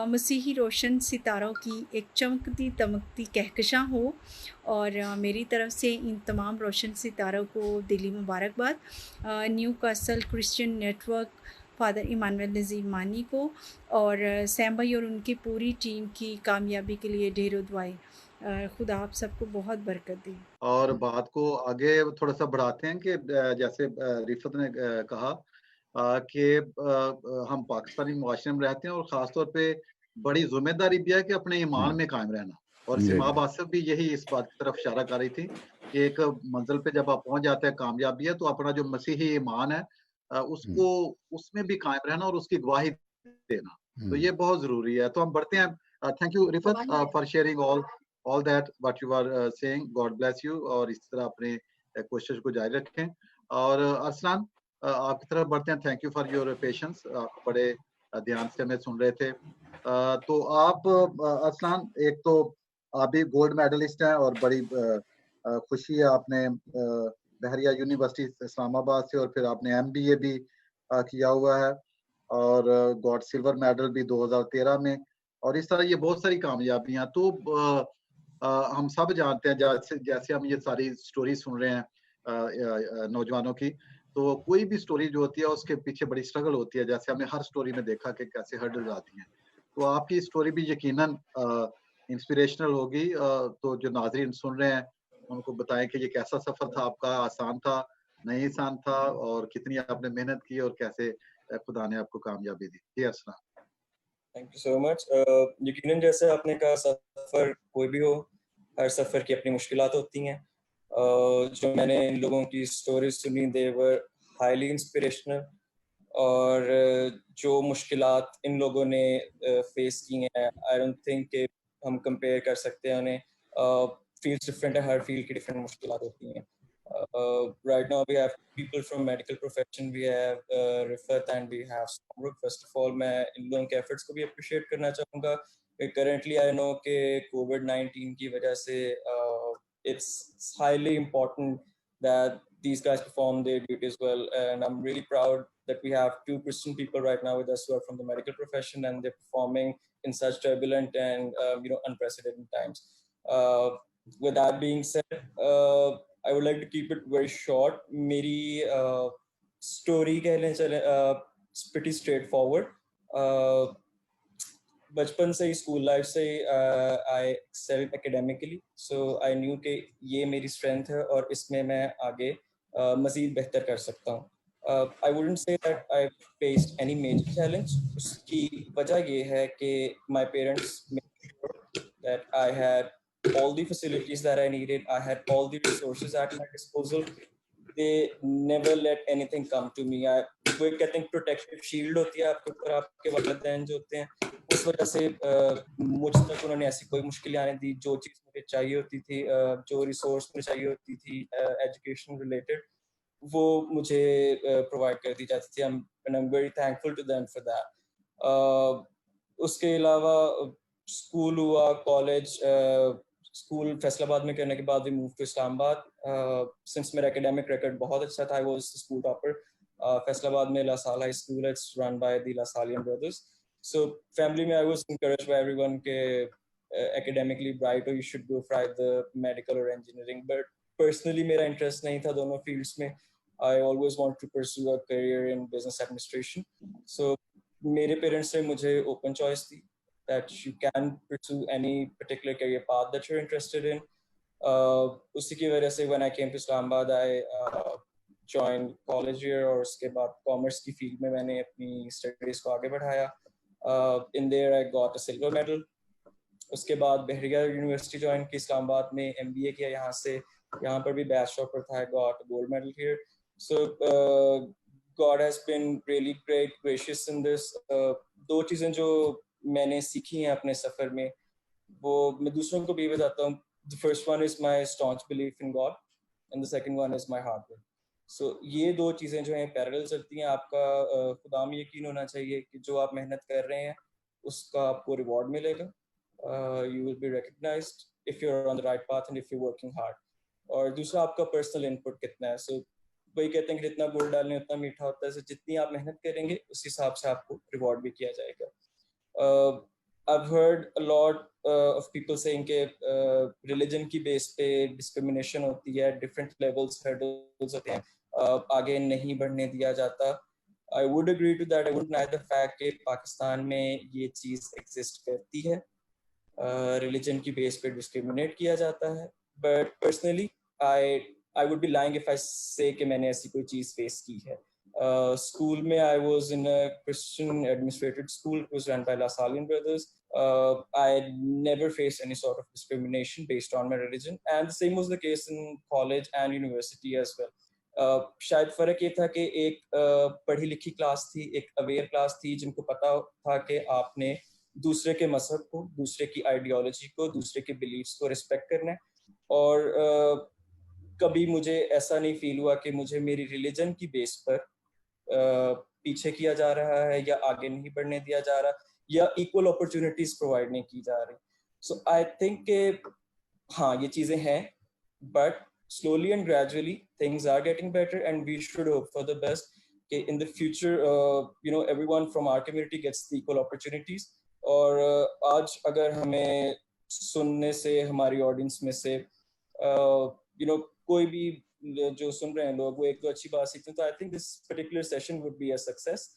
मसीही रोशन सितारों की एक चमकती दमकती कहकशां हो। और मेरी तरफ से इन तमाम रोशन सितारों को दिली मुबारकबाद। Newcastle Christian Network Father Emmanuel Nazir Mani को और सैम भाई और उनकी पूरी टीम की कामयाबी के लिए ढेरों दुआएं। खुदा आप सबको बहुत बरकत दे। और बात को आगे थोड़ा सा बढ़ाते हैं कि जैसे रिफत ने कहा कि हम पाकिस्तानी मुआशरे में रहते हैं और ख़ास तौर पे बड़ी ज़िम्मेदारी भी है कि अपने ईमान में कायम रहना। और सिमा बासिफ भी यही इस बात की तरफ इशारा कर रही थी कि एक मंजिल पे जब आप पहुंच जाते हैं, कामयाबी है, तो अपना जो मसीही ईमान है उसको उसमें भी कायम रहना और उसकी गवाही देना, तो ये बहुत ज़रूरी है। तो हम बढ़ते हैं। Thank you Rifat for sharing all that what you are saying. God bless you। और इस तरह अपने कोशिश को जारी रखें। और अरसलान आपकी तरफ बढ़ते हैं। Thank you for your patience. आप बड़े ध्यान से हमें सुन रहे थे। तो आप अरसलान, एक तो आप भी गोल्ड मेडलिस्ट हैं और बड़ी खुशी है, आपने बहरिया यूनिवर्सिटी इस्लामाबाद से और फिर आपने MBA भी किया हुआ है और गॉड सिल्वर मेडल भी 2013 में, और इस तरह ये बहुत सारी कामयाबियां। तो हम सब जानते हैं, जैसे हम ये सारी स्टोरी सुन रहे हैं नौजवानों की, तो कोई भी स्टोरी जो होती है उसके पीछे बड़ी स्ट्रगल होती है, जैसे हमने हर स्टोरी में देखा कि कैसे हर्डल्स आती हैं। तो आपकी स्टोरी भी यकीनन इंस्पिरेशनल होगी। तो जो नाजरीन सुन रहे हैं उनको बताएं कि ये कैसा सफर था आपका, आसान था, नहीं आसान था, और कितनी आपने मेहनत की और कैसे खुदा ने आपको कामयाबी दी। जी Arsalan. Thank you so much. यकीनन जैसे आपने कहा, सफ़र कोई भी हो, हर सफ़र की अपनी मुश्किलात होती हैं। जो मैंने इन लोगों की स्टोरीज सुनी, दे वर हाईली इंस्पिरेशनल। और जो मुश्किलात इन लोगों ने फेस की हैं, आई डोंट थिंक कि हम कंपेयर कर सकते हैं उन्हें। फील्ड्स डिफरेंट है, हर फील्ड की डिफरेंट मुश्किलात होती हैं। Right now we have people from medical profession, we have Rifat and we have Samruk. First of all, मैं इन लोगों के efforts को भी appreciate करना चाहूँगा। Currently I know कि COVID-19 की वजह से it's highly important that these guys perform their duties well, and I'm really proud that we have two Christian people right now with us who are from the medical profession, and they're performing in such turbulent and unprecedented times. With that being said, I would like to keep it very short. मेरी story कहने चले, pretty straightforward. बचपन से ही school life से I excelled academically, so I knew कि ये मेरी strength है और इसमें मैं आगे मज़ीद बेहतर कर सकता हूँ। I wouldn't say that I faced any major challenge. उसकी वजह ये है कि my parents made sure that I had all the facilities that I needed. I had all the resources at my disposal. They never let anything come to me. वो कहते हैं protective shield होती है आपके ऊपर, आपके वालिदैन जो होते हैं, उस वजह से मुझ तक उन्होंने ऐसी कोई मुश्किलें आने दी। जो चीज़ मुझे चाहिए होती थी, जो रिसोर्स मुझे चाहिए होती थी एजुकेशन रिलेटेड, वो मुझे प्रोवाइड कर दी जाती थी। and I'm very thankful to them for that. उसके अलावा स्कूल हुआ, कॉलेज, स्कूल फैसलाबाद में करने के बाद we move to Islamabad. Since मेरा एकेडमिक रिकॉर्ड बहुत अच्छा था, I was school topper. Faisalabad में La Salle high school, it's run by the Lasallian brothers. So family में I was encouraged by everyone के एकेडमिकली ब्राइट हो, you should go for the medical और engineering, but personally मेरा interest नहीं था दोनों fields में। I always want to pursue a career in business administration. सो मेरे पेरेंट्स ने मुझे open choice the that you can pursue any particular career path that you're interested in. उसी की वजह से when I came to Islamabad, I joined college here, और उसके बाद कॉमर्स की फील्ड में मैंने अपनी स्टडीज को आगे बढ़ाया। In there I got a silver medal. उसके बाद बहरिया यूनिवर्सिटी ज्वाइन की इस्लामाबाद में, MBA किया यहाँ से, यहाँ पर भी बैच टॉपर था, I got a gold medal here. So God has been really great, gracious in this. दो चीज़ें जो मैंने सीखी हैं अपने सफ़र में, वो मैं दूसरों को भी बताता हूँ. The first one is my staunch belief in God, and the second one is my hard work. So ये दो चीज़ें जो हैं पैरेलल चलती हैं. आपका खुदा में यकीन होना चाहिए कि जो आप मेहनत कर रहे हैं उसका आपको रिवॉर्ड मिलेगा. You will be recognized if you're on the right path and if you're working hard. और दूसरा आपका पर्सनल इनपुट कितना है. सो वही कहते हैं कि जितना गुड़ डालें उतना मीठा होता है. So जितनी आप मेहनत करेंगे उस हिसाब से आपको रिवॉर्ड भी किया जाएगा. I've heard a lot of people saying कि religion की बेस पे discrimination होती है, different levels, hurdles होते हैं, आगे नहीं बढ़ने दिया जाता. I would agree to that. I wouldn't deny the fact कि पाकिस्तान में ये चीज़ exist करती है. Religion की बेस पे discriminate किया जाता है. But personally, I would be lying if I say कि मैंने ऐसी कोई चीज़ face की है. School में I was in a Christian administrated school. It was run by La Salin brothers. I never faced any sort of discrimination based on my religion, and the same was the case in college and university as well. शायद फ़र्क ये था कि एक पढ़ी लिखी class थी, एक अवेयर क्लास थी जिनको पता था कि आपने दूसरे के मज़हब को, दूसरे की आइडियोलॉजी को, दूसरे के बिलीव्स को रिस्पेक्ट करना है. और कभी मुझे ऐसा नहीं फील हुआ कि मुझे मेरी रिलीजन की बेस पर पीछे किया जा रहा है या आगे नहीं बढ़ने दिया जा रहा या इक्वल अपॉर्चुनिटीज प्रोवाइड नहीं की जा रही. सो आई थिंक कि हाँ ये चीज़ें हैं, but slowly and gradually things are getting better, and we should hope for the best कि in the future everyone from our community gets the equal opportunities. और आज अगर हमें सुनने से हमारी ऑडियंस में से कोई भी जो सुन रहे हैं लोग वो एक दो अच्छी बात सीखते हैं, तो I think this particular session would be a success,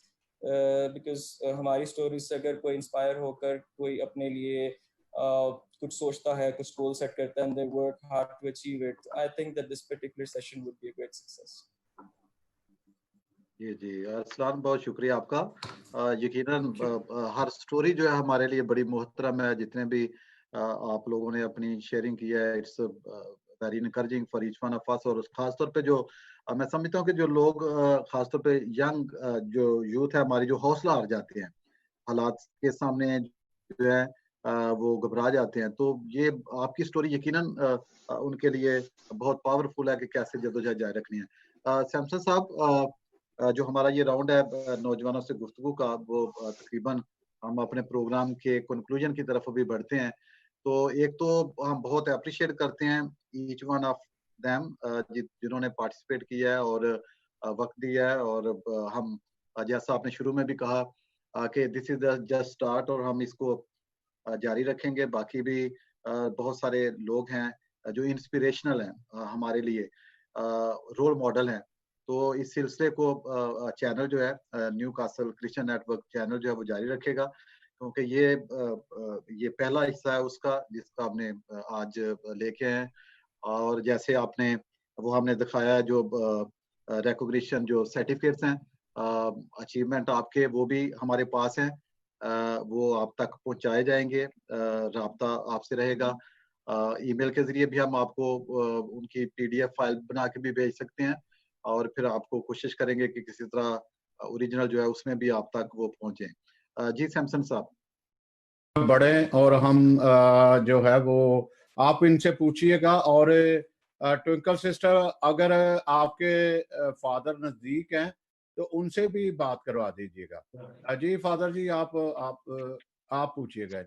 because हमारी स्टोरी से अगर कोई इंस्पायर होकर कोई अपने लिए कुछ सोचता है, कुछ गोल सेट करता है, and they work hard to achieve it, I think that this particular session would be a great success. जी अरसलान, बहुत शुक्रिया आपका. यकीनन हर स्टोरी जो है हमारे लिए बड़ी मोहतरम है. जितने भी आप लोगों ने अपनी शेयरिंग की है, it's very encouraging for each one of us. और खासतौर पे जो मैं समझता हूँ कि जो लोग खासतौर पे यंग जो यूथ है हमारी, जो हौसला हार जाते हैं हालात के सामने, जो है वो घबरा जाते हैं, तो ये आपकी स्टोरी यकीनन उनके लिए बहुत पावरफुल है कि कैसे जद्दोजहद जारी रखनी है. सैमसन साहब, जो हमारा ये राउंड है नौजवानों से गुफ्तगू का, वो तकरीबन हम अपने प्रोग्राम के कंक्लूजन की तरफ अभी बढ़ते हैं. तो एक तो हम बहुत अप्रिशिएट करते हैं ईच वन ऑफ देम जिन्होंने पार्टिसिपेट किया है और वक्त दिया है. और हम जैसा आपने शुरू में भी कहा कि this is the just start, और हम इसको जारी रखेंगे. बाकी भी बहुत सारे लोग हैं जो इंस्पिरेशनल हैं हमारे लिए, रोल मॉडल हैं. तो इस सिलसिले को चैनल जो है new castle Christian network channel जो है वो जारी रखेगा, क्योंकि ये पहला हिस्सा है उसका जिसका हमने आज लेके हैं. और जैसे आपने वो हमने दिखाया है जो रिकॉग्निशन जो सर्टिफिकेट्स हैं, अचीवमेंट आपके, वो भी हमारे पास हैं. वो आप तक पहुंचाए जाएंगे. राब्ता आपसे रहेगा. ईमेल के जरिए भी हम आपको उनकी PDF फाइल बना के भी भेज सकते हैं, और फिर आपको कोशिश करेंगे कि किसी तरह ओरिजिनल जो है उसमें भी आप तक वो पहुंचे. जी सैमसन साहब. बड़े और हम जो है वो आप इनसे पूछिएगा. और ट्विंकल सिस्टर, अगर आपके फादर नजदीक हैं तो उनसे भी बात करवा दीजिएगा. जी फादर जी, आप पूछिएगा.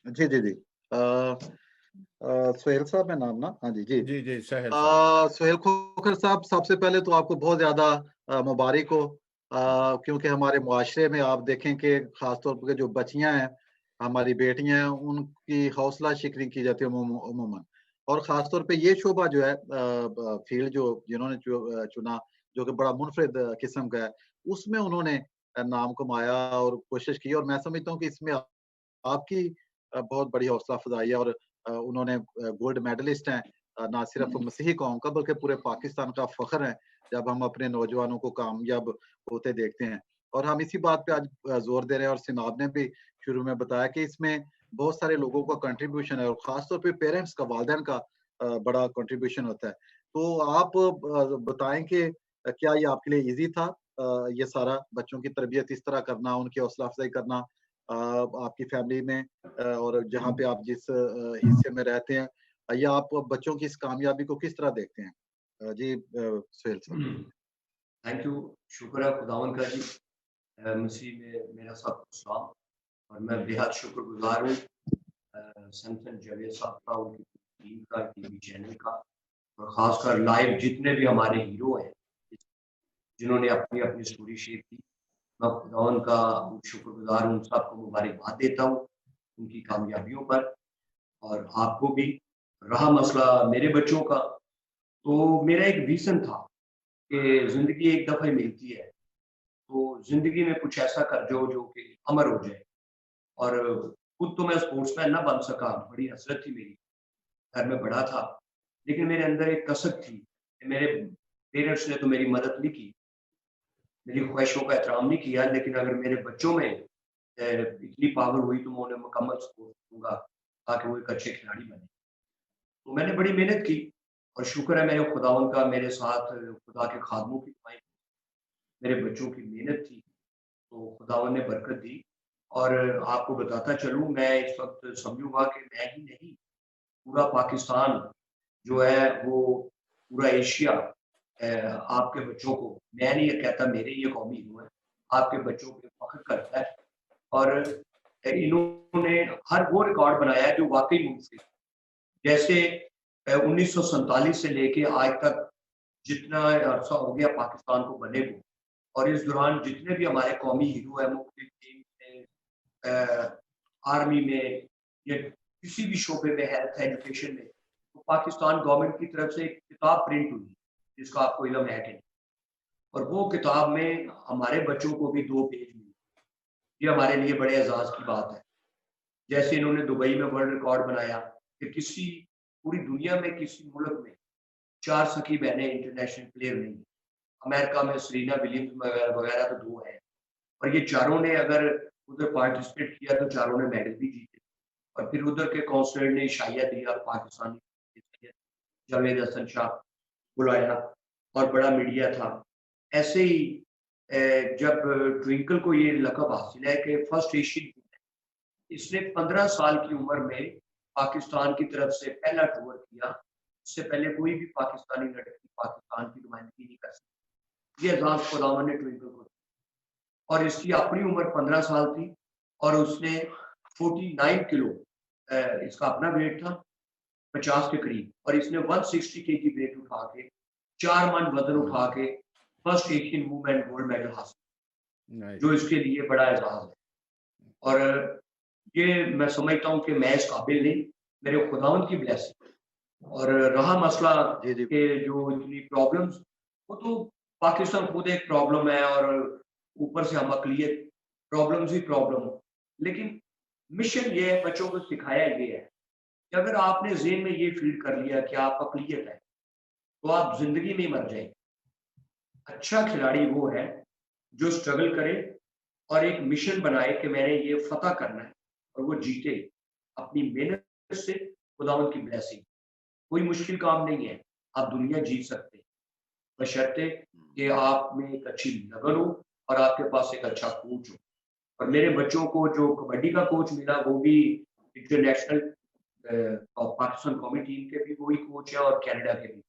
जी जी जी. सोहेल साहब है नाम ना? हाँ जी जी जी जी सोहेल खोखर साहब, सबसे पहले तो आपको बहुत ज्यादा मुबारक हो, क्योंकि हमारे मुआशरे में आप देखें कि खासतौर पर जो बच्चियां हैं, हमारी बेटियां हैं, उनकी हौसला शिकनी की जाती है उमूमन. और खासतौर पे ये शोबा जो है फील्ड जो जिन्होंने चुना, जो कि बड़ा मुनफरिद किस्म का है, उसमें उन्होंने नाम कमाया और कोशिश की. और मैं समझता हूँ कि इसमें आपकी बहुत बड़ी हौसला अफजाई है. और उन्होंने गोल्ड मेडलिस्ट हैं, ना सिर्फ मसीही कौम का बल्कि पूरे पाकिस्तान का फख्र है जब हम अपने नौजवानों को कामयाब होते देखते हैं. और हम इसी बात पे आज जोर दे रहे हैं, और सिनाब ने भी शुरू में बताया कि इसमें बहुत सारे लोगों का कंट्रीब्यूशन है, और खासतौर पे पेरेंट्स का, वालिदैन का बड़ा कंट्रीब्यूशन होता है. तो आप बताएं कि क्या ये आपके लिए इजी था ये सारा, बच्चों की तरबियत इस तरह करना, उनकी हौसला अफजाई करना, आपकी फैमिली में और जहाँ पे आप जिस हिस्से में रहते हैं, या आप बच्चों की इस कामयाबी को किस तरह देखते हैं? जी सुहेल साहब। थैंक यू, शुक्र है खुदावन का जी। मसीह में मेरा सबको सलाम, और मैं बेहद शुक्रगुजार हूँ सैमसन जावेद साहब का, उनकी टीम का, टीवी चैनल का, और ख़ासकर लाइव जितने भी हमारे हीरो हैं जिन्होंने अपनी अपनी स्टोरी शेयर की। मैं खुदावन का शुक्रगुजार हूँ, सबको मुबारकबाद देता हूँ उनकी कामयाबियों पर। और आपको भी। रहा मसला मेरे बच्चों का, तो मेरा एक विजन था कि ज़िंदगी एक दफ़ा ही मिलती है, तो ज़िंदगी में कुछ ऐसा कर जो कि अमर हो जाए। और खुद तो मैं स्पोर्ट्समैन ना बन सका, बड़ी हसरत थी मेरी, घर में बड़ा था, लेकिन मेरे अंदर एक कसक थी कि मेरे पेरेंट्स ने तो मेरी मदद नहीं की, मेरी ख्वाहिशों का एहतराम नहीं किया, लेकिन अगर मेरे बच्चों में इतनी पावर हुई तो मैं उन्हें मुकम्मल सपोर्ट दूंगा ताकि वो एक अच्छे खिलाड़ी बने। तो मैंने बड़ी मेहनत की, और शुक्र है मेरे खुदावन का मेरे साथ, खुदा के खादमों की कमाई, मेरे बच्चों की मेहनत थी, तो खुदावन ने बरकत दी। और आपको बताता चलूँ, मैं इस वक्त समझूंगा कि मैं ही नहीं, पूरा पाकिस्तान जो है वो, पूरा एशिया आपके बच्चों को, मैं नहीं ये कहता मेरे ये कौमी हीरो हैं, आपके बच्चों पे फख्र करता है। और इन्होंने हर वो रिकॉर्ड बनाया है जो वाकई मुमकिन, जैसे 1947 से लेके आज तक जितना अरसा हो गया पाकिस्तान को बने को, और इस दौरान जितने भी हमारे कौमी हीरो हैं मुख्तलिफ टीम में, आर्मी में, या किसी भी शोबे में, हेल्थ एजुकेशन में, तो पाकिस्तान गवर्नमेंट की तरफ से एक किताब प्रिंट हुई जिसका आपको इल्म है कि नहीं, और वो किताब में हमारे बच्चों को भी 2 पेज मिले। ये हमारे लिए बड़े एजाज की बात है। जैसे इन्होंने दुबई में वर्ल्ड रिकॉर्ड बनाया कि किसी पूरी दुनिया में किसी मुल्क में 4 सखी बहनें इंटरनेशनल प्लेयर नहीं। अमेरिका में सरीना विलियम्स वगैरह तो 2 हैं, और ये चारों ने अगर उधर पार्टिसिपेट किया तो चारों ने मेडल भी जीते। और फिर उधर के काउंसलर ने इशाया दिया, पाकिस्तानी जावेद हसन शाह बुलाया, और बड़ा मीडिया था। ऐसे ही जब ट्विंकल को ये लक़ब हासिल है कि फर्स्ट एशियन, इसने 15 साल की उम्र में पाकिस्तान की तरफ से पहला टूर किया। इससे पहले कोई भी पाकिस्तानी लड़की पाकिस्तान की नुमाइंदगी नहीं कर सकती। ये एजाज खुदावन ने ट्विंकल को, और इसकी अपनी उम्र 15 साल थी, और उसने 49 किलो इसका अपना वेट था, 50 के करीब, और इसने 160 केजी वेट उठा के 4 मन वजन उठा के first Asian women gold medal हासिल, जो इसके लिए बड़ा एजाज है। और ये मैं समझता हूँ कि मैं इस काबिल नहीं, मेरे खुदावंद की ब्लेसिंग। और रहा मसला कि जो इतनी प्रॉब्लम्स, वो तो पाकिस्तान खुद एक प्रॉब्लम है, और ऊपर से हम अकलियत, प्रॉब्लम्स ही प्रॉब्लम। लेकिन मिशन ये है, बच्चों को सिखाया ये है कि अगर आपने ज़हन में ये फील कर लिया कि आप अकलियत है, तो आप जिंदगी में मर जाएंगे। अच्छा खिलाड़ी वो है जो स्ट्रगल करे और एक मिशन बनाए कि मैंने ये फतह करना है, और वो जीते अपनी मेहनत से, खुदावंद की ब्लेसिंग। कोई मुश्किल काम नहीं है, आप दुनिया जीत सकते हैं, बशर्ते कि आप में एक अच्छी लगन हो और आपके पास एक अच्छा कोच हो। और मेरे बच्चों को जो कबड्डी का कोच मिला, वो भी इंटरनेशनल पाकिस्तान कौमी टीम के भी वही कोच है, और कनाडा के भी।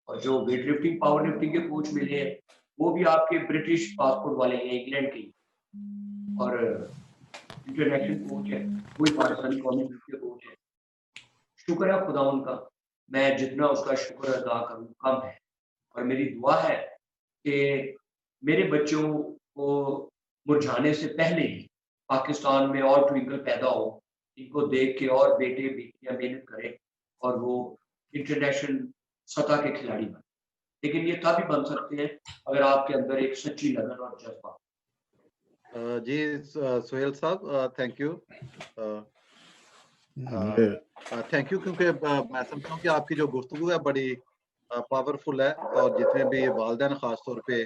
और जो वेट लिफ्टिंग, पावर लिफ्टिंग के कोच मिले हैं, वो भी आपके ब्रिटिश पासपोर्ट वाले हैं, इंग्लैंड के, और इंटरनेशनल कोच है, वही पाकिस्तानी कौमी टीम के कोच है। शुक्र है खुदा उनका, मैं जितना उसका शुक्र अदा करूँ कम है। और मेरी दुआ है कि मेरे बच्चों को मुरझाने से पहले ही पाकिस्तान में और ट्विंकल पैदा हो, इनको देख के और बेटे बेटियां मेहनत करें और वो इंटरनेशनल सतह के खिलाड़ी बने। लेकिन ये तभी बन सकते हैं अगर आपके अंदर एक सच्ची लगन और जज्बा। जी सुहेल साहब, थैंक यू, थैंक यू, क्योंकि मैं समझता हूँ कि आपकी जो गुफ्तगू है बड़ी पावरफुल है, और जितने भी वालिदैन खास तौर पे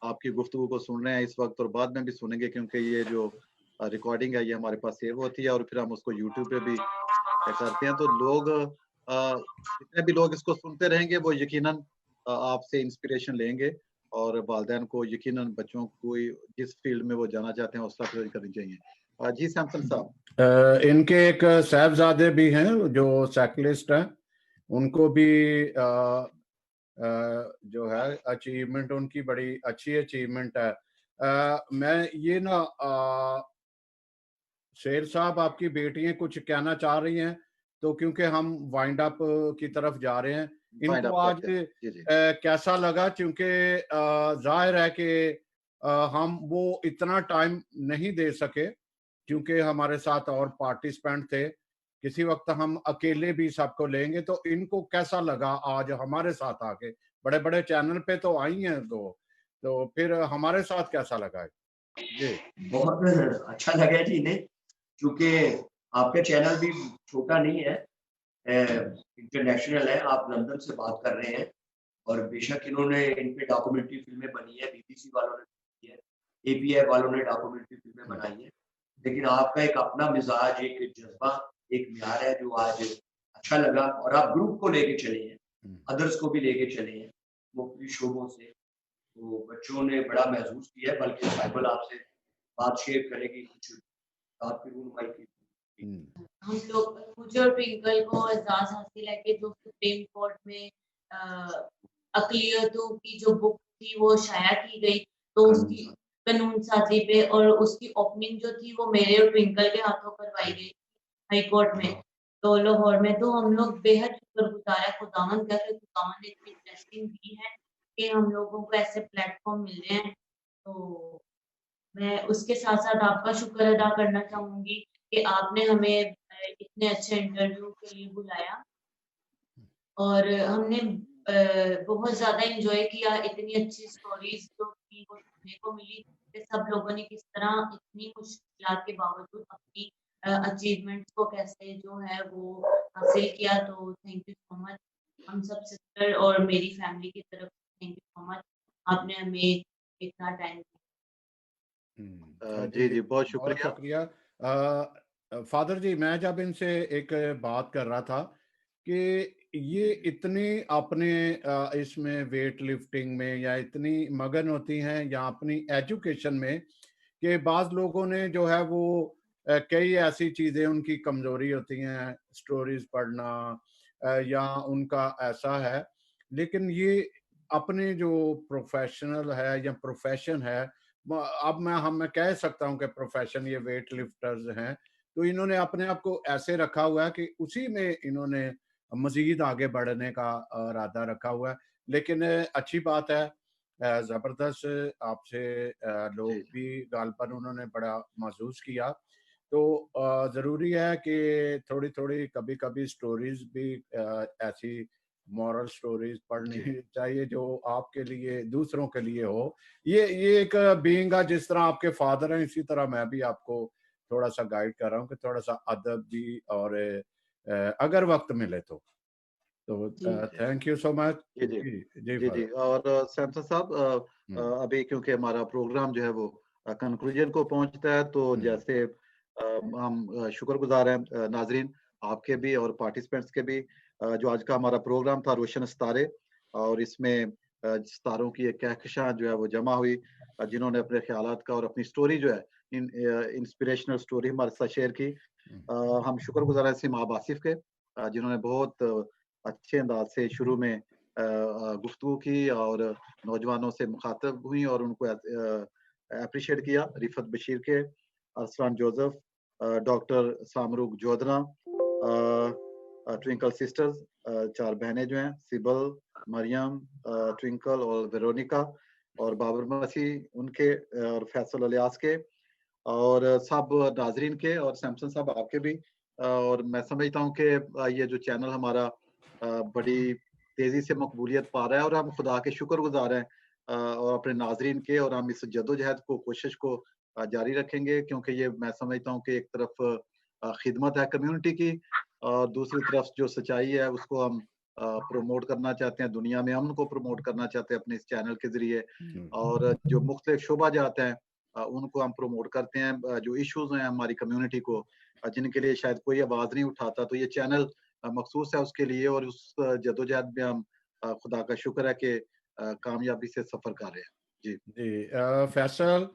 आपकी गुफ्तगू को सुन रहे हैं इस वक्त और बाद में भी सुनेंगे, क्योंकि ये जो रिकॉर्डिंग है ये हमारे पास सेव होती है और फिर हम उसको यूट्यूब पे भी करते हैं। तो लोग जितने भी लोग इसको सुनते रहेंगे वो यकीनन आपसे इंस्पिरेशन लेंगे, और वालिदैन को यकीनन बच्चों को जिस फील्ड में वो जाना चाहते हैं उसका प्रयास करनी चाहिए। जी सैमसन साहब। इनके एक साहबजादे भी हैं जो साइकिलिस्ट हैं, उनको भी जो है अचीवमेंट, उनकी बड़ी अच्छी अचीवमेंट है। मैं ये ना शेर साहब, आपकी बेटियां कुछ कहना चाह रही हैं, तो क्योंकि हम वाइंड अप की तरफ जा रहे हैं, इनको आज कैसा लगा? क्योंकि जाहिर है कि हम वो इतना टाइम नहीं दे सके क्योंकि हमारे साथ और पार्टिसिपेंट थे। किसी वक्त हम अकेले भी सबको लेंगे, तो इनको कैसा लगा आज हमारे साथ आके? बड़े बड़े चैनल पे तो आई हैं तो फिर हमारे साथ कैसा लगा जी? बहुत अच्छा लगा जी इन्हें, क्योंकि आपका चैनल भी छोटा नहीं है, इंटरनेशनल है। आप लंदन से बात कर रहे हैं और बेशक इन्होंने, इन पे डॉक्यूमेंट्री फिल्में बनी है, बीबीसी वालों ने की है, एपीआई वालों ने डॉक्यूमेंट्री फिल्में बनाई है, लेकिन आपका एक अपना मिजाज, एक जज्बा, एक म्यार है जो आज अच्छा लगा। और आप ग्रुप को लेके चले हैं, अदर्स को भी लेके चले हैं मुख्तलिफ शोबों से, तो बच्चों ने बड़ा महसूस किया है। बल्कि साइबल आपसे बात शेयर करेगी कुछ आपकी रूनुमाई की। हम लोग मुझे और ट्विंकल को एजाज हासिल है कि जो सुप्रीम कोर्ट में अकलियतों की जो बुक थी वो शाया की गई, तो उसकी कानून साजी पे और उसकी ओपनिंग जो थी वो मेरे और ट्विंकल के हाथों करवाई गई हाई कोर्ट में, तो लाहौर में। तो हम लोग बेहद शुक्रगुजार है खुदावंद का कि खुदावंद ने इतनी ब्लेसिंग दी है कि हम लोगों को ऐसे प्लेटफॉर्म मिल रहे हैं। तो मैं उसके साथ साथ आपका शुक्र अदा करना चाहूंगी कि आपने हमें इतने अच्छे इंटरव्यू के लिए बुलाया और हमने बहुत ज्यादा एंजॉय किया। इतनी अच्छी स्टोरीज जो थी वो सुनने को मिली कि सब लोगों ने किस तरह इतनी मुश्किलात के बावजूद अपनी अचीवमेंट्स को कैसे जो है वो हासिल किया। तो थैंक यू सो मच हम सब सिस्टर और मेरी फैमिली की तरफ से, थैंक यू सो मच, आपने हमें इतना टाइम जी जी बहुत शुक्रिया। फादर जी, मैं जब इनसे एक बात कर रहा था कि ये इतनी अपने इसमें वेट लिफ्टिंग में या इतनी मगन होती हैं या अपनी एजुकेशन में, कि बाज लोगों ने जो है वो कई ऐसी चीज़ें उनकी कमज़ोरी होती हैं, स्टोरीज पढ़ना या उनका ऐसा है, लेकिन ये अपने जो प्रोफेशनल है या प्रोफेशन है, अब मैं कह सकता हूँ कि प्रोफेशन ये वेट लिफ्टर्स हैं, तो इन्होंने अपने आप को ऐसे रखा हुआ है कि उसी में इन्होंने मजीद आगे बढ़ने का इरादा रखा हुआ है। लेकिन अच्छी बात है, ज़बरदस्त आपसे लोग भी गालपन उन्होंने बड़ा महसूस किया, तो ज़रूरी है कि थोड़ी थोड़ी कभी कभी स्टोरीज भी ऐसी मॉरल स्टोरीज पढ़नी चाहिए जो आपके लिए, दूसरों के लिए हो। ये एक बीइंग है, जिस तरह आपके फादर हैं इसी तरह मैं भी आपको थोड़ा सा गाइड कर रहा हूँ कि थोड़ा सा अदब भी, और अगर वक्त मिले तो थैंक यू सो मच। जी जी जी जी। और सैमसन साहब, अभी क्योंकि हमारा प्रोग्राम जो है वो कंक्लूजन को पहुंचता है, तो जैसे हम शुक्रगुजार हैं नाजरीन आपके भी और पार्टिसिपेंट्स के भी, जो आज का हमारा प्रोग्राम था रोशन सितारे, और इसमें सितारों की एक कहकशां जो है वो जमा हुई, जिन्होंने अपने ख्यालात का और अपनी स्टोरी जो है इंस्पिरेशनल स्टोरी हमारे साथ शेयर की। हम शुक्रगुजार हैं सिमाब आसिफ के, जिन्होंने बहुत अच्छे अंदाज से शुरू में गुफ्तगू की और नौजवानों से मुखातब हुई और उनको अप्रिशिएट किया। रिफत बशीर के, Arsalan Joseph, doctor Samrukh Jodhna, Twinkle sisters, 4 बहनें जो हैं, सिबल, मरियम, ट्विंकल और वेरोनिका, और बाबर मसीह उनके, और फैसल अलियास के, और सब नाजरीन के, और सैमसन साहब आपके भी। और मैं समझता हूँ कि ये जो चैनल हमारा बड़ी तेजी से मकबूलियत पा रहा है, और हम खुदा के शुक्रगुजार हैं और अपने नाजरीन के, और हम इस जद्दोजहद को, कोशिश को जारी रखेंगे, क्योंकि ये मैं समझता हूँ कि एक तरफ खिदमत है कम्युनिटी की, और दूसरी तरफ जो सच्चाई है उसको हम प्रमोट करना चाहते हैं, दुनिया में अमन को प्रमोट करना चाहते हैं अपने इस चैनल के जरिए, और जो मुख्तलिफ शोबा जाते हैं उनको हम प्रमोट करते हैं, जो इश्यूज हैं हमारी कम्युनिटी को, जिनके लिए शायद कोई आवाज नहीं उठाता, तो ये चैनल मखसूस है उसके लिए, और उस जदोजहद में हम खुदा का शुक्र है कि कामयाबी से सफर कर रहे हैं। जी जी। फैसल,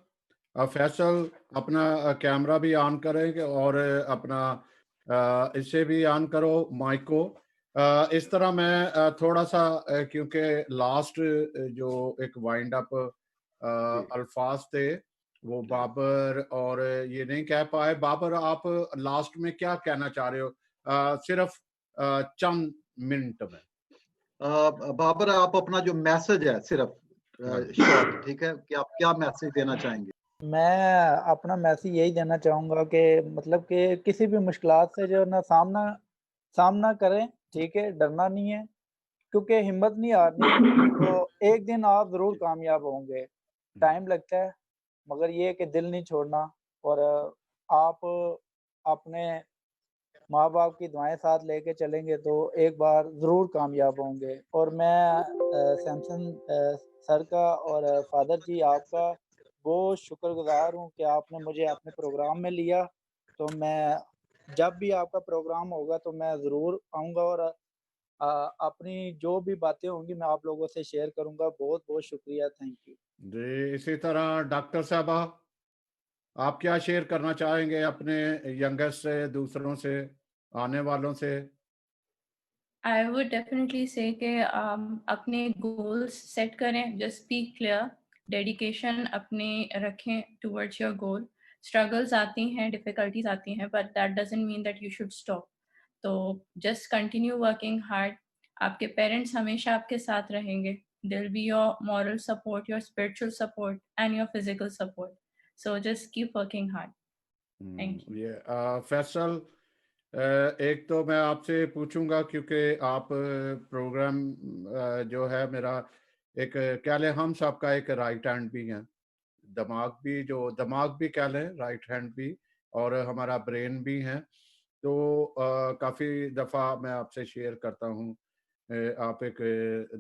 फैसल अपना कैमरा भी ऑन करें और अपना इसे भी ऑन करो माइक को। इस तरह मैं थोड़ा सा क्योंकि लास्ट जो एक वाइंड अप अल्फाज थे वो बाबर और ये नहीं कह पाए। बाबर, आप लास्ट में क्या कहना चाह रहे हो सिर्फ चंद मिनट में? बाबर, आप अपना जो मैसेज है सिर्फ शॉर्ट, ठीक है, कि आप क्या मैसेज देना चाहेंगे? मैं अपना मैसेज यही देना चाहूँगा कि मतलब कि किसी भी मुश्किलात से जो ना सामना करें, ठीक है, डरना नहीं है, क्योंकि हिम्मत नहीं हारनी। तो एक दिन आप ज़रूर कामयाब होंगे। टाइम लगता है, मगर ये है कि दिल नहीं छोड़ना, और आप अपने माँ-बाप की दुआएँ साथ लेके चलेंगे तो एक बार ज़रूर कामयाब होंगे। और मैं सैमसन सर का और फ़ादर जी आपका बहुत शुक्रगुज़ार हूँ कि आपने मुझे अपने प्रोग्राम में लिया। तो मैं जब भी आपका प्रोग्राम होगा तो मैं ज़रूर आऊँगा, और अपनी जो भी बातें होंगी मैं आप लोगों से शेयर करूँगा। बहुत-बहुत शुक्रिया, थैंक यू। जी, इसी तरह डॉक्टर साहबा, आप क्या शेयर करना चाहेंगे अपने यंगेस्ट से, दूसरों से, आने वालों से? I would definitely say कि अपने goals set करें, just be clear, dedication अपने रखें towards your goal. Struggles आती हैं, difficulties आती हैं, but that doesn't mean that you should stop. तो just continue working hard. आपके parents हमेशा आपके साथ रहेंगे. They'll be your moral support, your spiritual support, and your physical support. So just keep working hard. Thank you. ये फैसल, एक तो मैं आपसे पूछूंगा क्योंकि आप प्रोग्राम जो है मेरा एक कह लें हम सबका एक राइट हैंड भी है, दिमाग भी कह लें, राइट हैंड भी, और हमारा ब्रेन भी है। तो काफ़ी दफ़ा मैं आपसे शेयर करता हूँ, आप एक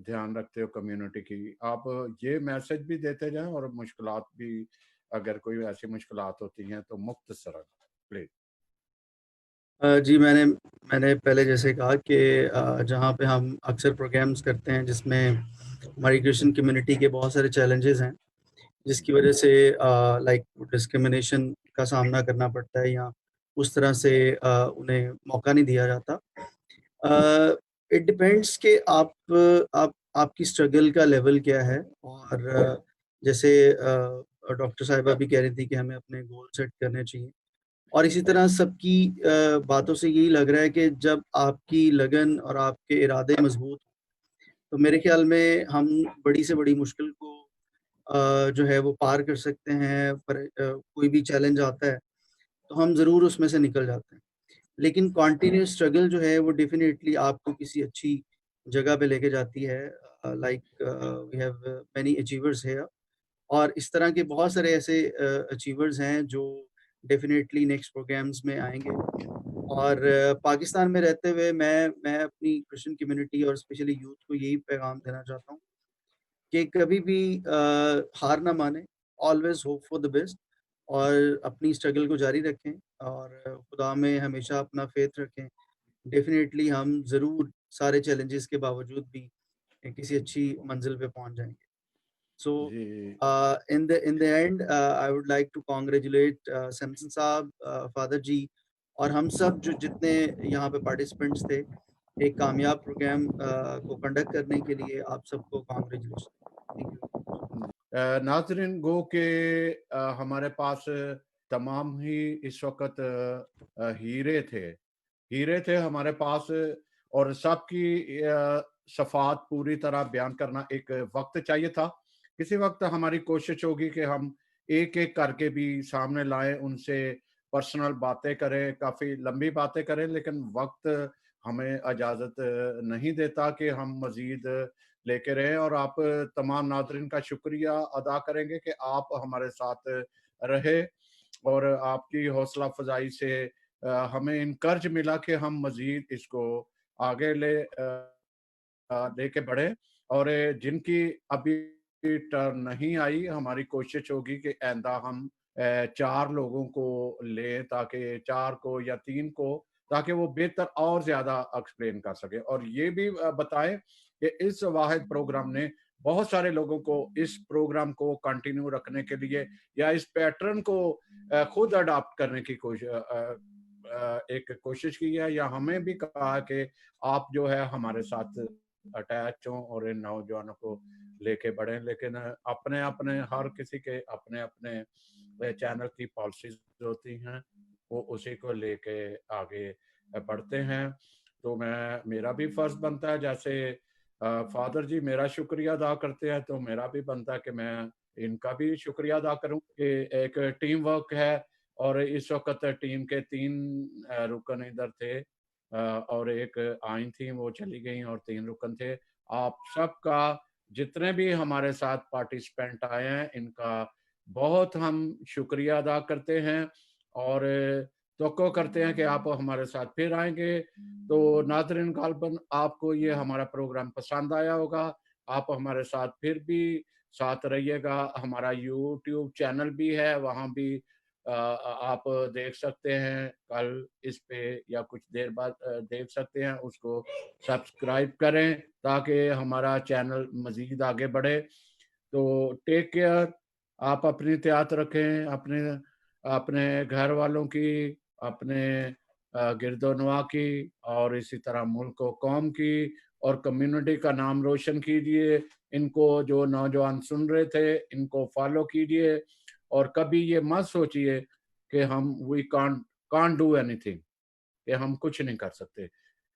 ध्यान रखते हो कम्युनिटी की, आप ये मैसेज भी देते जाएं और मुश्किलात भी, अगर कोई ऐसी मुश्किलात होती हैं तो मुख्तसरन प्लीज। जी, मैंने पहले जैसे कहा कि जहाँ पे हम अक्सर प्रोग्राम्स करते हैं जिसमें हमारी क्रिश्चियन कम्युनिटी के बहुत सारे चैलेंजेस हैं, जिसकी वजह से लाइक डिस्क्रिमिनेशन का सामना करना पड़ता है या उस तरह से उन्हें मौका नहीं दिया जाता। इट डिपेंड्स कि आपकी स्ट्रगल का लेवल क्या है, और जैसे डॉक्टर साहिबा भी कह रही थी कि हमें अपने गोल सेट करने चाहिए, और इसी तरह सबकी बातों से यही लग रहा है कि जब आपकी लगन और आपके इरादे मजबूत, तो मेरे ख्याल में हम बड़ी से बड़ी मुश्किल को जो है वो पार कर सकते हैं। पर कोई भी चैलेंज आता है तो हम ज़रूर उसमें से निकल जाते हैं। लेकिन कंटिन्यूअस स्ट्रगल जो है वो डेफिनिटली आपको किसी अच्छी जगह पे लेके जाती है। Like we have many achievers here, और इस तरह के बहुत सारे ऐसे अचीवर्स हैं जो डेफिनेटली नेक्स्ट प्रोग्राम्स में आएँगे। और पाकिस्तान में रहते हुए मैं अपनी क्रिश्चियन कम्युनिटी और स्पेशली यूथ को यही पैगाम देना चाहता हूँ कि कभी भी हार ना मानें, always hope for the best, और अपनी स्ट्रगल को जारी रखें और खुदा में हमेशा अपना फ़ेथ रखें। डेफ़िनेटली हम ज़रूर सारे चैलेंजेस के बावजूद भी किसी अच्छी मंज़िल पे पहुँच जाएँगे। सो जी in the end I would like to congratulate Samson साहब, फ़ादर जी, और हम सब जो जितने यहाँ पे पार्टिसिपेंट्स थे, एक कामयाब प्रोग्राम को कंडक्ट करने के लिए आप सबको कांग्रेचुलेशन। Thank you. नाजरीन, गो के हमारे पास तमाम ही इस वक्त हीरे थे हमारे पास, और सबकी सफात पूरी तरह बयान करना एक वक्त चाहिए था। किसी वक्त हमारी कोशिश होगी कि हम एक एक करके भी सामने लाएं, उनसे पर्सनल बातें करें, काफ़ी लंबी बातें करें, लेकिन वक्त हमें इजाज़त नहीं देता कि हम मज़ीद लेके रहें। और आप तमाम नाज़रीन का शुक्रिया अदा करेंगे कि आप हमारे साथ रहे, और आपकी हौसला अफ़ज़ाई से हमें इनकरेज मिला कि हम मज़ीद इसको आगे लेके बढ़े। और जिनकी अभी टर्न नहीं आई, हमारी कोशिश होगी कि आइंदा हम 4 लोगों को लें, ताकि 4 को या 3 को, ताकि वो बेहतर और ज़्यादा एक्सप्लेन कर सकें, और ये भी बताएं कि इस वाहिद प्रोग्राम ने बहुत सारे लोगों को इस प्रोग्राम को कंटिन्यू रखने के लिए या इस पैटर्न को खुद अडॉप्ट करने की एक कोशिश की है, या हमें भी कहा कि आप जो है हमारे साथ अटैच हों और इन नौजवानों को लेके बढ़े। लेकिन अपने अपने हर किसी के अपने अपने चैनल की पॉलिसीज होती हैं, वो उसी को लेके आगे बढ़ते हैं। तो मेरा भी फर्ज बनता है, जैसे फादर जी मेरा शुक्रिया अदा करते हैं, तो मेरा भी बनता है कि मैं इनका भी शुक्रिया अदा करूं कि एक टीम वर्क है। और इस वक्त टीम के 3 रुकन इधर थे और एक आइन थी, वो चली गई, और 3 रुकन थे। आप सबका, जितने भी हमारे साथ पार्टिसिपेंट आए हैं, इनका बहुत हम शुक्रिया अदा करते हैं और तवक्को करते हैं कि आप हमारे साथ फिर आएंगे। तो नाज़रीन, गालबन आपको ये हमारा प्रोग्राम पसंद आया होगा। आप हमारे साथ फिर भी साथ रहिएगा। हमारा यूट्यूब चैनल भी है, वहाँ भी आप देख सकते हैं, कल इस पे या कुछ देर बाद देख सकते हैं। उसको सब्सक्राइब करें ताकि हमारा चैनल मज़ीद आगे बढ़े। तो टेक केयर, आप अपनी एहतियात रखें, अपने अपने घर वालों की, अपने गिरदोनवा की, और इसी तरह मुल्क और कौम की और कम्युनिटी का नाम रोशन कीजिए। इनको जो नौजवान सुन रहे थे, इनको फॉलो कीजिए और कभी ये मत सोचिए कि हम वी कांट डू एनीथिंग, कि हम कुछ नहीं कर सकते,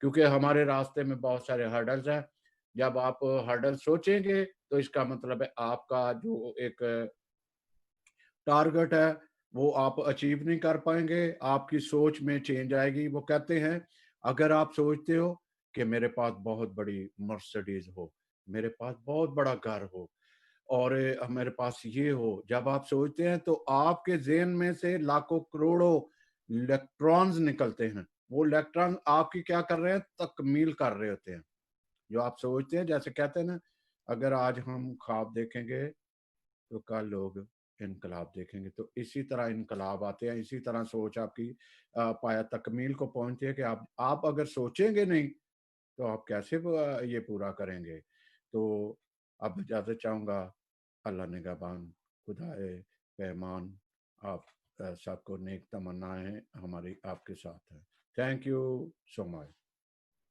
क्योंकि हमारे रास्ते में बहुत सारे हर्डल्स हैं। जब आप हर्डल सोचेंगे तो इसका मतलब है आपका जो एक टारगेट है वो आप अचीव नहीं कर पाएंगे, आपकी सोच में चेंज आएगी। वो कहते हैं, अगर आप सोचते हो कि मेरे पास बहुत बड़ी मर्सिडीज हो, मेरे पास बहुत बड़ा घर हो और मेरे पास ये हो, जब आप सोचते हैं तो आपके ज़हन में से लाखों करोड़ों इलेक्ट्रॉन्स निकलते हैं। वो इलेक्ट्रॉन आपकी क्या कर रहे हैं? तकमील कर रहे होते हैं जो आप सोचते हैं। जैसे कहते हैं ना, अगर आज हम ख्वाब देखेंगे तो कल लोग इनकलाब देखेंगे। तो इसी तरह इनकलाब आते हैं, इसी तरह सोच आपकी पाया तकमील को पहुंचती है कि आप अगर सोचेंगे नहीं तो आप कैसे ये पूरा करेंगे। तो अब इजाज़त चाहूँगा। अल्लाह निगहबान, खुदाए पैमान, आप सबको नेक तमन्नाएं हमारी आपके साथ है। Thank you so much.